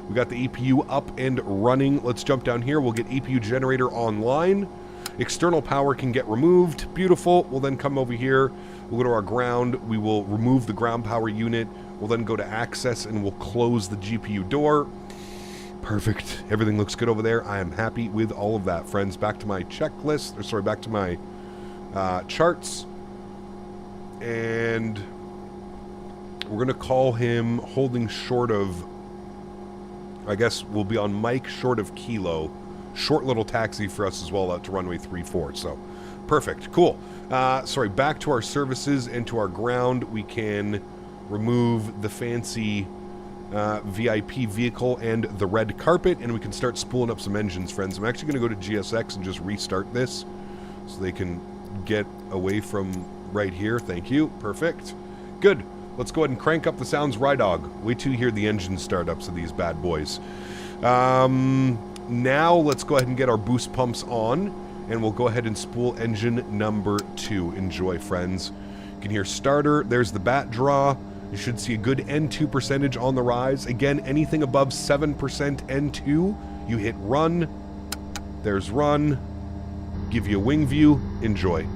We got the APU up and running. Let's jump down here. We'll get APU generator online. External power can get removed. Beautiful. We'll then come over here. We'll go to our ground. We will remove the ground power unit. We'll then go to access and we'll close the GPU door. Perfect. Everything looks good over there. I am happy with all of that, friends. Back to my checklist, or sorry, back to my charts. And we're going to call him holding short of, I guess we'll be on Mike short of Kilo. Short little taxi for us as well out to runway 34. So, perfect. Cool. Sorry, back to our services and to our ground. We can remove the fancy VIP vehicle and the red carpet, and we can start spooling up some engines, friends. I'm actually going to go to GSX and just restart this so they can get away from right here. Thank you. Perfect. Good. Let's go ahead and crank up the sounds, Rydog. Wait till you hear the engine startups of these bad boys. Now let's go ahead and get our boost pumps on, and we'll go ahead and spool engine number 2. Enjoy, friends. You can hear starter. There's the bat draw. You should see a good N2 percentage on the rise. Again, anything above 7% N2, you hit run. There's run. Give you a wing view. Enjoy.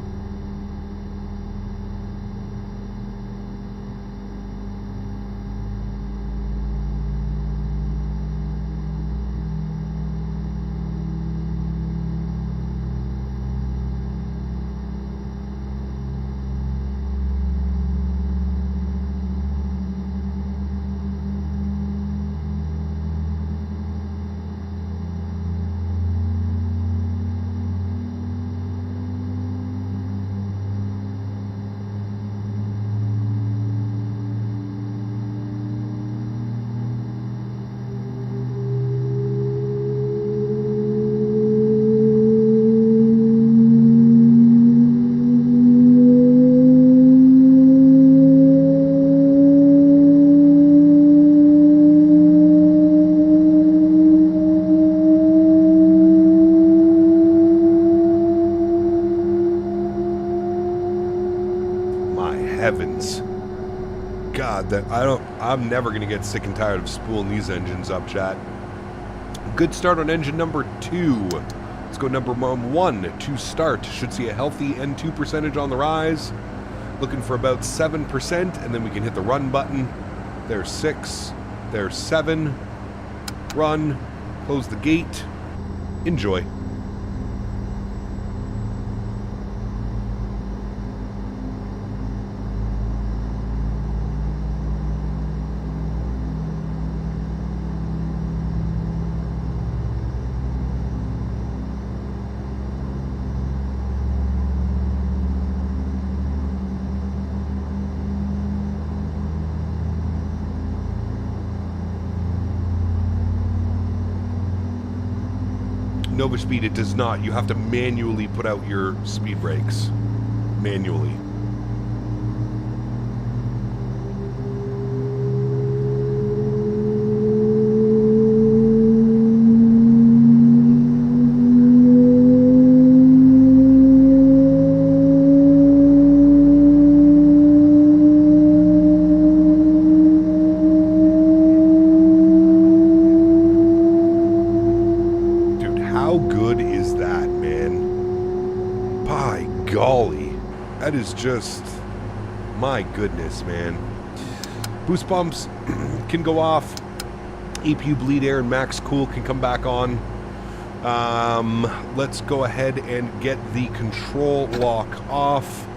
I'm never going to get sick and tired of spooling these engines up, chat. Good start on engine number 2. Let's go number 1 to start. Should see a healthy N2 percentage on the rise. Looking for about 7%, and then we can hit the run button. There's 6. There's 7. Run. Close the gate. Enjoy. Nova Speed, it does not. You have to manually put out your speed brakes. Manually. Just, my goodness, man. Boost pumps can go off. EPU bleed air and max cool can come back on. Let's go ahead and get the control lock off.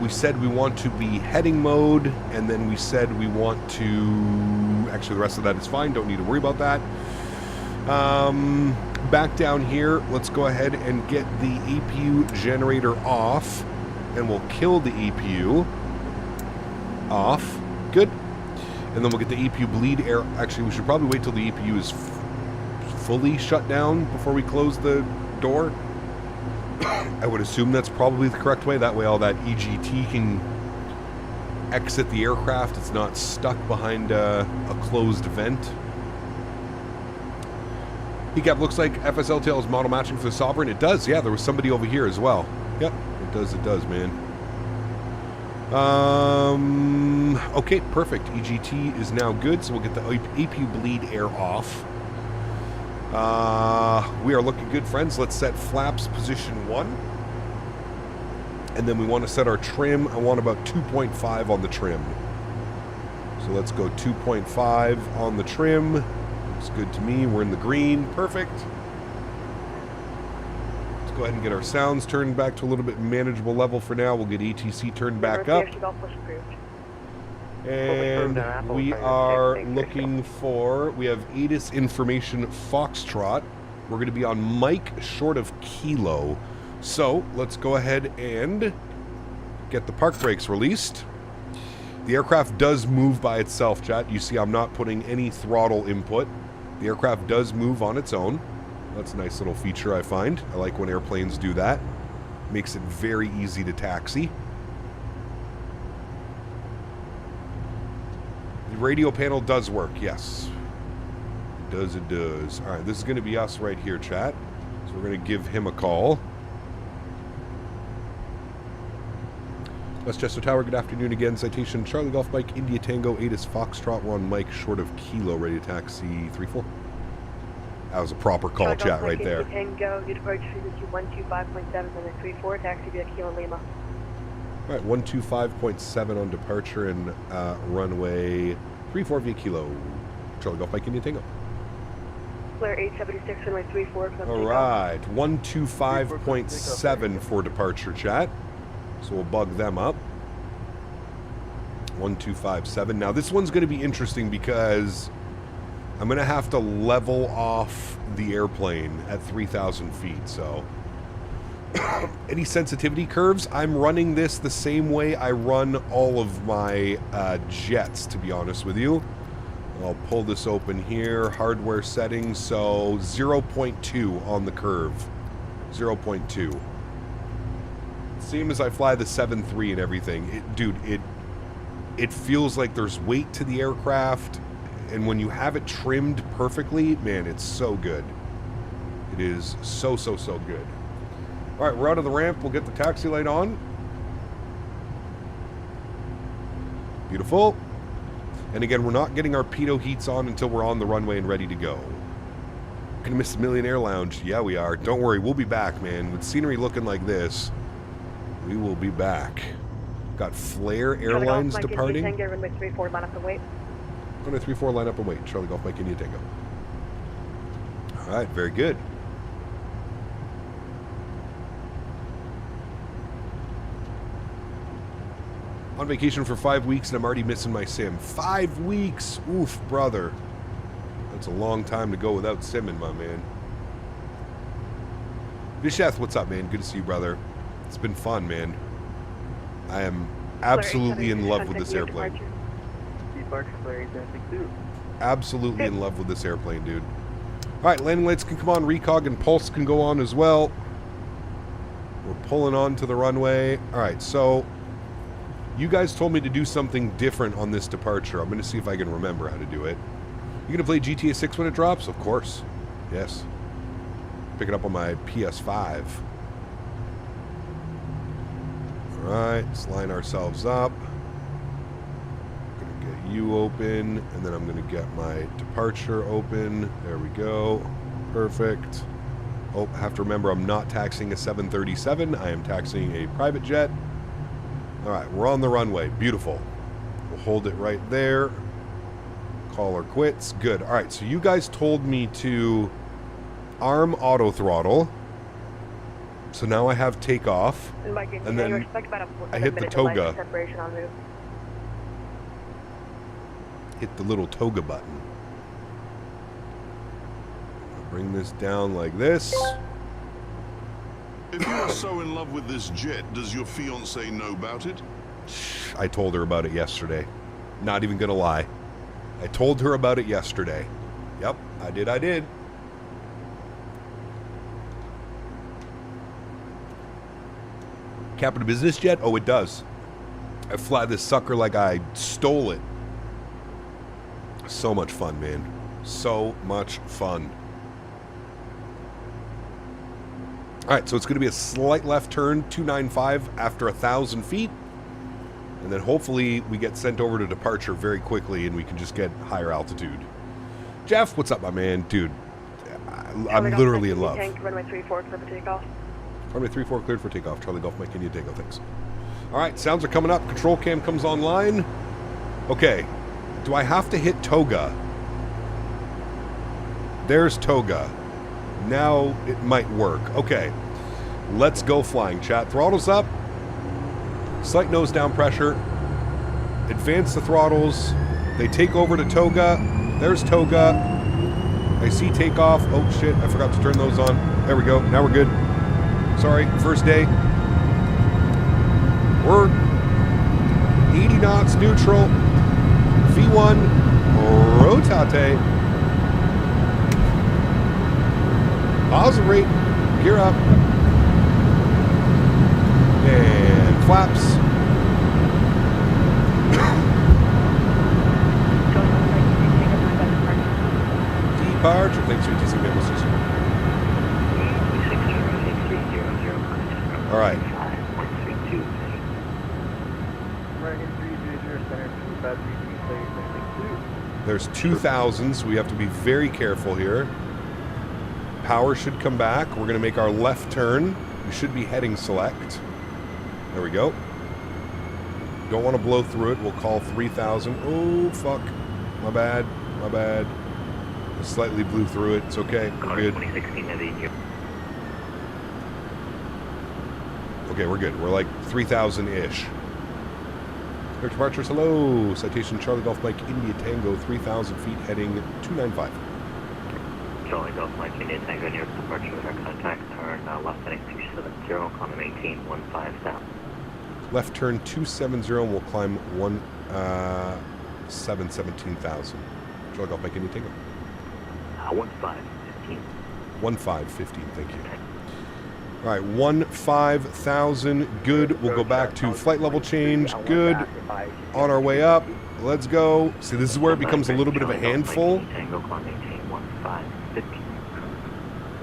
We said we want to be heading mode, and then we said we want to... Actually, the rest of that is fine. Don't need to worry about that. Back down here, let's go ahead and get the EPU generator off. And we'll kill the EPU off. Good. And then we'll get the EPU bleed air. Actually, we should probably wait till the EPU is fully shut down before we close the door. I would assume that's probably the correct way. That way all that EGT can exit the aircraft. It's not stuck behind a closed vent. PCAP looks like FSLTL is model matching for the Sovereign. It does, yeah. There was somebody over here as well. Yep. It does, man. Okay, perfect. EGT is now good, so we'll get the EPU bleed air off. We are looking good, friends. Let's set flaps position 1. And then we want to set our trim. I want about 2.5 on the trim. So let's go 2.5 on the trim. Looks good to me. We're in the green. Perfect. Go ahead and get our sounds turned back to a little bit manageable level for now. We'll get ETC turned back up. And we are looking for, we have ATIS information Foxtrot. We're going to be on Mike short of Kilo. So let's go ahead and get the park brakes released. The aircraft does move by itself, chat. You see I'm not putting any throttle input. The aircraft does move on its own. That's a nice little feature, I find. I like when airplanes do that. Makes it very easy to taxi. The radio panel does work, yes. It does, it does. All right, this is going to be us right here, chat. So we're going to give him a call. Westchester Tower, good afternoon again. Citation, Charlie Golf Mike, India Tango, Atis Foxtrot, we're on Mike, short of Kilo, ready to taxi 3-4. That was a proper call, Charlie Golf chat, Mike, right there. India Tango, you depart frequency 125.7 and then 34, taxi via Kilo Lima. All right, 125.7 on departure and runway 34 via Kilo. Charlie Golf Mike, India Tango. Clear 876, runway 34. All right, 125.7 for departure, chat. So we'll bug them up. 1257. Now this one's going to be interesting because I'm going to have to level off the airplane at 3,000 feet. So any sensitivity curves, I'm running this the same way I run all of my jets, to be honest with you. I'll pull this open here. Hardware settings. So 0.2 on the curve. 0.2. Same as I fly the 7.3 and everything. It feels like there's weight to the aircraft, and when you have it trimmed perfectly, man, it's so good. It is so good. All right, we're out of the ramp. We'll get the taxi light on. Beautiful. And again, we're not getting our pitot heats on until we're on the runway and ready to go. Gonna miss the Millionaire Lounge. Yeah, we are. Don't worry, we'll be back, man. With scenery looking like this, we will be back. Got Flair Airlines Charlie Golf Mike, departing. India Tango, runway 34, line up and wait. Runway 34, line up and wait. Charlie Golf Mike, India Tango. All right, very good. On vacation for 5 weeks and I'm already missing my sim. 5 weeks! Oof, brother. That's a long time to go without simming, my man. Visheth, what's up, man? Good to see you, brother. It's been fun, man. I am absolutely in love with this airplane. Absolutely in love with this airplane, dude. Alright, landing lights can come on, recog and pulse can go on as well. We're pulling on to the runway. Alright, so you guys told me to do something different on this departure. I'm going to see if I can remember how to do it. You going to play GTA 6 when it drops? Of course. Yes. Pick it up on my PS5. Alright, let's line ourselves up. Gonna get you open, and then I'm gonna get my departure open. There we go. Perfect. Oh, I have to remember I'm not taxiing a 737. I am taxiing a private jet. Alright, we're on the runway. Beautiful. We'll hold it right there. Caller quits. Good. Alright, so you guys told me to arm auto throttle. So now I have takeoff, and then I hit the toga. Hit the little toga button. Bring this down like this. If you are so in love with this jet, does your fiancée know about it? I told her about it yesterday. Not even gonna lie. I told her about it yesterday. Yep, I did. Captain of business jet? Oh, it does. I fly this sucker like I stole it. So much fun, man. So much fun. Alright, so it's going to be a slight left turn, 295 after 1,000 feet. And then hopefully we get sent over to departure very quickly and we can just get higher altitude. Jeff, what's up, my man? Dude, I'm literally in love. Runway 34, clear for takeoff. Runway 34 cleared for takeoff. Charlie Golf Mike India Tango, thanks. Alright, sounds are coming up. Control cam comes online. Okay, do I have to hit toga? There's toga. Now it might work. Okay, let's go flying, chat. Throttles up. Slight nose down pressure. Advance the throttles. They take over to toga. There's toga. I see takeoff. Oh shit, I forgot to turn those on. There we go. Now we're good. Sorry, first day. We're 80 knots neutral. V1 rotate. Positive rate. Gear up. And flaps. departure. Thanks for TC Memos. All right. There's 2,000s. We have to be very careful here. Power should come back. We're going to make our left turn. We should be heading select. There we go. Don't want to blow through it. We'll call 3,000. Oh, fuck. My bad. My bad. Slightly blew through it. It's okay. We're good. Okay, we're good. We're like 3,000-ish. Air departures, hello. Citation Charlie Golf Mike India Tango, 3,000 feet, heading 295. Charlie Golf Mike India Tango, near departure with our contact. Turn left heading 270, climb and maintain 15,000. Left turn 270, and we'll climb 17,000. Charlie Golf Mike India Tango. 1515. 1515, thank you. All right, 15,000, good. We'll go back to flight level change, good. On our way up, let's go. See, this is where it becomes a little bit of a handful.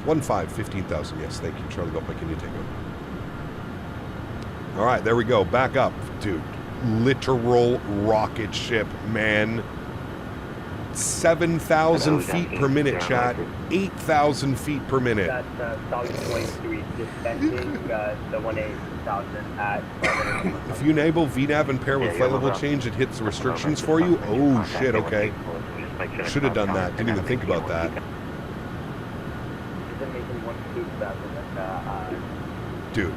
15,000, yes, thank you. Charlie Golf Mike India Tango. All right, there we go, back up. Dude, literal rocket ship, man. 7,000 feet per minute, chat. 8,000 feet per minute. That's South 23, dispensing the 18,000 at... If you enable VNAV and pair with flight level change, it hits the restrictions for you? Oh, shit, okay. Should have done that. Didn't even think about that. Dude,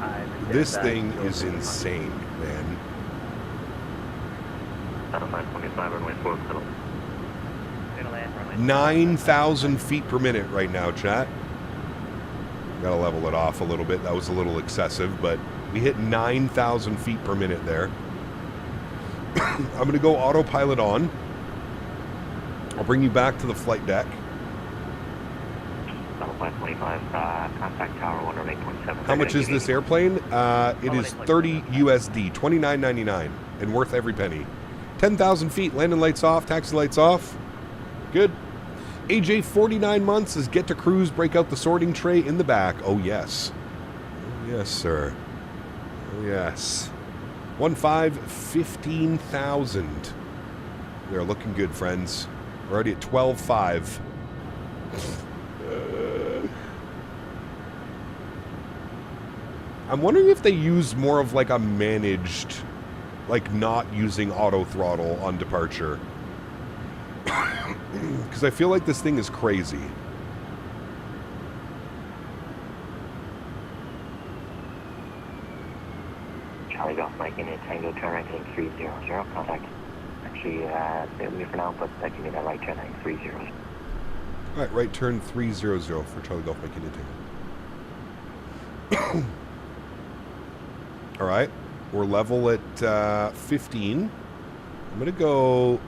this thing is insane, man. 9,000 feet per minute right now, chat. Gotta level it off a little bit. That was a little excessive, but we hit 9,000 feet per minute there. I'm gonna go autopilot on. I'll bring you back to the flight deck. Contact tower 108.7. How much is this airplane? It is 30 USD, $29.99, and worth every penny. 10,000 feet, landing lights off, taxi lights off. Good. AJ, 49 months, says get to cruise, break out the sorting tray in the back. Oh, yes. Oh, yes, sir. Oh, yes. 15,000. We are looking good, friends. We're already at 12.5. I'm wondering if they use more of like a managed, like not using auto throttle on departure. Because I feel like this thing is crazy. Charlie Golf Mike India Tango, turn right heading 300. Contact. Actually, stay with me for now, but give me that right turn heading 30. Alright, right turn 300 for Charlie Golf Mike India Tango. Alright, we're level at 15. I'm going to go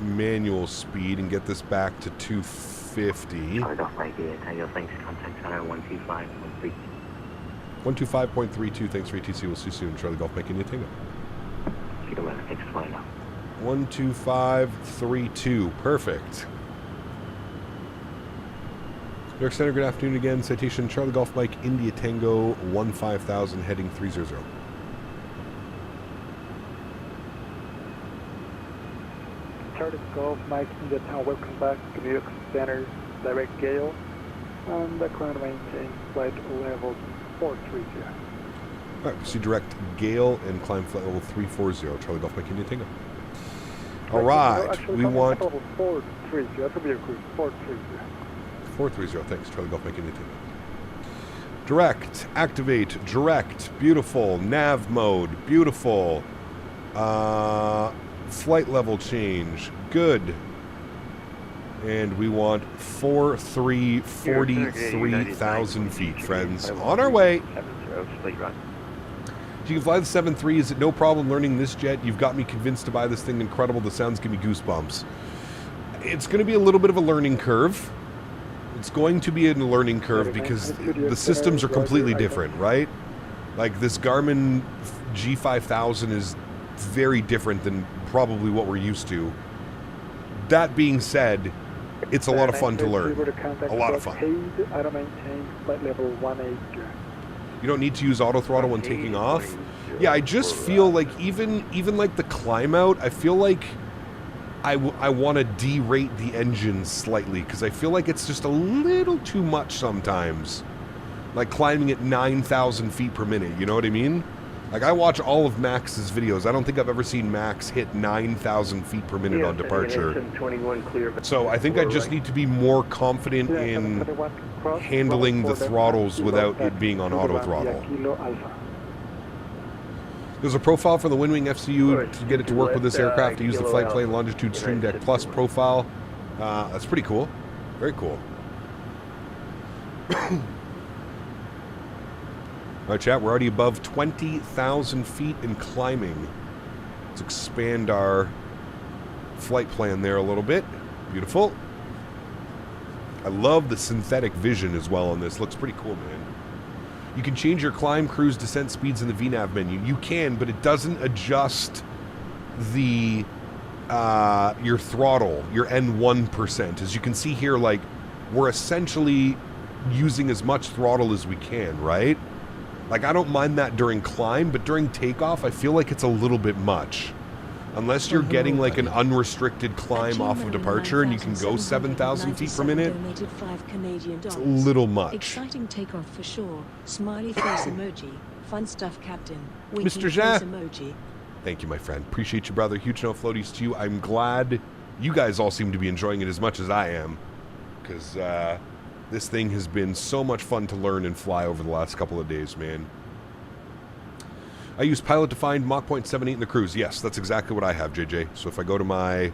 manual speed and get this back to 250. Charlie Golf Mike India Tango, thanks. Contact center 125.32. 125.32, thanks for ATC. We'll see you soon. Charlie Golf Mike India Tango. Speed 11, thanks for flying now. 125.32, perfect. New York Center, good afternoon again. Citation Charlie Golf Mike India Tango 15,000 heading 300. Charlie Golf Mike India Tango, welcome back to New York Center, direct gale, and the climb maintain flight level 430. Alright, proceed direct gale and climb flight level 340, Charlie Golf Mike India Tango. Alright, we want... 430, that will be a cruise, 430. 430, thanks, Charlie Golf Mike India Tango. Direct, activate, direct, beautiful, nav mode, beautiful. Flight level change, good. And we want 43,000 feet, friends. On our way. You can fly the 7.3. Is it no problem learning this jet? You've got me convinced to buy this thing. Incredible. The sounds give me goosebumps. It's going to be a little bit of a learning curve. It's going to be a learning curve because the systems are completely different, right? Like this Garmin G5000 is very different than probably what we're used to. That being said, It's a lot of fun to learn. A lot of fun. Auto maintain flight level 18. You don't need to use auto throttle when taking off. Yeah, I just feel like even like the climb out, I feel like I want to derate the engine slightly because I feel like it's just a little too much sometimes. Like climbing at 9,000 feet per minute, you know what I mean? Like I watch all of Max's videos. I don't think I've ever seen Max hit 9,000 feet per minute on departure. So I think I just need to be more confident in handling the throttles without it being on auto throttle. There's a profile for the Wingwing FCU to get it to work with this aircraft to use the Flight Plane Longitude Stream Deck Plus profile. That's pretty cool. Very cool. All right, chat, we're already above 20,000 feet and climbing. Let's expand our flight plan there a little bit. Beautiful. I love the synthetic vision as well on this. Looks pretty cool, man. You can change your climb, cruise, descent speeds in the VNAV menu. You can, but it doesn't adjust the your throttle, your N1%. As you can see here, like, we're essentially using as much throttle as we can, right? Like, I don't mind that during climb, but during takeoff, I feel like it's a little bit much. Unless you're getting, like, an unrestricted climb off of departure and you can go 7,000 feet per minute, it's a little much. Exciting takeoff for sure. Smiley face emoji. Fun stuff, Captain. Mr. Jean. Emoji. Thank you, my friend. Appreciate you, brother. Huge no floaties to you. I'm glad you guys all seem to be enjoying it as much as I am. Because, this thing has been so much fun to learn and fly over the last couple of days, man. I use pilot-defined Mach 0.78 in the cruise. Yes, that's exactly what I have, JJ. So if I go to my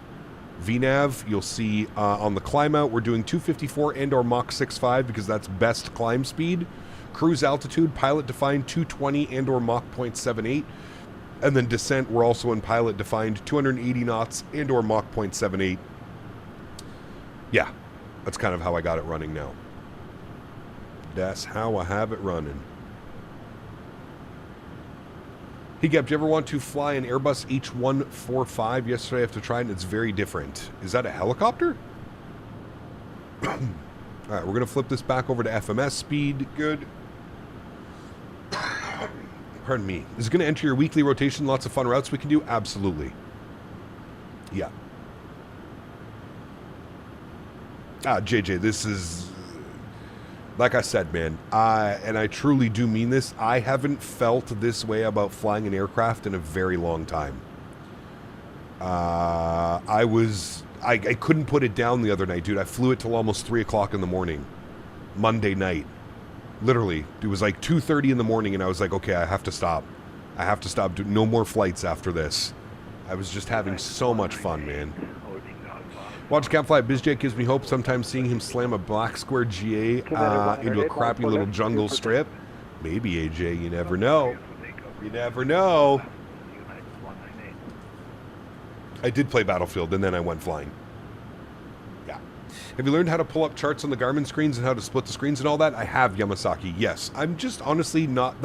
VNAV, you'll see on the climb out, we're doing 254 and or Mach 6.5 because that's best climb speed. Cruise altitude, pilot-defined 220 and or Mach 0.78. And then descent, we're also in pilot-defined 280 knots and or Mach 0.78. Yeah, that's kind of how I got it running now. That's how I have it running. Hey, Gab, do you ever want to fly an Airbus H145? Yesterday I have to try it, and it's very different. Is that a helicopter? All right, we're going to flip this back over to FMS speed. Good. Pardon me. Is it going to enter your weekly rotation? Lots of fun routes we can do? Absolutely. Yeah. JJ, this is... Like I said, man, and I truly do mean this, I haven't felt this way about flying an aircraft in a very long time. I couldn't put it down the other night, dude. I flew it till almost 3 o'clock in the morning, Monday night. Literally, it was like 2:30 in the morning, and I was like, okay, I have to stop. I have to stop. No more flights after this. I was just having so much fun, man. Watch Cap Fly BizJet gives me hope. Sometimes seeing him slam a black square GA into a crappy little jungle strip. Maybe, AJ. You never know. You never know. I did play Battlefield, and then I went flying. Yeah. Have you learned how to pull up charts on the Garmin screens and how to split the screens and all that? I have, Yamasaki. Yes. I'm just honestly not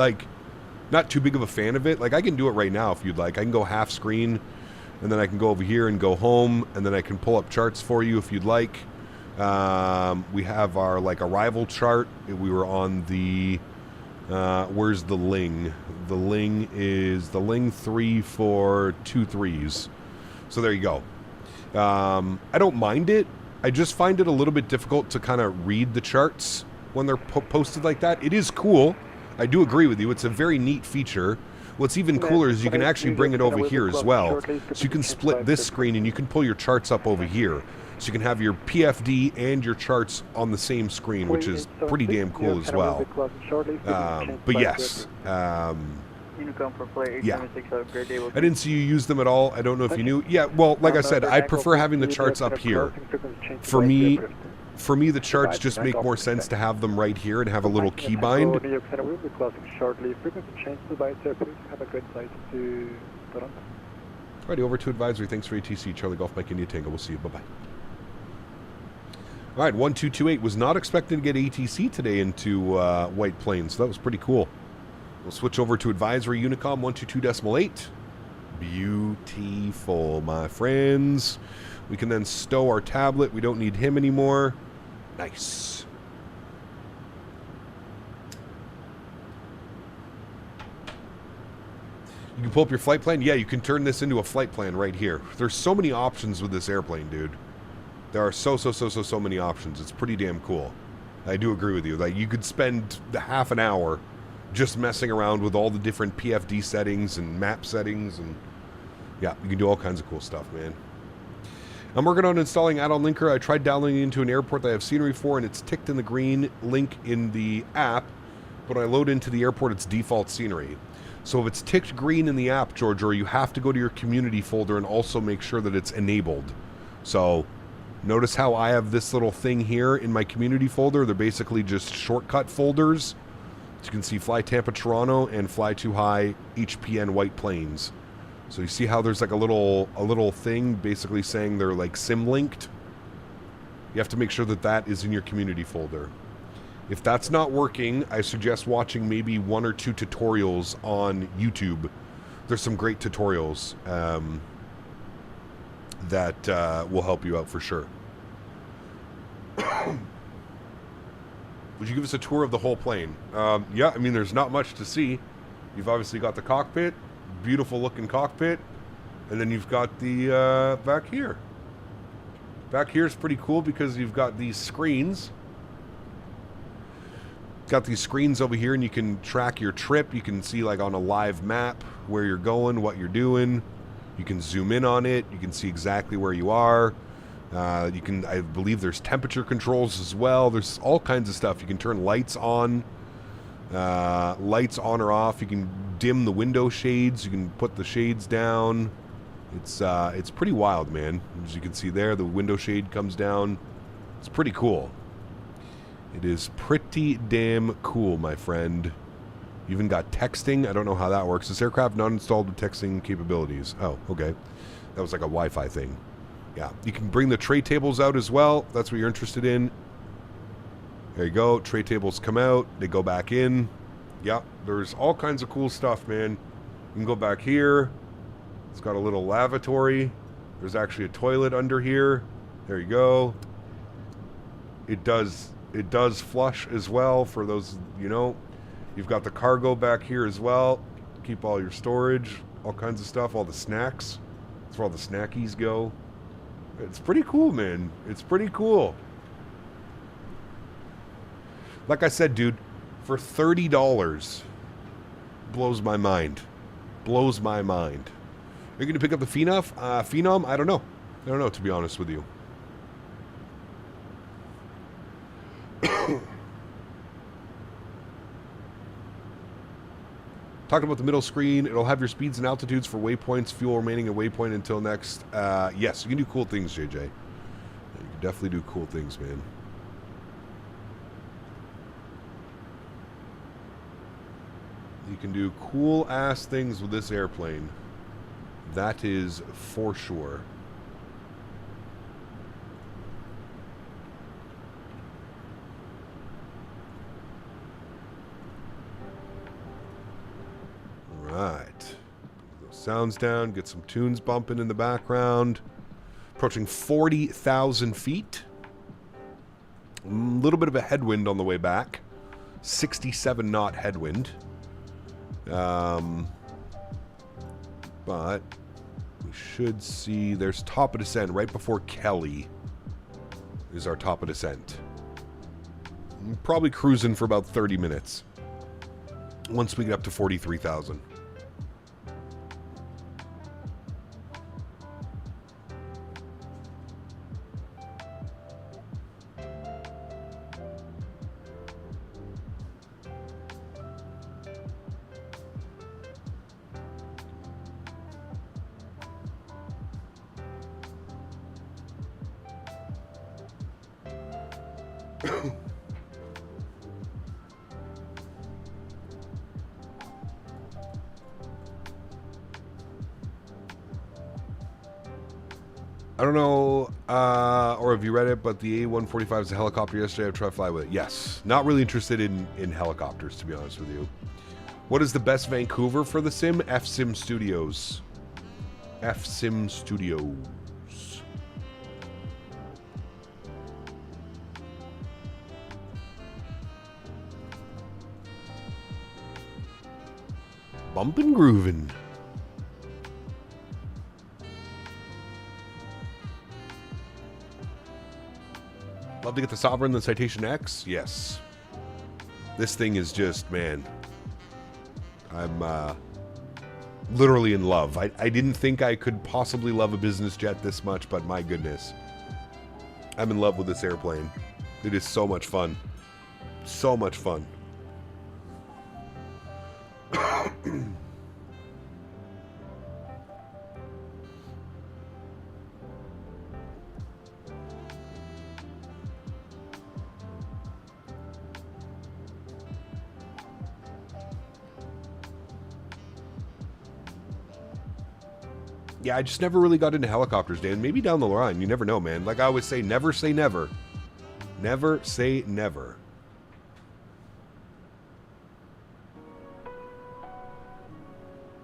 too big of a fan of it. Like, I can do it right now if you'd like. I can go half screen. And then I can go over here and go home, and then I can pull up charts for you if you'd like. We have our, like, arrival chart. We were on the, where's the Ling? The Ling is the Ling 3 for 2 3s. So there you go. I don't mind it. I just find it a little bit difficult to kind of read the charts when they're posted like that. It is cool. I do agree with you. It's a very neat feature. What's even cooler is you can actually bring it over here as well. So you can split this screen and you can pull your charts up over here. So you can have your PFD and your charts on the same screen, which is pretty damn cool as well. But yes. Yeah. I didn't see you use them at all. I don't know if you knew. Yeah, well, like I said, I prefer having the charts up here. For me, the charts just make more sense to have them right here and have a little keybind. Alrighty, over to advisory. Thanks for ATC. Charlie Golf Mike India Tango. We'll see you. Bye-bye. Alright, 1228 was not expecting to get ATC today into White Plains, so that was pretty cool. We'll switch over to advisory Unicom 122.8. Beautiful, my friends. We can then stow our tablet. We don't need him anymore. Nice. You can pull up your flight plan. Yeah, you can turn this into a flight plan right here. There's so many options with this airplane, dude. There are so many options. It's pretty damn cool. I do agree with you. Like, you could spend half an hour just messing around with all the different PFD settings and map settings, and yeah, you can do all kinds of cool stuff, man. I'm working on installing add-on linker. I tried downloading into an airport that I have scenery for, and it's ticked in the green link in the app, but when I load into the airport, it's default scenery. So if it's ticked green in the app, Georgia, you have to go to your community folder and also make sure that it's enabled. So notice how I have this little thing here in my community folder. They're basically just shortcut folders. As you can see, Fly Tampa Toronto and Fly Too High HPN White Plains. So you see how there's like a little thing basically saying they're like sim linked. You have to make sure that that is in your community folder. If that's not working, I suggest watching maybe 1 or 2 tutorials on YouTube. There's some great tutorials that will help you out for sure. Would you give us a tour of the whole plane? Yeah, I mean, there's not much to see. You've obviously got the cockpit, beautiful looking cockpit, and then you've got the back here. Back here is pretty cool because you've got these screens. Got these screens over here, and you can track your trip. You can see like on a live map where you're going, what you're doing. You can zoom in on it. You can see exactly where you are. You can, I believe there's temperature controls as well. There's all kinds of stuff. You can turn lights on or off. You can dim the window shades. You can put the shades down. It's pretty wild, man. As you can see there, the window shade comes down. It's pretty cool. It is pretty damn cool, my friend. You even got texting. I don't know how that works. This aircraft not installed with texting capabilities. Oh, okay. That was like a Wi-Fi thing. Yeah, you can bring the tray tables out as well. That's what you're interested in. There you go. Tray tables come out. They go back in. Yeah, there's all kinds of cool stuff, man. You can go back here. It's got a little lavatory. There's actually a toilet under here. There you go. It does flush as well for those, you know. You've got the cargo back here as well. Keep all your storage, all kinds of stuff, all the snacks. That's where all the snackies go. It's pretty cool, man. It's pretty cool. Like I said, dude, for $30, blows my mind. Blows my mind. Are you going to pick up the Phenom? I don't know. I don't know, to be honest with you. Talking about the middle screen, it'll have your speeds and altitudes for waypoints, fuel remaining at waypoint until next. Yes, you can do cool things, JJ. You can definitely do cool things, man. You can do cool-ass things with this airplane. That is for sure. Right. Those sounds down, get some tunes bumping in the background. Approaching 40,000 feet. A little bit of a headwind on the way back. 67 knot headwind. But we should see, there's top of descent right before Kelly is our top of descent. Probably cruising for about 30 minutes once we get up to 43,000. I don't know, or have you read it, but the A145 is a helicopter yesterday. I've tried to fly with it. Yes. Not really interested in helicopters, to be honest with you. What is the best Vancouver for the sim? F-Sim Studios. F-Sim Studios. Bumpin' groovin'. Love to get the Sovereign, the Citation X? Yes. This thing is just, man. I'm literally in love. I didn't think I could possibly love a business jet this much, but my goodness. I'm in love with this airplane. It is so much fun. So much fun. Yeah, I just never really got into helicopters, Dan. Maybe down the line. You never know, man. Like I always say, never say never. Never say never.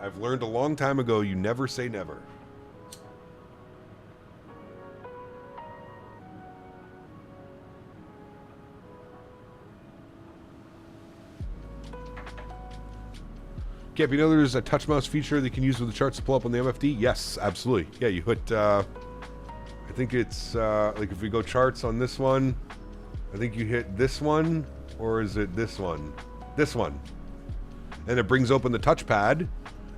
I've learned a long time ago, you never say never. Cap, you know there's a touch mouse feature that you can use with the charts to pull up on the MFD? Yes, absolutely. Yeah, you hit, I think it's, like if we go charts on this one, I think you hit this one, or is it this one? This one. And it brings open the touchpad,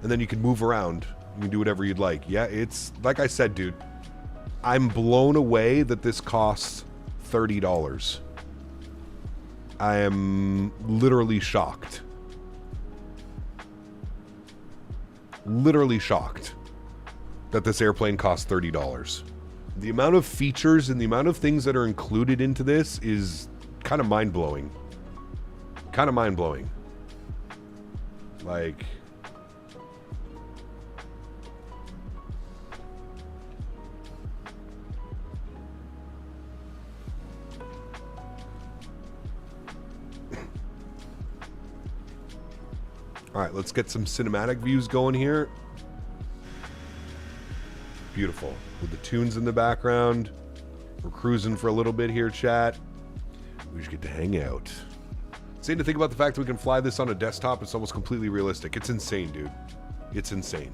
and then you can move around. You can do whatever you'd like. Yeah, it's, like I said, dude, I'm blown away that this costs $30. I am literally shocked. Literally shocked that this airplane costs $30. The amount of features and the amount of things that are included into this is kind of mind-blowing. Kind of mind-blowing. Like... Alright, let's get some cinematic views going here. Beautiful. With the tunes in the background. We're cruising for a little bit here, chat. We just get to hang out. Insane to think about the fact that we can fly this on a desktop. It's almost completely realistic. It's insane, dude. It's insane.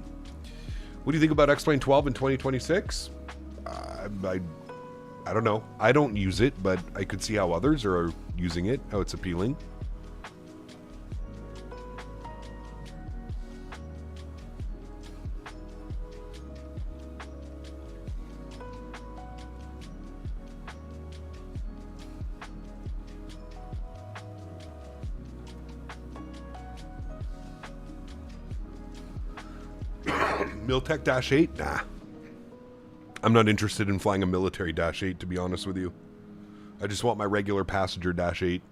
What do you think about X-Plane 12 in 2026? I don't know. I don't use it, but I could see how others are using it, how it's appealing. Miltech Dash 8? Nah. I'm not interested in flying a military Dash 8, to be honest with you. I just want my regular passenger Dash 8.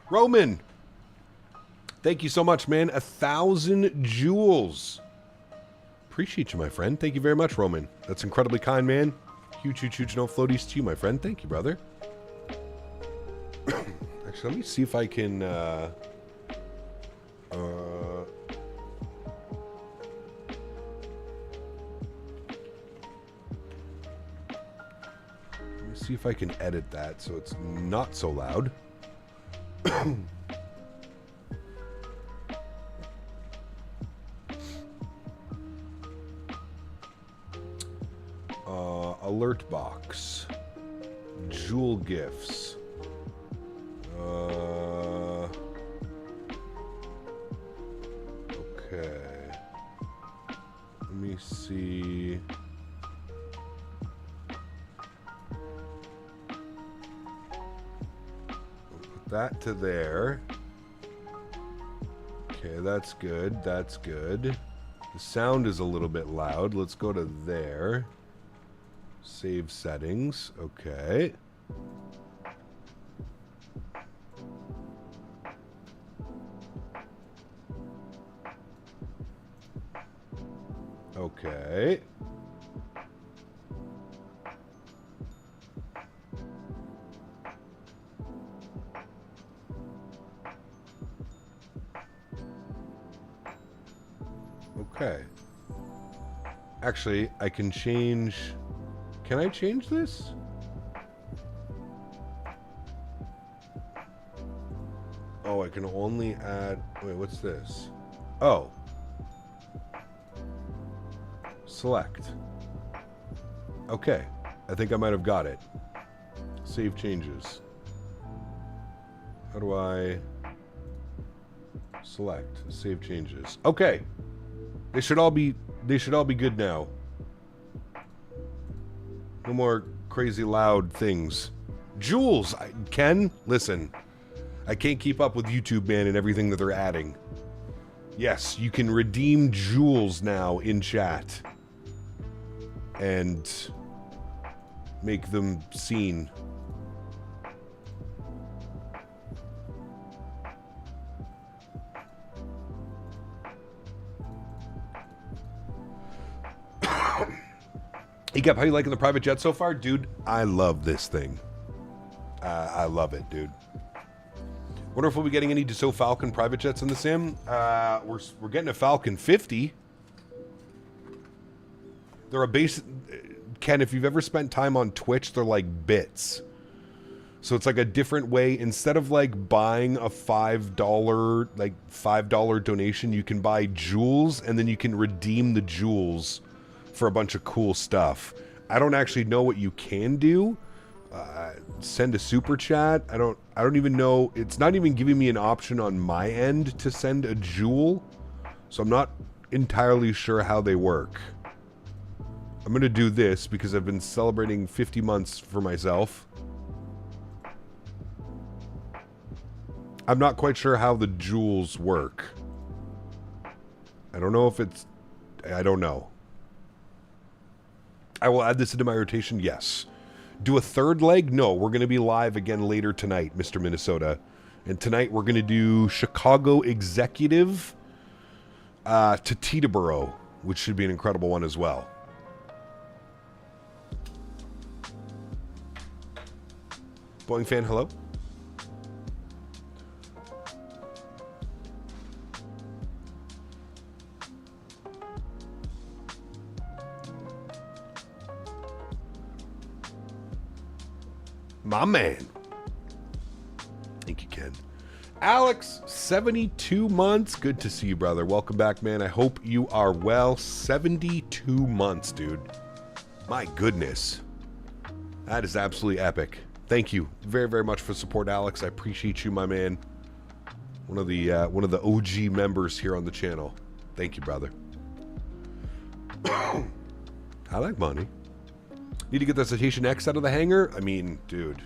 Roman, thank you so much, man. 1,000 jewels. Appreciate you, my friend. Thank you very much, Roman. That's incredibly kind, man. Huge, huge, huge no floaties to you, my friend. Thank you, brother. Actually, let me see if I can... let me see if I can edit that so it's not so loud. Alert box. Jewel gifts. Okay. Let me see. We'll put that to there. Okay, that's good. That's good. The sound is a little bit loud. Let's go to there. Save settings. Okay. Okay. Okay. Actually, I can change... Can I change this? Oh, I can only add... Wait, what's this? Oh. Select. Okay. I think I might have got it. Save changes. How do I... Select. Save changes. Okay. They should all be good now. No more crazy loud things. Jewels! Ken, listen. I can't keep up with YouTube, man, and everything that they're adding. Yes, you can redeem jewels now in chat. And make them seen. Hey, Gep, how you liking the private jet so far? Dude, I love this thing. I love it, dude. Wonder if we'll be getting any Dassault Falcon private jets in the sim. We're getting a Falcon 50. They're a base... Ken, if you've ever spent time on Twitch, they're like bits. So it's like a different way. Instead of like buying a $5 donation, you can buy jewels and then you can redeem the jewels for a bunch of cool stuff. I don't actually know what you can do. Send a super chat. I don't even know. It's not even giving me an option on my end to send a jewel. So I'm not entirely sure how they work. I'm going to do this because I've been celebrating 50 months for myself. I'm not quite sure how the jewels work. I don't know if it's... I don't know. I will add this into my rotation, yes. Do a third leg? No, we're going to be live again later tonight, Mr. Minnesota. And tonight we're going to do Chicago Executive to Teterboro, which should be an incredible one as well. Boeing fan, hello? My man. Thank you, Ken. Alex, 72 months. Good to see you, brother. Welcome back, man. I hope you are well. 72 months, dude. My goodness. That is absolutely epic. Thank you very, very much for support, Alex. I appreciate you, my man. One of the OG members here on the channel. Thank you, brother. I like money. Need to get the Citation X out of the hangar? I mean, dude.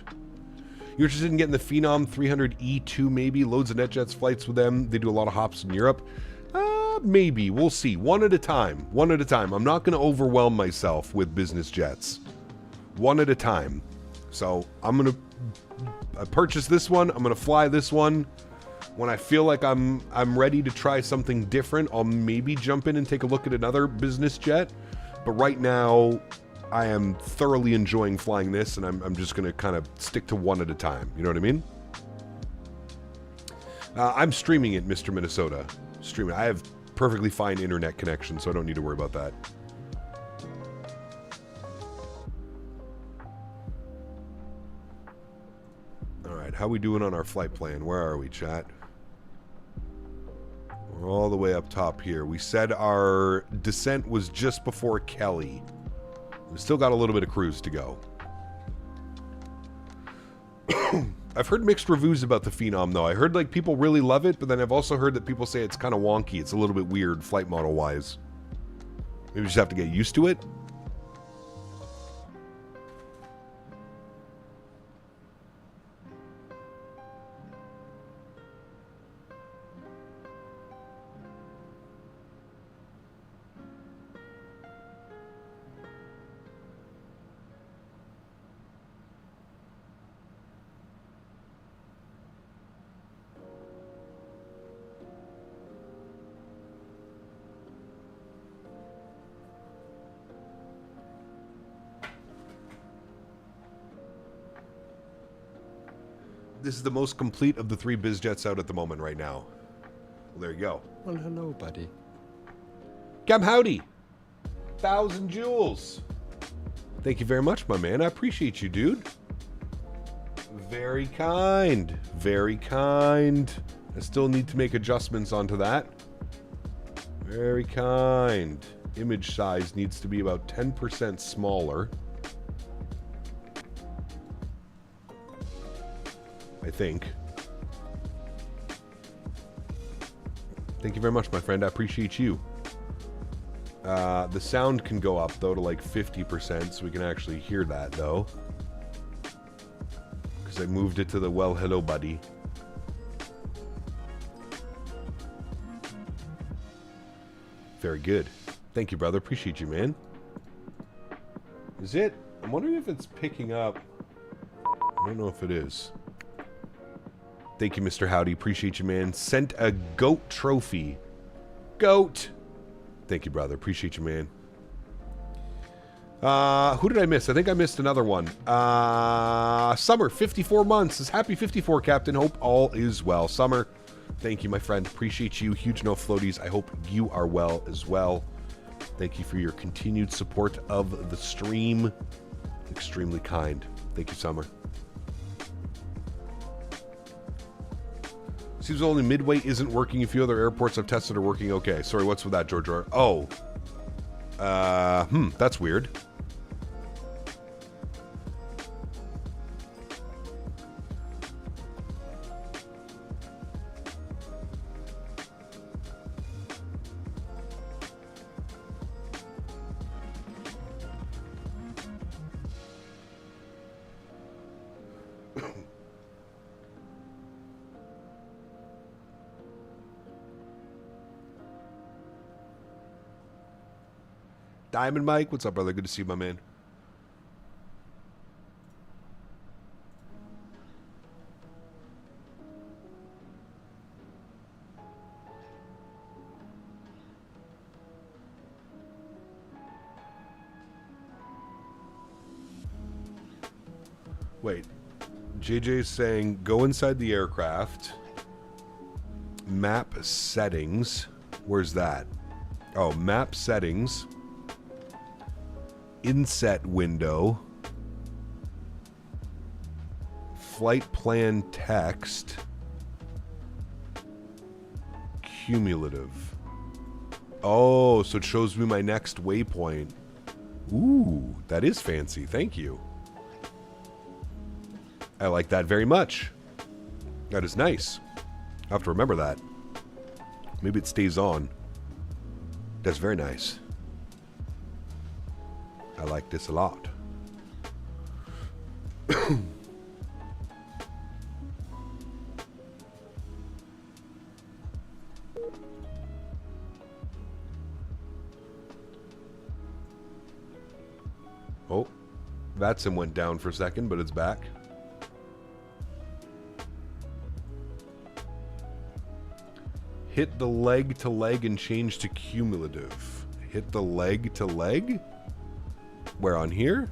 You're interested in getting the Phenom 300 E2 maybe? Loads of NetJets flights with them. They do a lot of hops in Europe. Maybe. We'll see. One at a time. One at a time. I'm not going to overwhelm myself with business jets. One at a time. So I'm going to purchased this one. I'm going to fly this one. When I feel like I'm ready to try something different, I'll maybe jump in and take a look at another business jet. But right now, I am thoroughly enjoying flying this, and I'm just going to kind of stick to one at a time. You know what I mean? I'm streaming it, Mr. Minnesota. Streaming. I have perfectly fine internet connection, so I don't need to worry about that. Alright, how we doing on our flight plan? Where are we, chat? We're all the way up top here. We said our descent was just before Kelly. We've still got a little bit of cruise to go. I've heard mixed reviews about the Phenom, though. I heard, like, people really love it, but then I've also heard that people say it's kind of wonky. It's a little bit weird, flight model-wise. Maybe we just have to get used to it. This is the most complete of the 3 biz jets out at the moment right now. Well, there you go. Well, hello, buddy. Gam howdy. 1,000 joules. Thank you very much, my man. I appreciate you, dude. Very kind. Very kind. I still need to make adjustments onto that. Very kind. Image size needs to be about 10% smaller. I think. Thank you very much, my friend. I appreciate you. The sound can go up, though, to like 50%, so we can actually hear that, though. Because I moved it to the well, hello, buddy. Very good. Thank you, brother. Appreciate you, man. Is it? I'm wondering if it's picking up. I don't know if it is. Thank you, Mr. Howdy. Appreciate you, man. Sent a goat trophy. Goat! Thank you, brother. Appreciate you, man. Who did I miss? I think I missed another one. Summer, 54 months. Says, happy 54, Captain. Hope all is well. Summer, thank you, my friend. Appreciate you. Huge no floaties. I hope you are well as well. Thank you for your continued support of the stream. Extremely kind. Thank you, Summer. Seems only Midway isn't working. A few other airports I've tested are working okay. Sorry, what's with that, George? Oh. That's weird. Diamond Mike, what's up, brother? Good to see you, my man. Wait. JJ's saying go inside the aircraft. Map settings. Where's that? Oh, map settings. Inset window, flight plan text, cumulative. Oh, so it shows me my next waypoint. Ooh, that is fancy. Thank you. I like that very much. That is nice. I have to remember that. Maybe it stays on. That's very nice. I like this a lot. Oh, Vatsim went down for a second, but it's back. Hit the leg to leg and change to cumulative. Hit the leg to leg? Where, on here?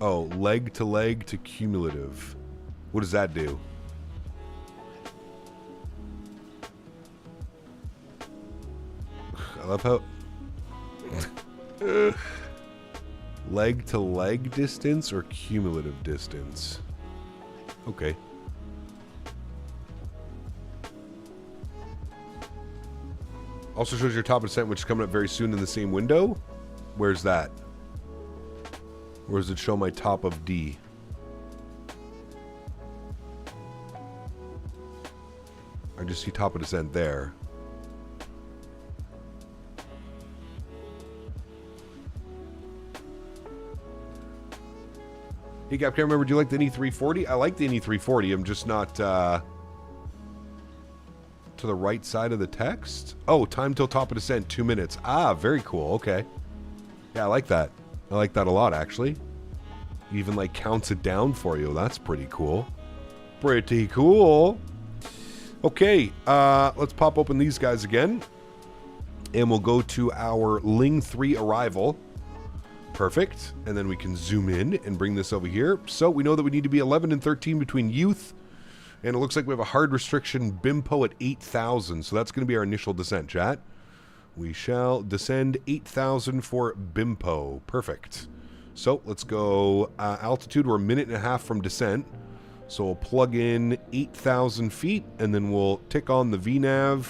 Oh, leg to cumulative. What does that do? I love how... leg to leg distance or cumulative distance? Okay. Also shows your top of descent, which is coming up very soon in the same window. Where's that? Where does it show my top of D? I just see top of descent there. Hey, Cap, can't remember, do you like the NE340? I like the NE340. I'm just not, to the right side of the text? Oh, time till top of descent, 2 minutes. Ah, very cool. Okay. Yeah, I like that. I like that a lot, actually. Even, like, counts it down for you. That's pretty cool. Pretty cool. Okay, let's pop open these guys again. And we'll go to our Ling 3 arrival. Perfect. And then we can zoom in and bring this over here. So we know that we need to be 11 and 13 between youth. And it looks like we have a hard restriction BIMPO at 8,000. So that's going to be our initial descent, chat. We shall descend 8,000 for BIMPO. Perfect. So let's go altitude. We're a minute and a half from descent. So we'll plug in 8,000 feet. And then we'll tick on the VNAV.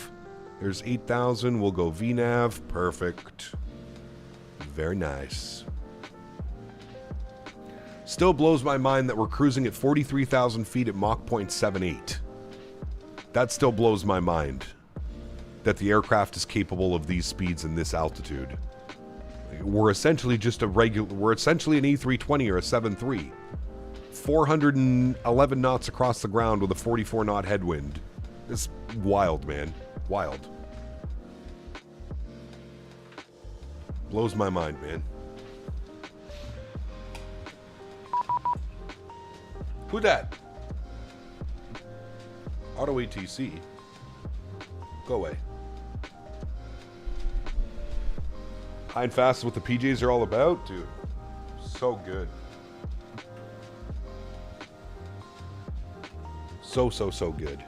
There's 8,000. We'll go VNAV. Perfect. Very nice. Still blows my mind that we're cruising at 43,000 feet at Mach 0.78. That still blows my mind. That the aircraft is capable of these speeds and this altitude. We're essentially just a regular... We're essentially an A320 or a 7.3. 411 knots across the ground with a 44 knot headwind. It's wild, man. Wild. Blows my mind, man. Who dat? Auto ATC. Go away. High and fast is what the PJs are all about, dude. So good. So good.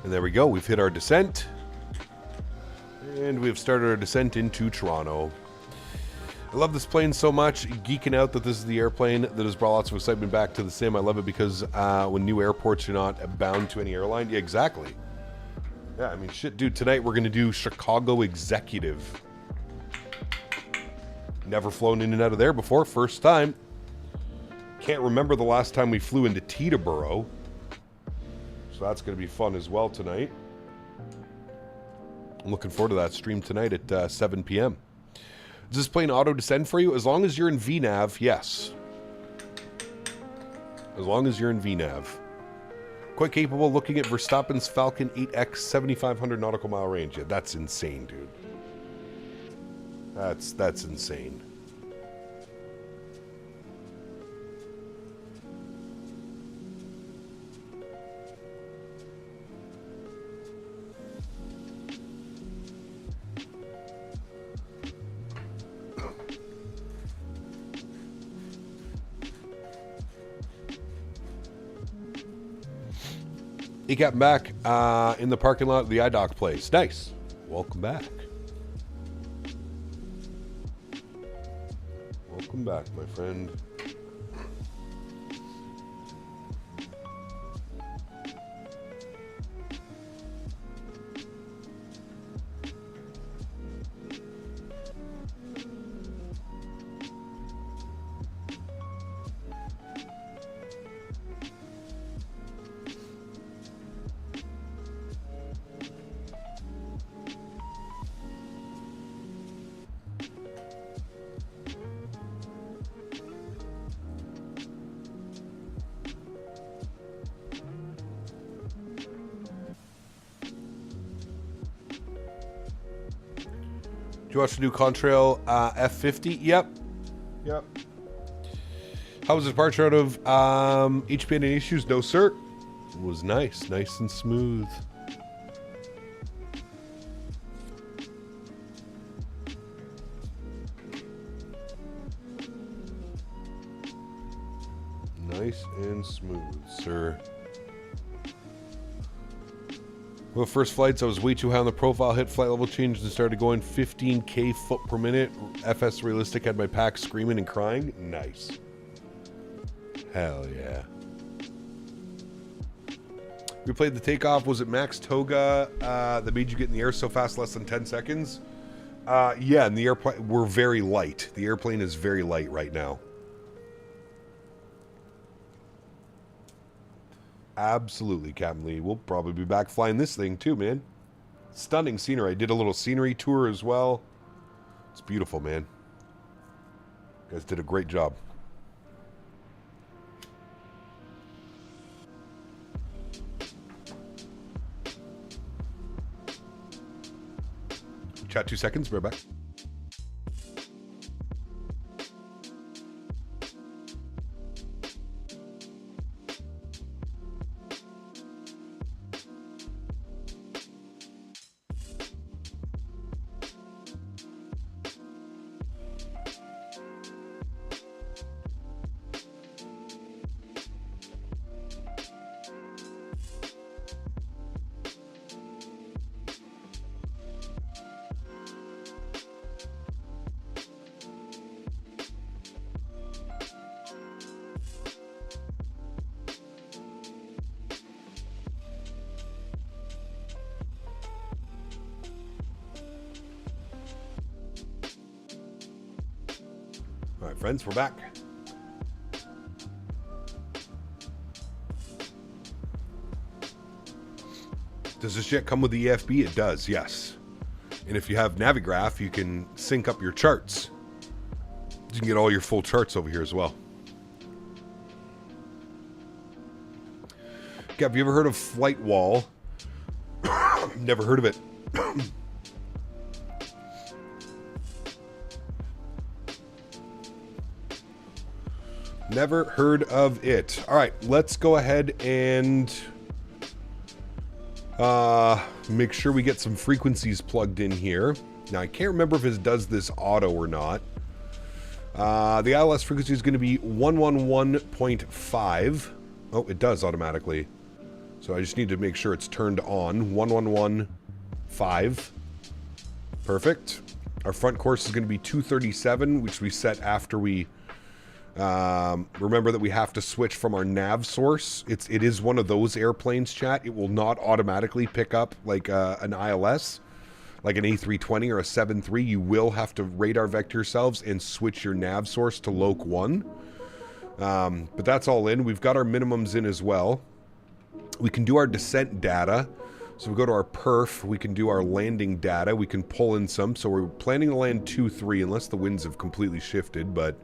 And there we go. We've hit our descent. And we've started our descent into Toronto. I love this plane so much. Geeking out that this is the airplane that has brought lots of excitement back to the sim. I love it because when new airports are not bound to any airline. Yeah, exactly. Yeah, I mean, shit, dude. Tonight we're going to do Chicago Executive. Never flown in and out of there before. First time. Can't remember the last time we flew into Teterboro. So that's going to be fun as well tonight. I'm looking forward to that stream tonight at 7 p.m. Does this plane auto-descend for you? As long as you're in VNAV, yes. As long as you're in VNAV. Quite capable looking at Verstappen's Falcon 8X 7,500 nautical mile range. Yeah, that's insane, dude. That's insane. He got back in the parking lot of the EyeDoc place. Nice. Welcome back. Welcome back, my friend. you watch the new Contrail F50? Yep. Yep. How was the departure out of HPN and issues? No, sir. It was nice. Nice and smooth. Nice and smooth, sir. Well, first flights, I was way too high on the profile, hit flight level change, and started going 15k foot per minute. FS realistic, had my pack screaming and crying. Nice. Hell yeah. We played the takeoff. Was it Max Toga that made you get in the air so fast, less than 10 seconds? Yeah, and the airplane, we're very light. The airplane is very light right now. Absolutely, Captain Lee. We'll probably be back flying this thing too, man. Stunning scenery. I did a little scenery tour as well. It's beautiful, man. You guys did a great job. Chat 2 seconds. We're back. All right, friends, we're back. Does this jet come with the EFB? It does, yes. And if you have Navigraph, you can sync up your charts. You can get all your full charts over here as well. Okay, have you ever heard of Flight Wall? Never heard of it. Never heard of it. All right, let's go ahead and make sure we get some frequencies plugged in here. Now, I can't remember if it does this auto or not. The ILS frequency is going to be 111.5. Oh, it does automatically. So I just need to make sure it's turned on. 111.5. Perfect. Our front course is going to be 237, which we set after we... remember that we have to switch from our nav source. It is one of those airplanes, chat. It will not automatically pick up like an ILS, like an A320 or a 7.3. You will have to radar vector yourselves and switch your nav source to Loc 1. But that's all in. We've got our minimums in as well. We can do our descent data. So we go to our perf. We can do our landing data. We can pull in some. So we're planning to land 2-3 unless the winds have completely shifted, but...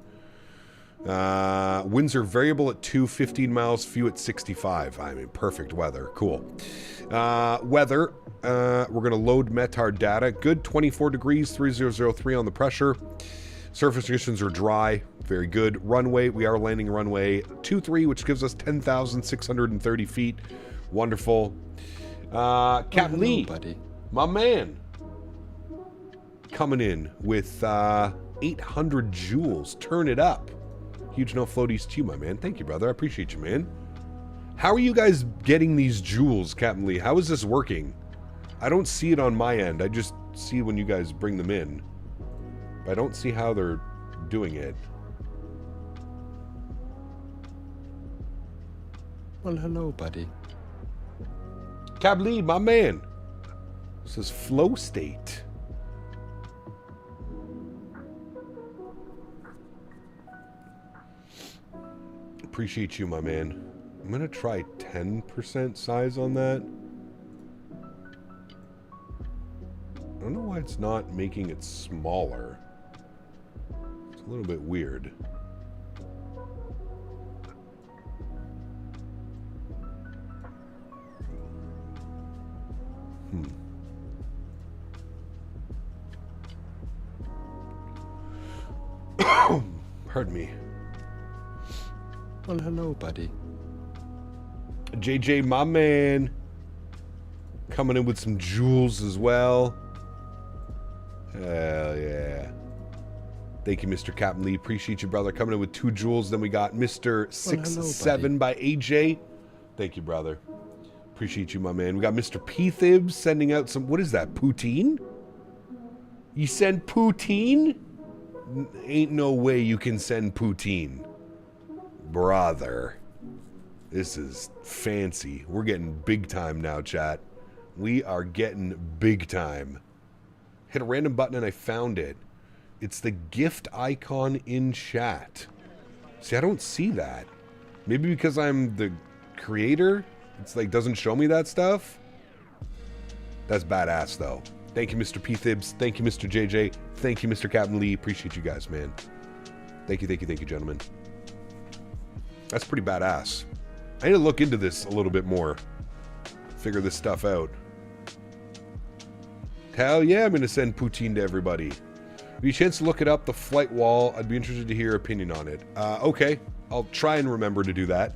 winds are variable at 15 miles, few at 65. I mean, perfect weather. Cool. Weather, we're going to load METAR data. Good, 24 degrees, 3003 on the pressure. Surface conditions are dry. Very good. Runway, we are landing runway 23, which gives us 10,630 feet. Wonderful. Captain Lee, buddy. My man. Coming in with 800 joules. Turn it up. Huge no floaties to you, my man. Thank you, brother. I appreciate you, man. How are you guys getting these joules, Captain Lee? How is this working? I don't see it on my end. I just see when you guys bring them in. But I don't see how they're doing it. Well, hello, buddy. Captain Lee, my man. This is flow state. Appreciate you, my man. I'm going to try 10% size on that. I don't know why it's not making it smaller. It's a little bit weird. Pardon me. Well, hello, buddy. JJ, my man. Coming in with some jewels as well. Hell yeah. Thank you, Mr. Captain Lee. Appreciate you, brother. Coming in with 2 jewels. Then we got Mr. 6-7 by AJ. Thank you, brother. Appreciate you, my man. We got Mr. P-Thibs sending out some... What is that? Poutine? You send poutine? Ain't no way you can send poutine. Brother. This is fancy. We're getting big time now, chat. We are getting big time. Hit a random button and I found it. It's the gift icon in chat. See, I don't see that. Maybe because I'm the creator? It's like, doesn't show me that stuff? That's badass, though. Thank you, Mr. P-Thibs. Thank you, Mr. JJ. Thank you, Mr. Captain Lee. Appreciate you guys, man. Thank you, thank you, thank you, gentlemen. That's pretty badass. I need to look into this a little bit more. Figure this stuff out. Hell yeah, I'm going to send poutine to everybody. If you a chance to look it up, the flight wall, I'd be interested to hear your opinion on it. Okay, I'll try and remember to do that.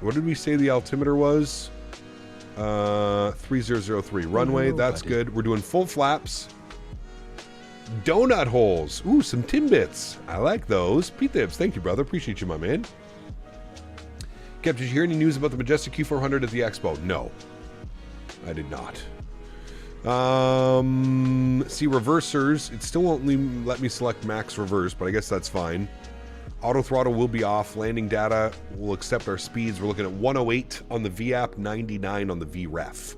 What did we say the altimeter was? 3003. Runway, that's good. We're doing full flaps. Donut holes. Ooh, some Timbits. I like those. P-Thibs, thank you, brother. Appreciate you, my man. Kev, did you hear any news about the Majestic Q400 at the Expo? No. I did not. See, reversers. It still won't let me select max reverse, but I guess that's fine. Auto throttle will be off. Landing data will accept our speeds. We're looking at 108 on the VAP, 99 on the VREF.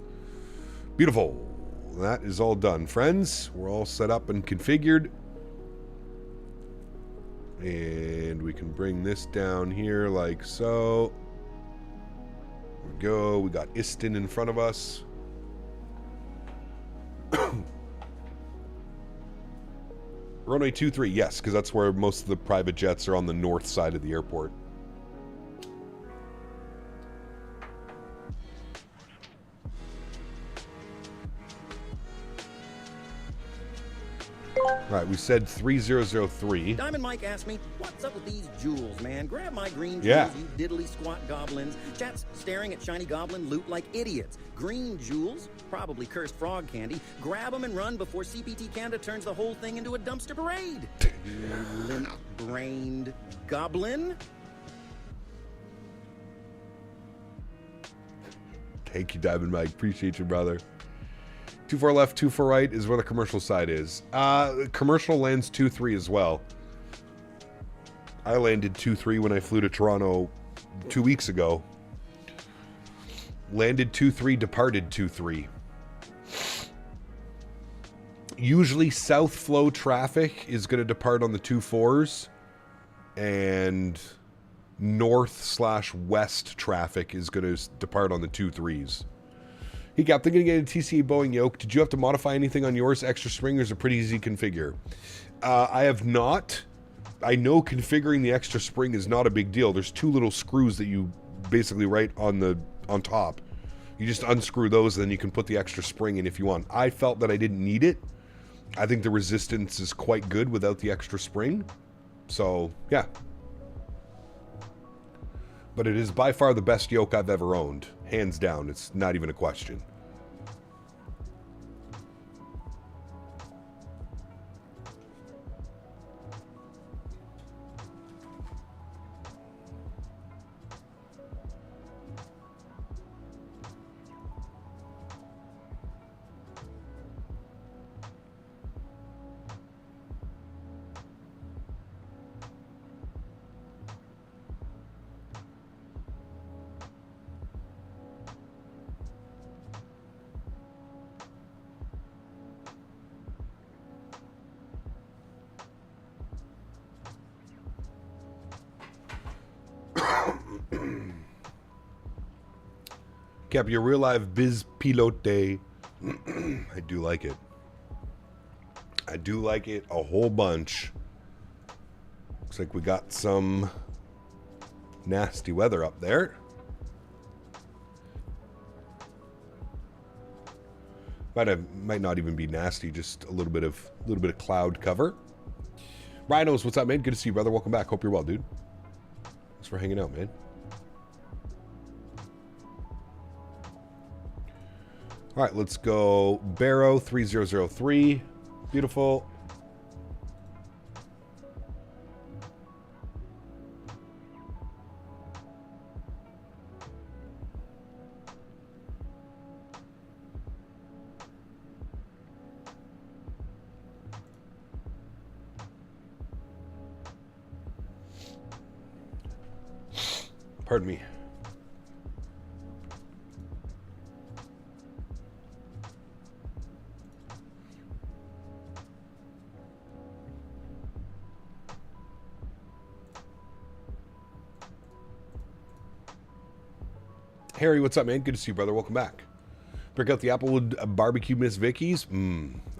Beautiful. That is all done, friends. We're all set up and configured. And we can bring this down here like so. There we go. We got Iston in front of us. Runway 23, yes, because that's where most of the private jets are, on the north side of the airport. Right, we said 3003. Diamond Mike asked me, what's up with these jewels, man? Grab my green jewels, Yeah. you diddly squat goblins. Chat's staring at shiny goblin loot like idiots. Green jewels, probably cursed frog candy. Grab them and run before CPT Canada turns the whole thing into a dumpster parade. You limp-brained goblin. Thank you, Diamond Mike. Appreciate you, brother. 24 left, 24 right is where the commercial side is. Commercial lands 2-3 as well. I landed 2-3 when I flew to Toronto 2 weeks ago. Landed 2-3, departed 2-3. Usually south flow traffic is going to depart on the 2-4s, and north/west traffic is going to depart on the 2-3s. Hey, Cap, thinking of getting a TCA Boeing yoke. Did you have to modify anything on yours? Extra springers are pretty easy to configure. I have not. I know configuring the extra spring is not a big deal. There's 2 little screws that you basically right on top. You just unscrew those, and then you can put the extra spring in if you want. I felt that I didn't need it. I think the resistance is quite good without the extra spring. So, yeah. But it is by far the best yoke I've ever owned. Hands down. It's not even a question. Cap, your real life biz pilote. I do like it. I do like it a whole bunch. Looks like we got some nasty weather up there. Might not even be nasty, just a little bit of cloud cover. Rhinos, what's up, man? Good to see you, brother. Welcome back. Hope you're well, dude. Thanks for hanging out, man. All right, let's go Barrow 3003. Beautiful. Pardon me. Harry, what's up, man? Good to see you, brother. Welcome back. Break out the Applewood barbecue Miss Vicky's.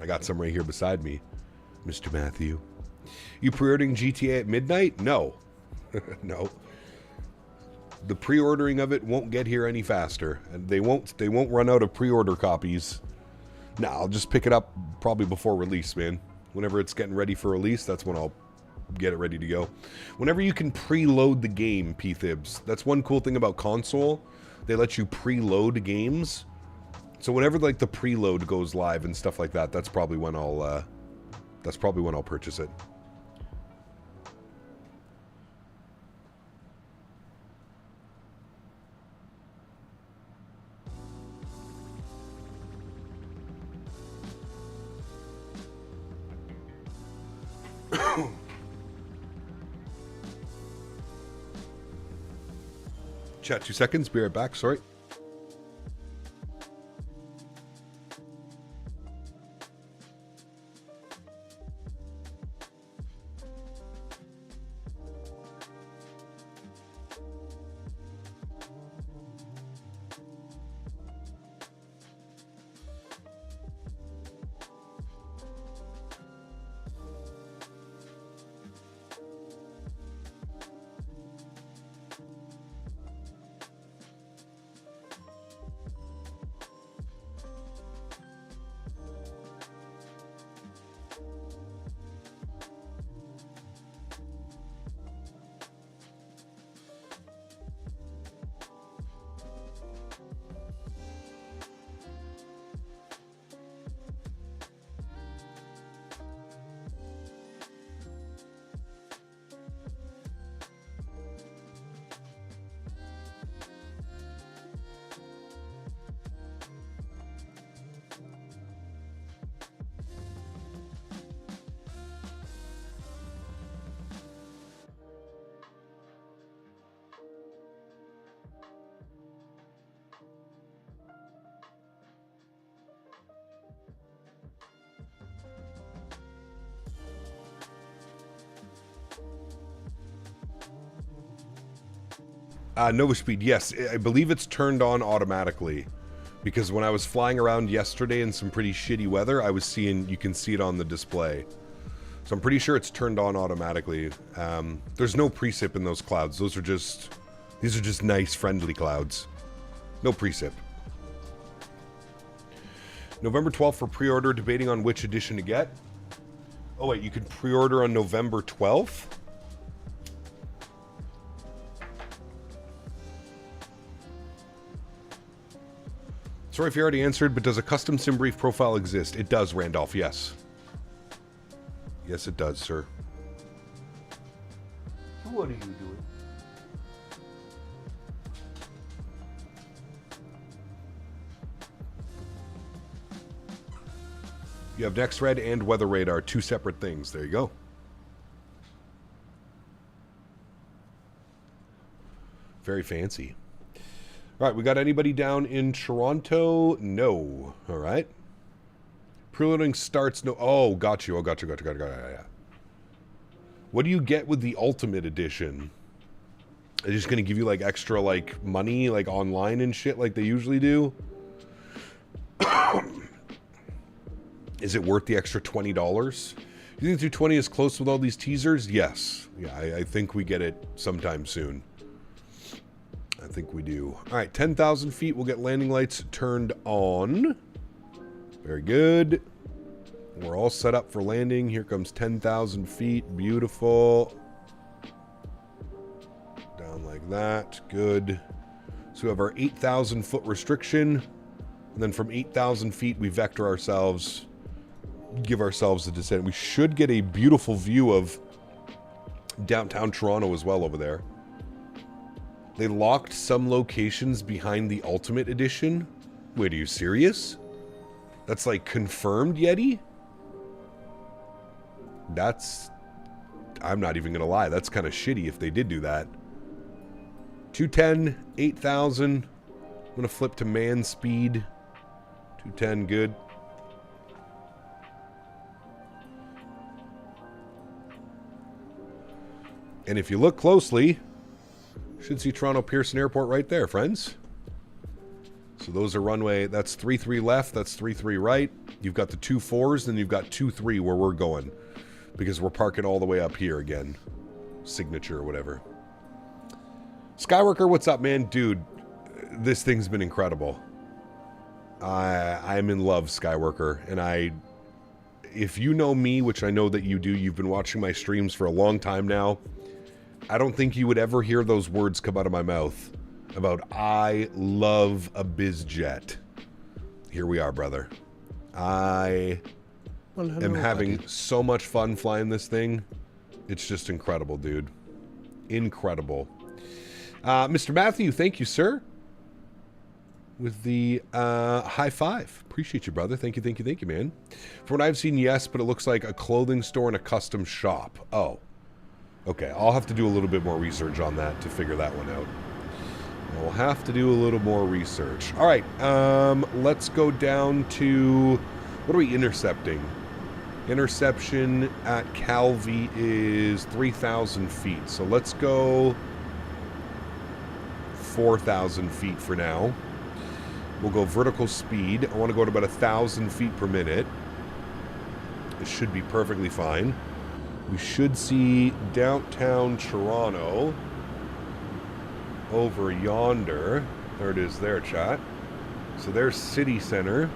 I got some right here beside me. Mr. Matthew. You pre-ordering GTA at midnight? No. No. The pre-ordering of it won't get here any faster. And they won't run out of pre-order copies. No, I'll just pick it up probably before release, man. Whenever it's getting ready for release, that's when I'll get it ready to go. Whenever you can preload the game, P-Thibs. That's one cool thing about console. They let you preload games. So whenever like the preload goes live and stuff like that, that's probably when I'll purchase it. Chat 2 seconds, be right back, sorry. Nova Speed, yes. I believe it's turned on automatically. Because when I was flying around yesterday in some pretty shitty weather, I was seeing, you can see it on the display. So I'm pretty sure it's turned on automatically. There's no precip in those clouds. These are just nice, friendly clouds. No precip. November 12th for pre-order, debating on which edition to get. Oh wait, you can pre-order on November 12th? Sorry if you already answered, but does a custom sim brief profile exist? It does, Randolph, yes. Yes, it does, sir. What are you doing? You have Next Red and Weather Radar, two separate things. There you go. Very fancy. All right, we got anybody down in Toronto? No. All right. Preloading starts. No. Oh, got you. Oh, got you. Yeah. What do you get with the Ultimate Edition? Are they just going to give you, like, extra, like, money, like, online and shit like they usually do? Is it worth the extra $20? You think 220 is close with all these teasers? Yes. Yeah, I think we get it sometime soon. I think we do. All right, 10,000 feet. We'll get landing lights turned on. Very good. We're all set up for landing. Here comes 10,000 feet. Beautiful. Down like that. Good. So we have our 8,000 foot restriction. And then from 8,000 feet, we vector ourselves, give ourselves a descent. We should get a beautiful view of downtown Toronto as well over there. They locked some locations behind the Ultimate Edition. Wait, are you serious? That's like confirmed, Yeti? That's... I'm not even gonna lie. That's kind of shitty if they did do that. 210, 8,000. I'm gonna flip to man speed. 210, good. And if you look closely, you should see Toronto Pearson Airport right there, friends. So those are runway, that's 33 left, that's 33 right. You've got the 24s, then you've got 23 where we're going. Because we're parking all the way up here again. Signature or whatever. Skyworker, what's up, man? Dude, this thing's been incredible. I'm in love, Skyworker. And if you know me, which I know that you do, you've been watching my streams for a long time now. I don't think you would ever hear those words come out of my mouth about I love a BizJet. Here we are, brother. I am having so much fun flying this thing. It's just incredible, dude. Incredible. Mr. Matthew, thank you, sir. With the high five. Appreciate you, brother. Thank you, thank you, thank you, man. From what I've seen, yes, but it looks like a clothing store and a custom shop. Oh. Okay, I'll have to do a little bit more research on that to figure that one out. I'll have to do a little more research. All right, let's go down to... What are we intercepting? Interception at Calvi is 3,000 feet. So let's go 4,000 feet for now. We'll go vertical speed. I want to go at about 1,000 feet per minute. It should be perfectly fine. We should see downtown Toronto over yonder. There it is there, chat. So there's City Center.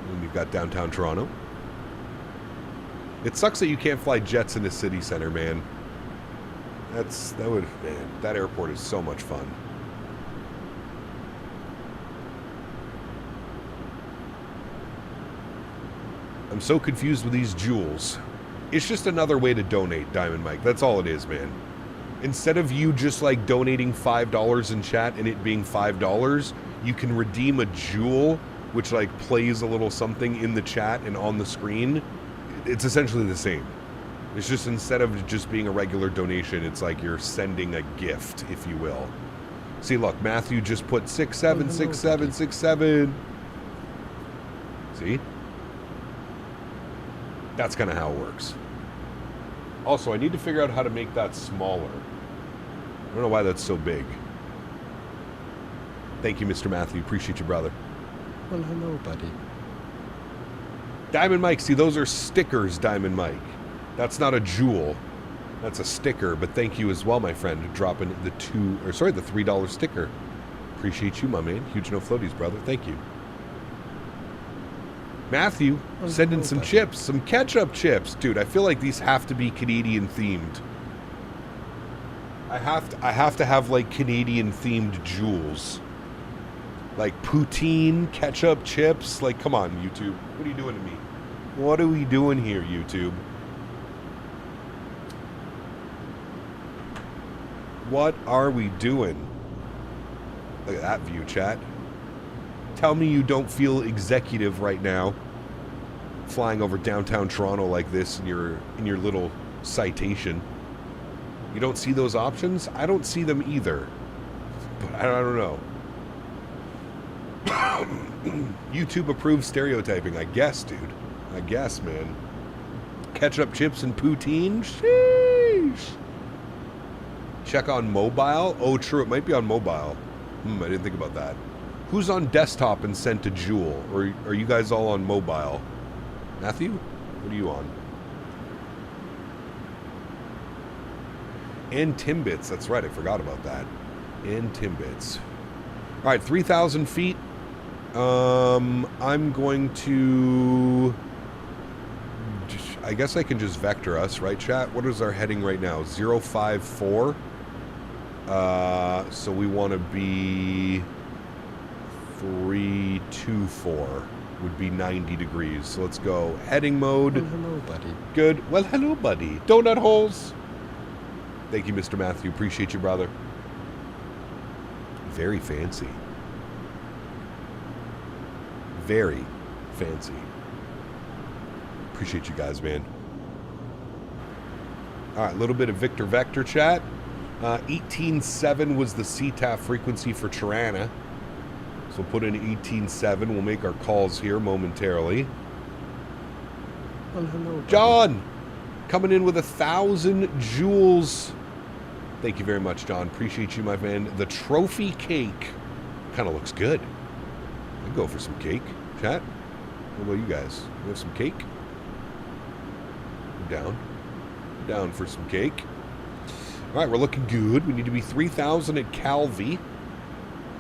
And we've got downtown Toronto. It sucks that you can't fly jets into City Center, man. That airport is so much fun. I'm so confused with these jewels. It's just another way to donate, Diamond Mike. That's all it is, man. Instead of you just like donating $5 in chat and it being $5, you can redeem a jewel, which like plays a little something in the chat and on the screen. It's essentially the same. It's just instead of just being a regular donation, it's like you're sending a gift, if you will. See, look, Matthew just put 676767. See? That's kind of how it works. Also, I need to figure out how to make that smaller. I don't know why that's so big. Thank you, Mr. Matthew. Appreciate you, brother. Well, hello, buddy. Diamond Mike, see, those are stickers, Diamond Mike. That's not a jewel. That's a sticker, but thank you as well, my friend, dropping the $3 sticker. Appreciate you, my man. Huge no floaties, brother. Thank you. Matthew, send in some chips, some ketchup chips. Dude, I feel like these have to be Canadian themed. I have to have like Canadian themed jewels. Like poutine, ketchup chips. Like, come on, YouTube. What are you doing to me? What are we doing here, YouTube? What are we doing? Look at that view, chat. Tell me you don't feel executive right now, flying over downtown Toronto like this in your little Citation. You don't see those options? I don't see them either. But I don't know. YouTube approved stereotyping, I guess, dude. I guess, man. Ketchup chips and poutine? Sheesh. Check on mobile? Oh, true. It might be on mobile. I didn't think about that. Who's on desktop and sent a jewel? Or are you guys all on mobile? Matthew? What are you on? And Timbits. That's right. I forgot about that. And Timbits. All right, 3,000 feet. I'm going to... I guess I can just vector us, right, chat? What is our heading right now? 054. So we want to be 324 would be 90 degrees. So let's go heading mode. Well, hello, buddy. Good. Well, hello, buddy. Donut holes. Thank you, Mr. Matthew. Appreciate you, brother. Very fancy. Very fancy. Appreciate you guys, man. All right, a little bit of Victor Vector chat. 18.7 was the CTAF frequency for Tirana. So we'll put in 18.7. We'll make our calls here momentarily. Well, hello, buddy. John, coming in with 1,000 joules. Thank you very much, John. Appreciate you, my man. The trophy cake kind of looks good. I'd go for some cake. Chat, what about you guys? You have some cake? Down. Down for some cake. All right, we're looking good. We need to be 3,000 at Calvi.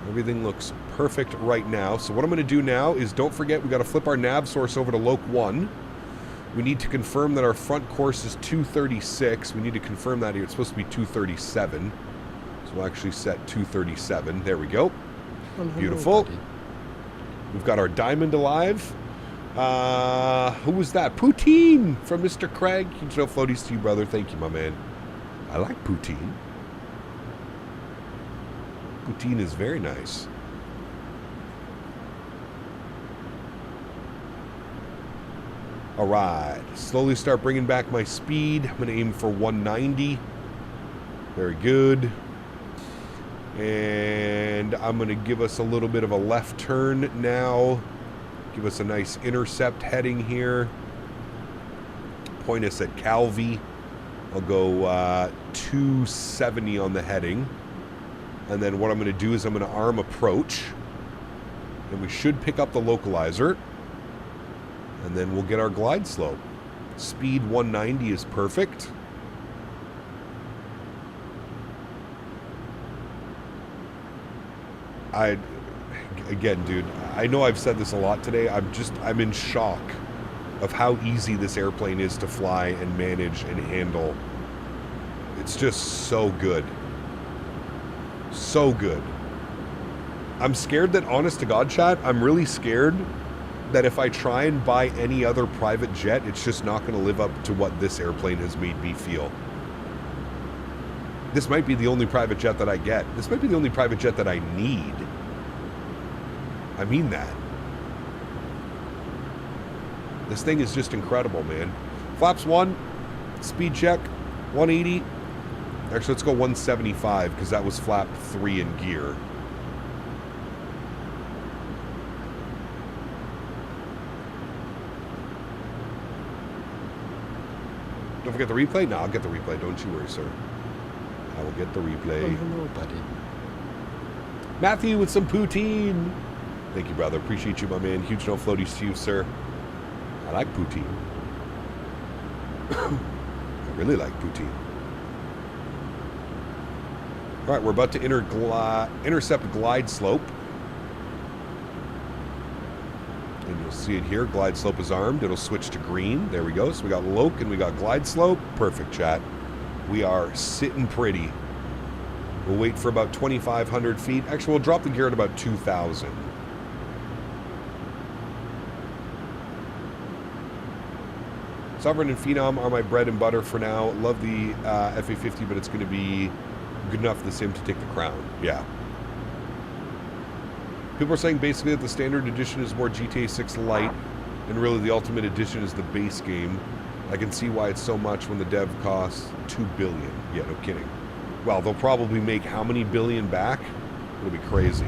Everything looks perfect right now. So what I'm going to do now is, don't forget, we got to flip our nav source over to Loc 1. We need to confirm that our front course is 236. We need to confirm that here. It's supposed to be 237. So we'll actually set 237. There we go. Well, beautiful. Buddy. We've got our diamond alive. Who was that? Poutine from Mr. Craig. Huge no floaties to you, brother. Thank you, my man. I like poutine. Poutine is very nice. All right. Slowly start bringing back my speed. I'm going to aim for 190. Very good. And I'm going to give us a little bit of a left turn now. Give us a nice intercept heading here. Point us at Calvi. I'll go 270 on the heading. And then what I'm going to do is I'm going to arm approach. And we should pick up the localizer. And then we'll get our glide slope. Speed 190 is perfect. Again, dude, I know I've said this a lot today. I'm in shock of how easy this airplane is to fly and manage and handle. It's just so good. So good. I'm scared that, honest to God, chat, I'm really scared that if I try and buy any other private jet, it's just not going to live up to what this airplane has made me feel. This might be the only private jet that I get. This might be the only private jet that I need. I mean that. This thing is just incredible, man. Flaps 1, speed check, 180. Actually, let's go 175 because that was flap 3 in gear. Don't forget the replay? No, I'll get the replay. Don't you worry, sir. I will get the replay. Oh, hello, buddy. Matthew with some poutine. Thank you, brother. Appreciate you, my man. Huge no floaties to you, sir. I like poutine. I really like poutine. All right, we're about to intercept glide slope. And you'll see it here. Glide slope is armed. It'll switch to green. There we go. So we got Loc and we got glide slope. Perfect, chat. We are sitting pretty. We'll wait for about 2,500 feet. Actually, we'll drop the gear at about 2,000. Sovereign and Phenom are my bread and butter for now. Love the FA50, but it's going to be good enough for the sim to take the crown. Yeah. People are saying basically that the standard edition is more GTA 6 light, and really the ultimate edition is the base game. I can see why it's so much when the dev costs $2 billion. Yeah, no kidding. Well, they'll probably make how many billion back? It'll be crazy.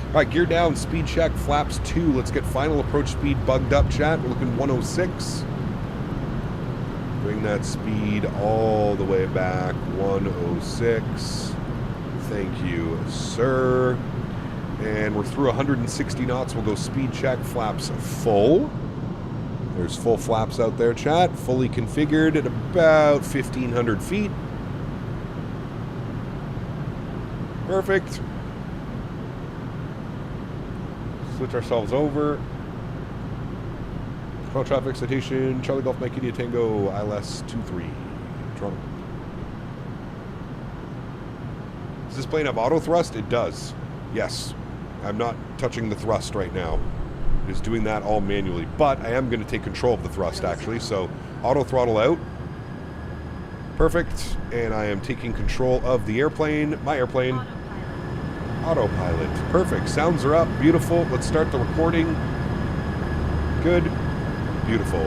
All right, gear down, speed check, flaps 2. Let's get final approach speed bugged up, chat. We're looking 106. Bring that speed all the way back, 106. Thank you, sir. And we're through 160 knots. We'll go speed check, flaps full. There's full flaps out there, chat. Fully configured at about 1,500 feet. Perfect. Switch ourselves over. Control traffic, citation, Charlie Golf Mike India Tango, ILS-23, Toronto. Does this plane have auto thrust? It does. Yes. I'm not touching the thrust right now. It is doing that all manually. But I am going to take control of the thrust, actually. So, auto throttle out. Perfect. And I am taking control of the airplane. My airplane. Autopilot. Perfect. Sounds are up. Beautiful. Let's start the recording. Good. Beautiful. All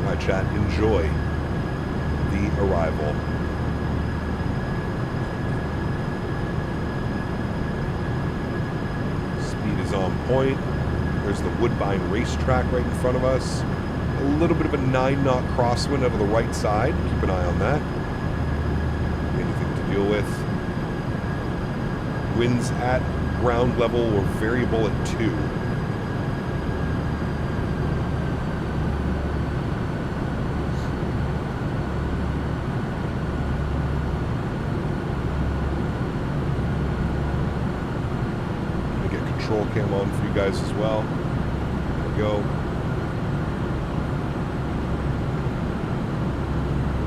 right, chat. Enjoy the arrival. Speed is on point. There's the Woodbine racetrack right in front of us. A little bit of a 9-knot crosswind out of the right side. Keep an eye on that. Anything to deal with. Winds at ground level were variable at 2. Control cam on for you guys as well. There we go.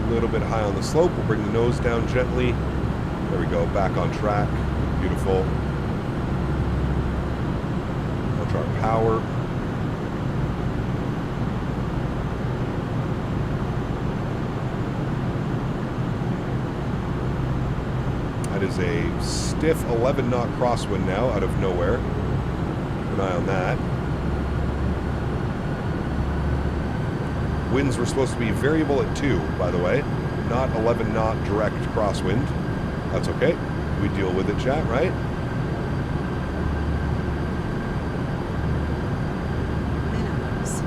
A little bit high on the slope. We'll bring the nose down gently. There we go. Back on track. Beautiful. Ultra power. That is a stiff 11-knot crosswind now out of nowhere. Keep an eye on that. Winds were supposed to be variable at 2, by the way. Not 11-knot direct crosswind. That's okay. We deal with it, chat, right? Minimums.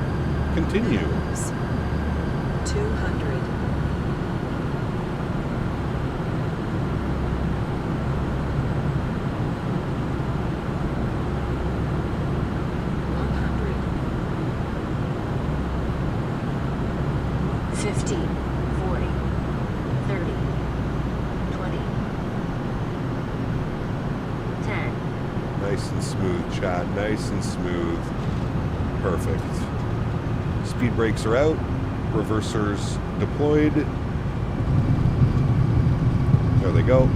Continue. Minimums. 200. Nice and smooth. Perfect. Speed brakes are out. Reversers deployed. There they go.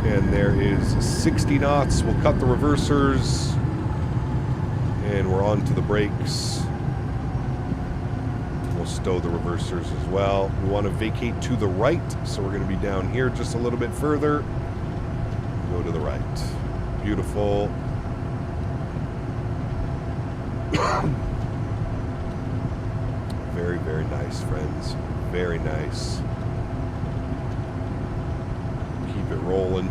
And there is 60 knots. We'll cut the reversers. And we're on to the brakes. Stow the reversers as well. We want to vacate to the right, so we're going to be down here just a little bit further. Go to the right. Beautiful. Very, very nice, friends. Very nice. Keep it rolling.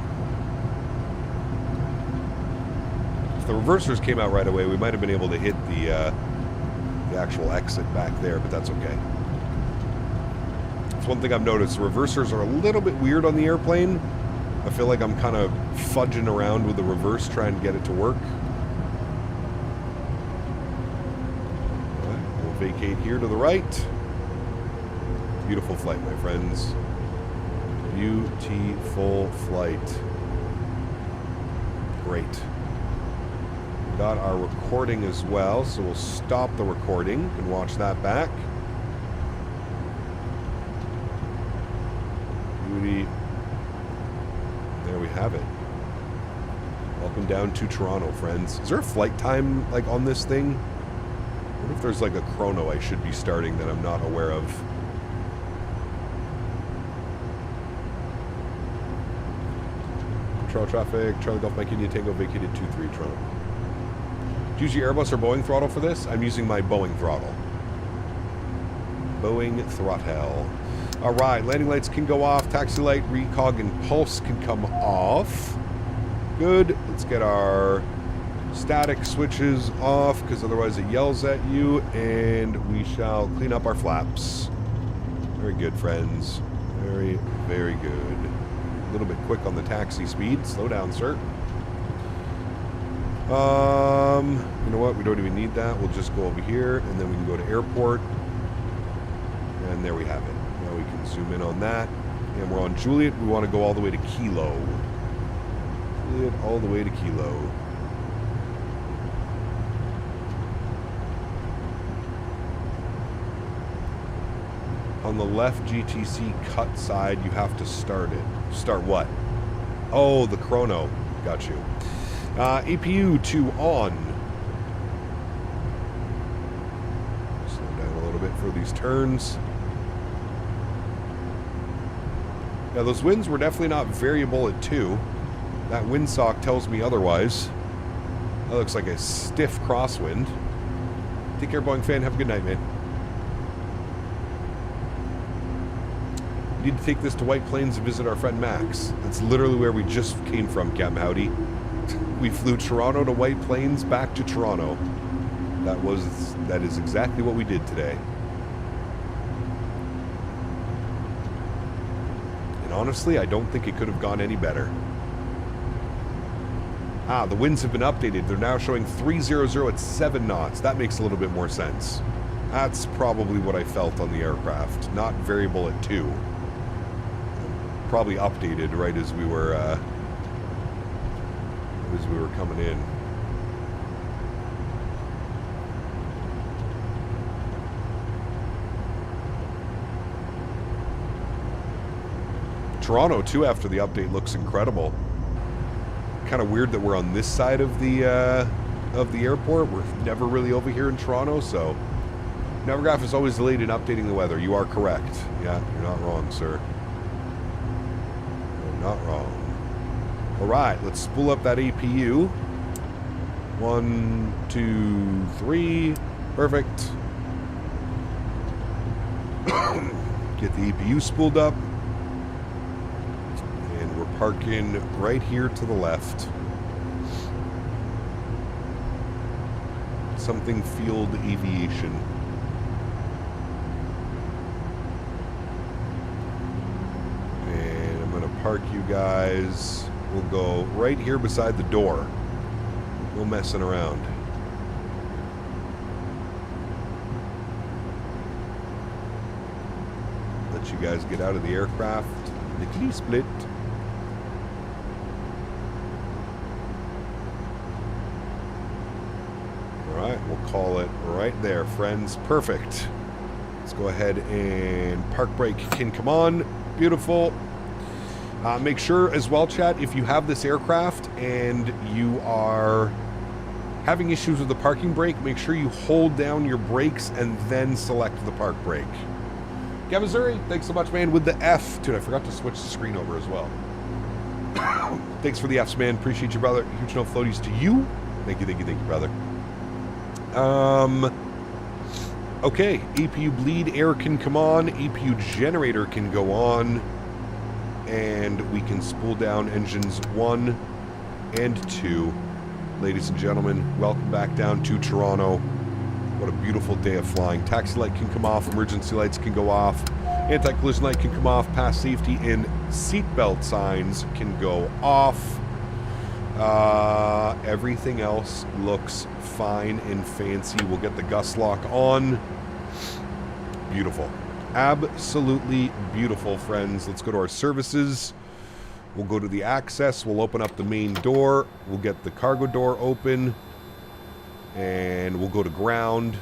If the reversers came out right away, we might have been able to hit the actual exit back there, but that's okay. That's one thing I've noticed. The reversers are a little bit weird on the airplane. I feel like I'm kind of fudging around with the reverse trying to get it to work. All right, we'll vacate here to the right. Beautiful flight, my friends. Beautiful flight. Great. Got our recording as well, so we'll stop the recording and watch that back. Beauty. There we have it. Welcome down to Toronto, friends. Is there a flight time like on this thing? I wonder if there's like a chrono I should be starting that I'm not aware of. Control traffic, Charlie Golf Mike India Tango vacated 23 Toronto. Do you use your Airbus or Boeing throttle for this? I'm using my Boeing throttle. Boeing throttle. All right, landing lights can go off. Taxi light, recog, and pulse can come off. Good. Let's get our static switches off because otherwise it yells at you. And we shall clean up our flaps. Very good, friends. Very, very good. A little bit quick on the taxi speed. Slow down, sir. You know what? We don't even need that. We'll just go over here, and then we can go to airport. And there we have it. Now we can zoom in on that. And we're on Juliet. We want to go all the way to Kilo. Juliet all the way to Kilo. On the left GTC cut side, you have to start it. Start what? Oh, the chrono. Got you. APU to on. Slow down a little bit for these turns. Yeah, those winds were definitely not variable at 2. That windsock tells me otherwise. That looks like a stiff crosswind. Take care, Boeing fan. Have a good night, man. We need to take this to White Plains and visit our friend Max. That's literally where we just came from, Captain Howdy. We flew Toronto to White Plains, back to Toronto. That is exactly what we did today. And honestly, I don't think it could have gone any better. Ah, the winds have been updated. They're now showing 300 at 7 knots. That makes a little bit more sense. That's probably what I felt on the aircraft. Not variable at 2. Probably updated right as we were coming in. Toronto too, after the update, looks incredible. Kind of weird that we're on this side of the airport. We're never really over here in Toronto, so Navigraph is always delayed in updating the weather. You are correct. Yeah, you're not wrong, sir. You're not wrong. All right, let's spool up that APU. 1, 2, 3. Perfect. Get the APU spooled up. And we're parking right here to the left. Something Field Aviation. And I'm going to park you guys. We'll go right here beside the door. No messing around. Let you guys get out of the aircraft. Lickety split. Alright, we'll call it right there, friends. Perfect. Let's go ahead and park brake can come on. Beautiful. Make sure as well, chat, if you have this aircraft and you are having issues with the parking brake, make sure you hold down your brakes and then select the park brake. Gavin Missouri, thanks so much, man, with the F. Dude, I forgot to switch the screen over as well. Thanks for the Fs, man. Appreciate you, brother. Huge no floaties to you. Thank you, brother. Okay, APU bleed air can come on. APU generator can go on. And we can spool down engines 1 and 2. Ladies and gentlemen, welcome back down to Toronto. What a beautiful day of flying. Taxi light can come off, emergency lights can go off, anti-collision light can come off, pass safety and seatbelt signs can go off. Everything else looks fine and fancy. We'll get the gust lock on. Beautiful. Absolutely beautiful, friends. Let's go to our services. We'll go to the access. We'll open up the main door. We'll get the cargo door open. And we'll go to ground.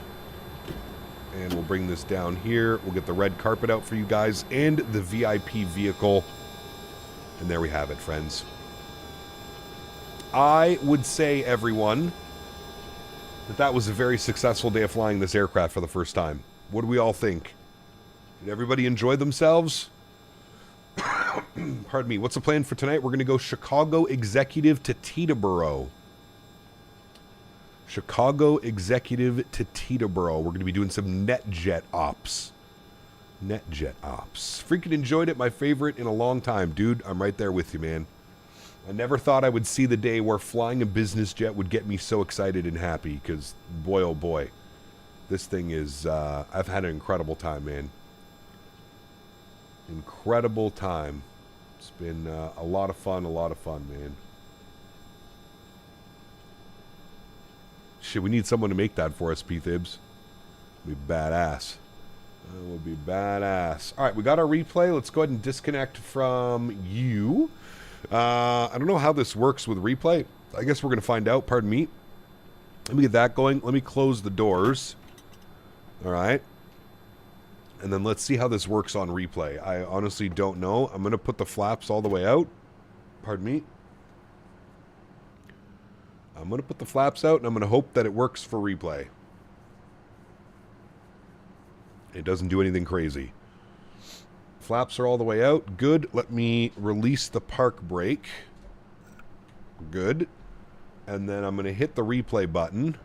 And we'll bring this down here. We'll get the red carpet out for you guys and the VIP vehicle. And there we have it, friends. I would say, everyone, that was a very successful day of flying this aircraft for the first time. What do we all think? Did everybody enjoy themselves? Pardon me. What's the plan for tonight? We're going to go Chicago Executive to Teterboro. Chicago Executive to Teterboro. We're going to be doing some NetJet ops. NetJet ops. Freaking enjoyed it. My favorite in a long time. Dude, I'm right there with you, man. I never thought I would see the day where flying a business jet would get me so excited and happy. Because, boy, oh boy. This thing is... I've had an incredible time, man. Incredible time. It's been a lot of fun, man. Shit, we need someone to make that for us, P-Thibs. Be badass. That would be badass. All right, we got our replay. Let's go ahead and disconnect from you. I don't know how this works with replay. I guess we're going to find out. Pardon me. Let me get that going. Let me close the doors. All right. And then let's see how this works on replay. I honestly don't know. I'm going to put the flaps all the way out. Pardon me. I'm going to put the flaps out, and I'm going to hope that it works for replay. It doesn't do anything crazy. Flaps are all the way out. Good. Let me release the park brake. Good. And then I'm going to hit the replay button.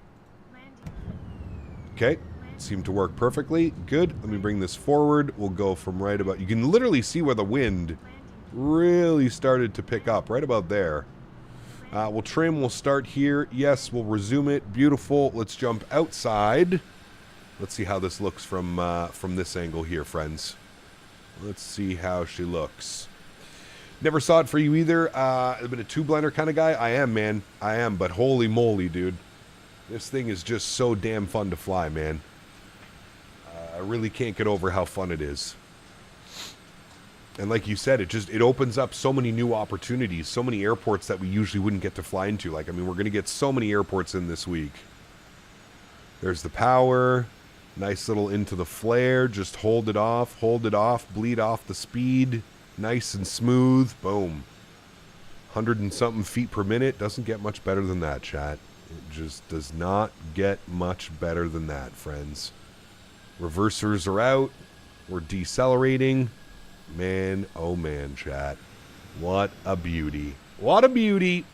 Okay. Seemed to work perfectly. Good. Let me bring this forward. We'll go from right about... You can literally see where the wind really started to pick up. Right about there. We'll trim. We'll start here. Yes, we'll resume it. Beautiful. Let's jump outside. Let's see how this looks from this angle here, friends. Let's see how she looks. Never saw it for you either. I've been a two-blender kind of guy. I am, man. I am, but holy moly, dude. This thing is just so damn fun to fly, man. I really can't get over how fun it is. And like you said, it opens up so many new opportunities, so many airports that we usually wouldn't get to fly into. Like, I mean, we're going to get so many airports in this week. There's the power. Nice little into the flare. Just hold it off, bleed off the speed. Nice and smooth. Boom. 100 and something feet per minute. Doesn't get much better than that, chat. It just does not get much better than that, friends. Reversers are out. We're decelerating. Man, oh man, chat. What a beauty. What a beauty.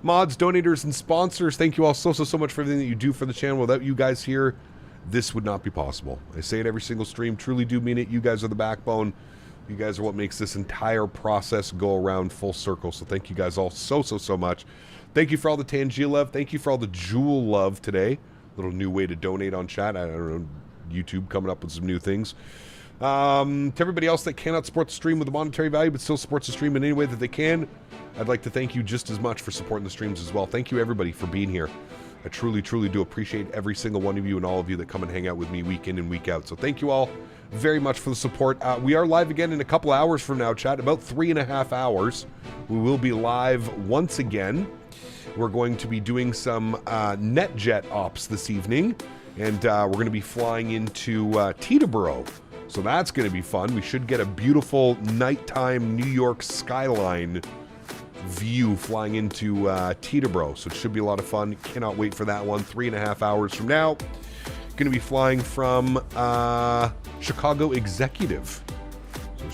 Mods, donators, and sponsors, thank you all so much for everything that you do for the channel. Without you guys here, this would not be possible. I say it every single stream. Truly do mean it. You guys are the backbone. You guys are what makes this entire process go around full circle. So thank you guys all so much. Thank you for all the Tangia love. Thank you for all the Jewel love today. Little new way to donate on chat. I don't know, YouTube coming up with some new things. To everybody else that cannot support the stream with a monetary value but still supports the stream in any way that they can, I'd like to thank you just as much for supporting the streams as well. Thank you everybody for being here. I truly do appreciate every single one of you and all of you that come and hang out with me week in and week out. So thank you all very much for the support. We are live again in a couple hours from now, chat. About 3.5 hours. We will be live once again. We're going to be doing some NetJet ops this evening. And we're going to be flying into Teterboro. So that's going to be fun. We should get a beautiful nighttime New York skyline view flying into Teterboro. So it should be a lot of fun. Cannot wait for that one. 3.5 hours from now. Going to be flying from Chicago Executive. So it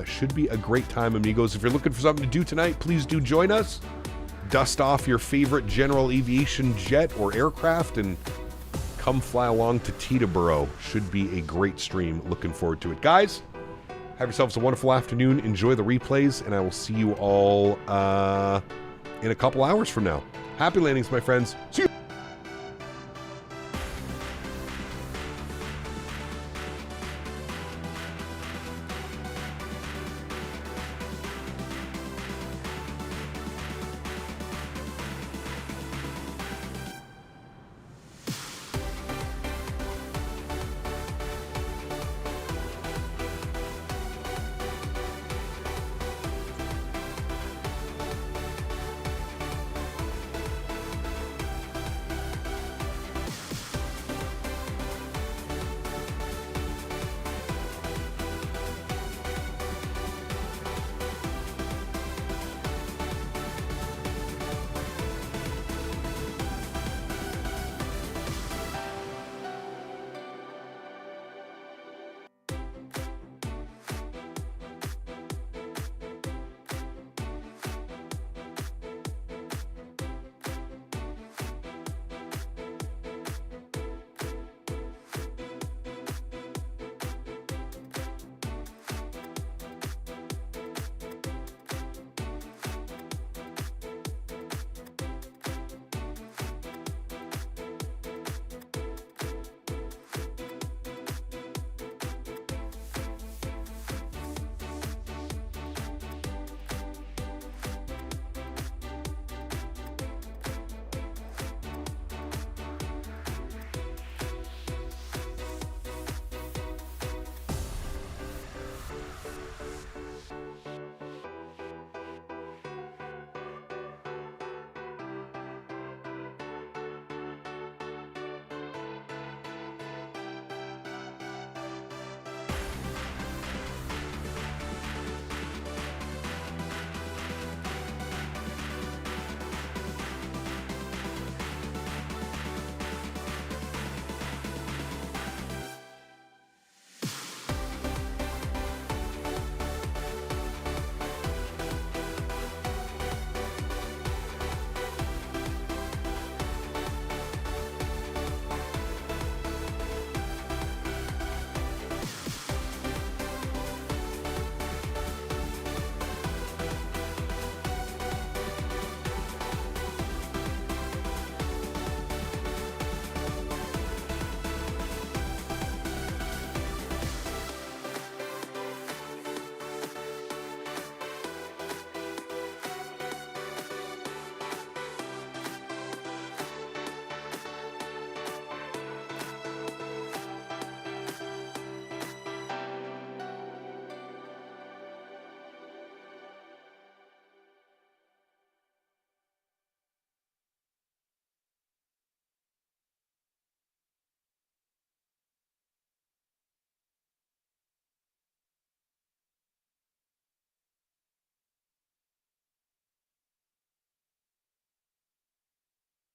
should be a great time, amigos. If you're looking for something to do tonight, please do join us. Dust off your favorite general aviation jet or aircraft and come fly along to Teterboro. Should be a great stream. Looking forward to it. Guys, have yourselves a wonderful afternoon. Enjoy the replays, and I will see you all in a couple hours from now. Happy landings, my friends. See you.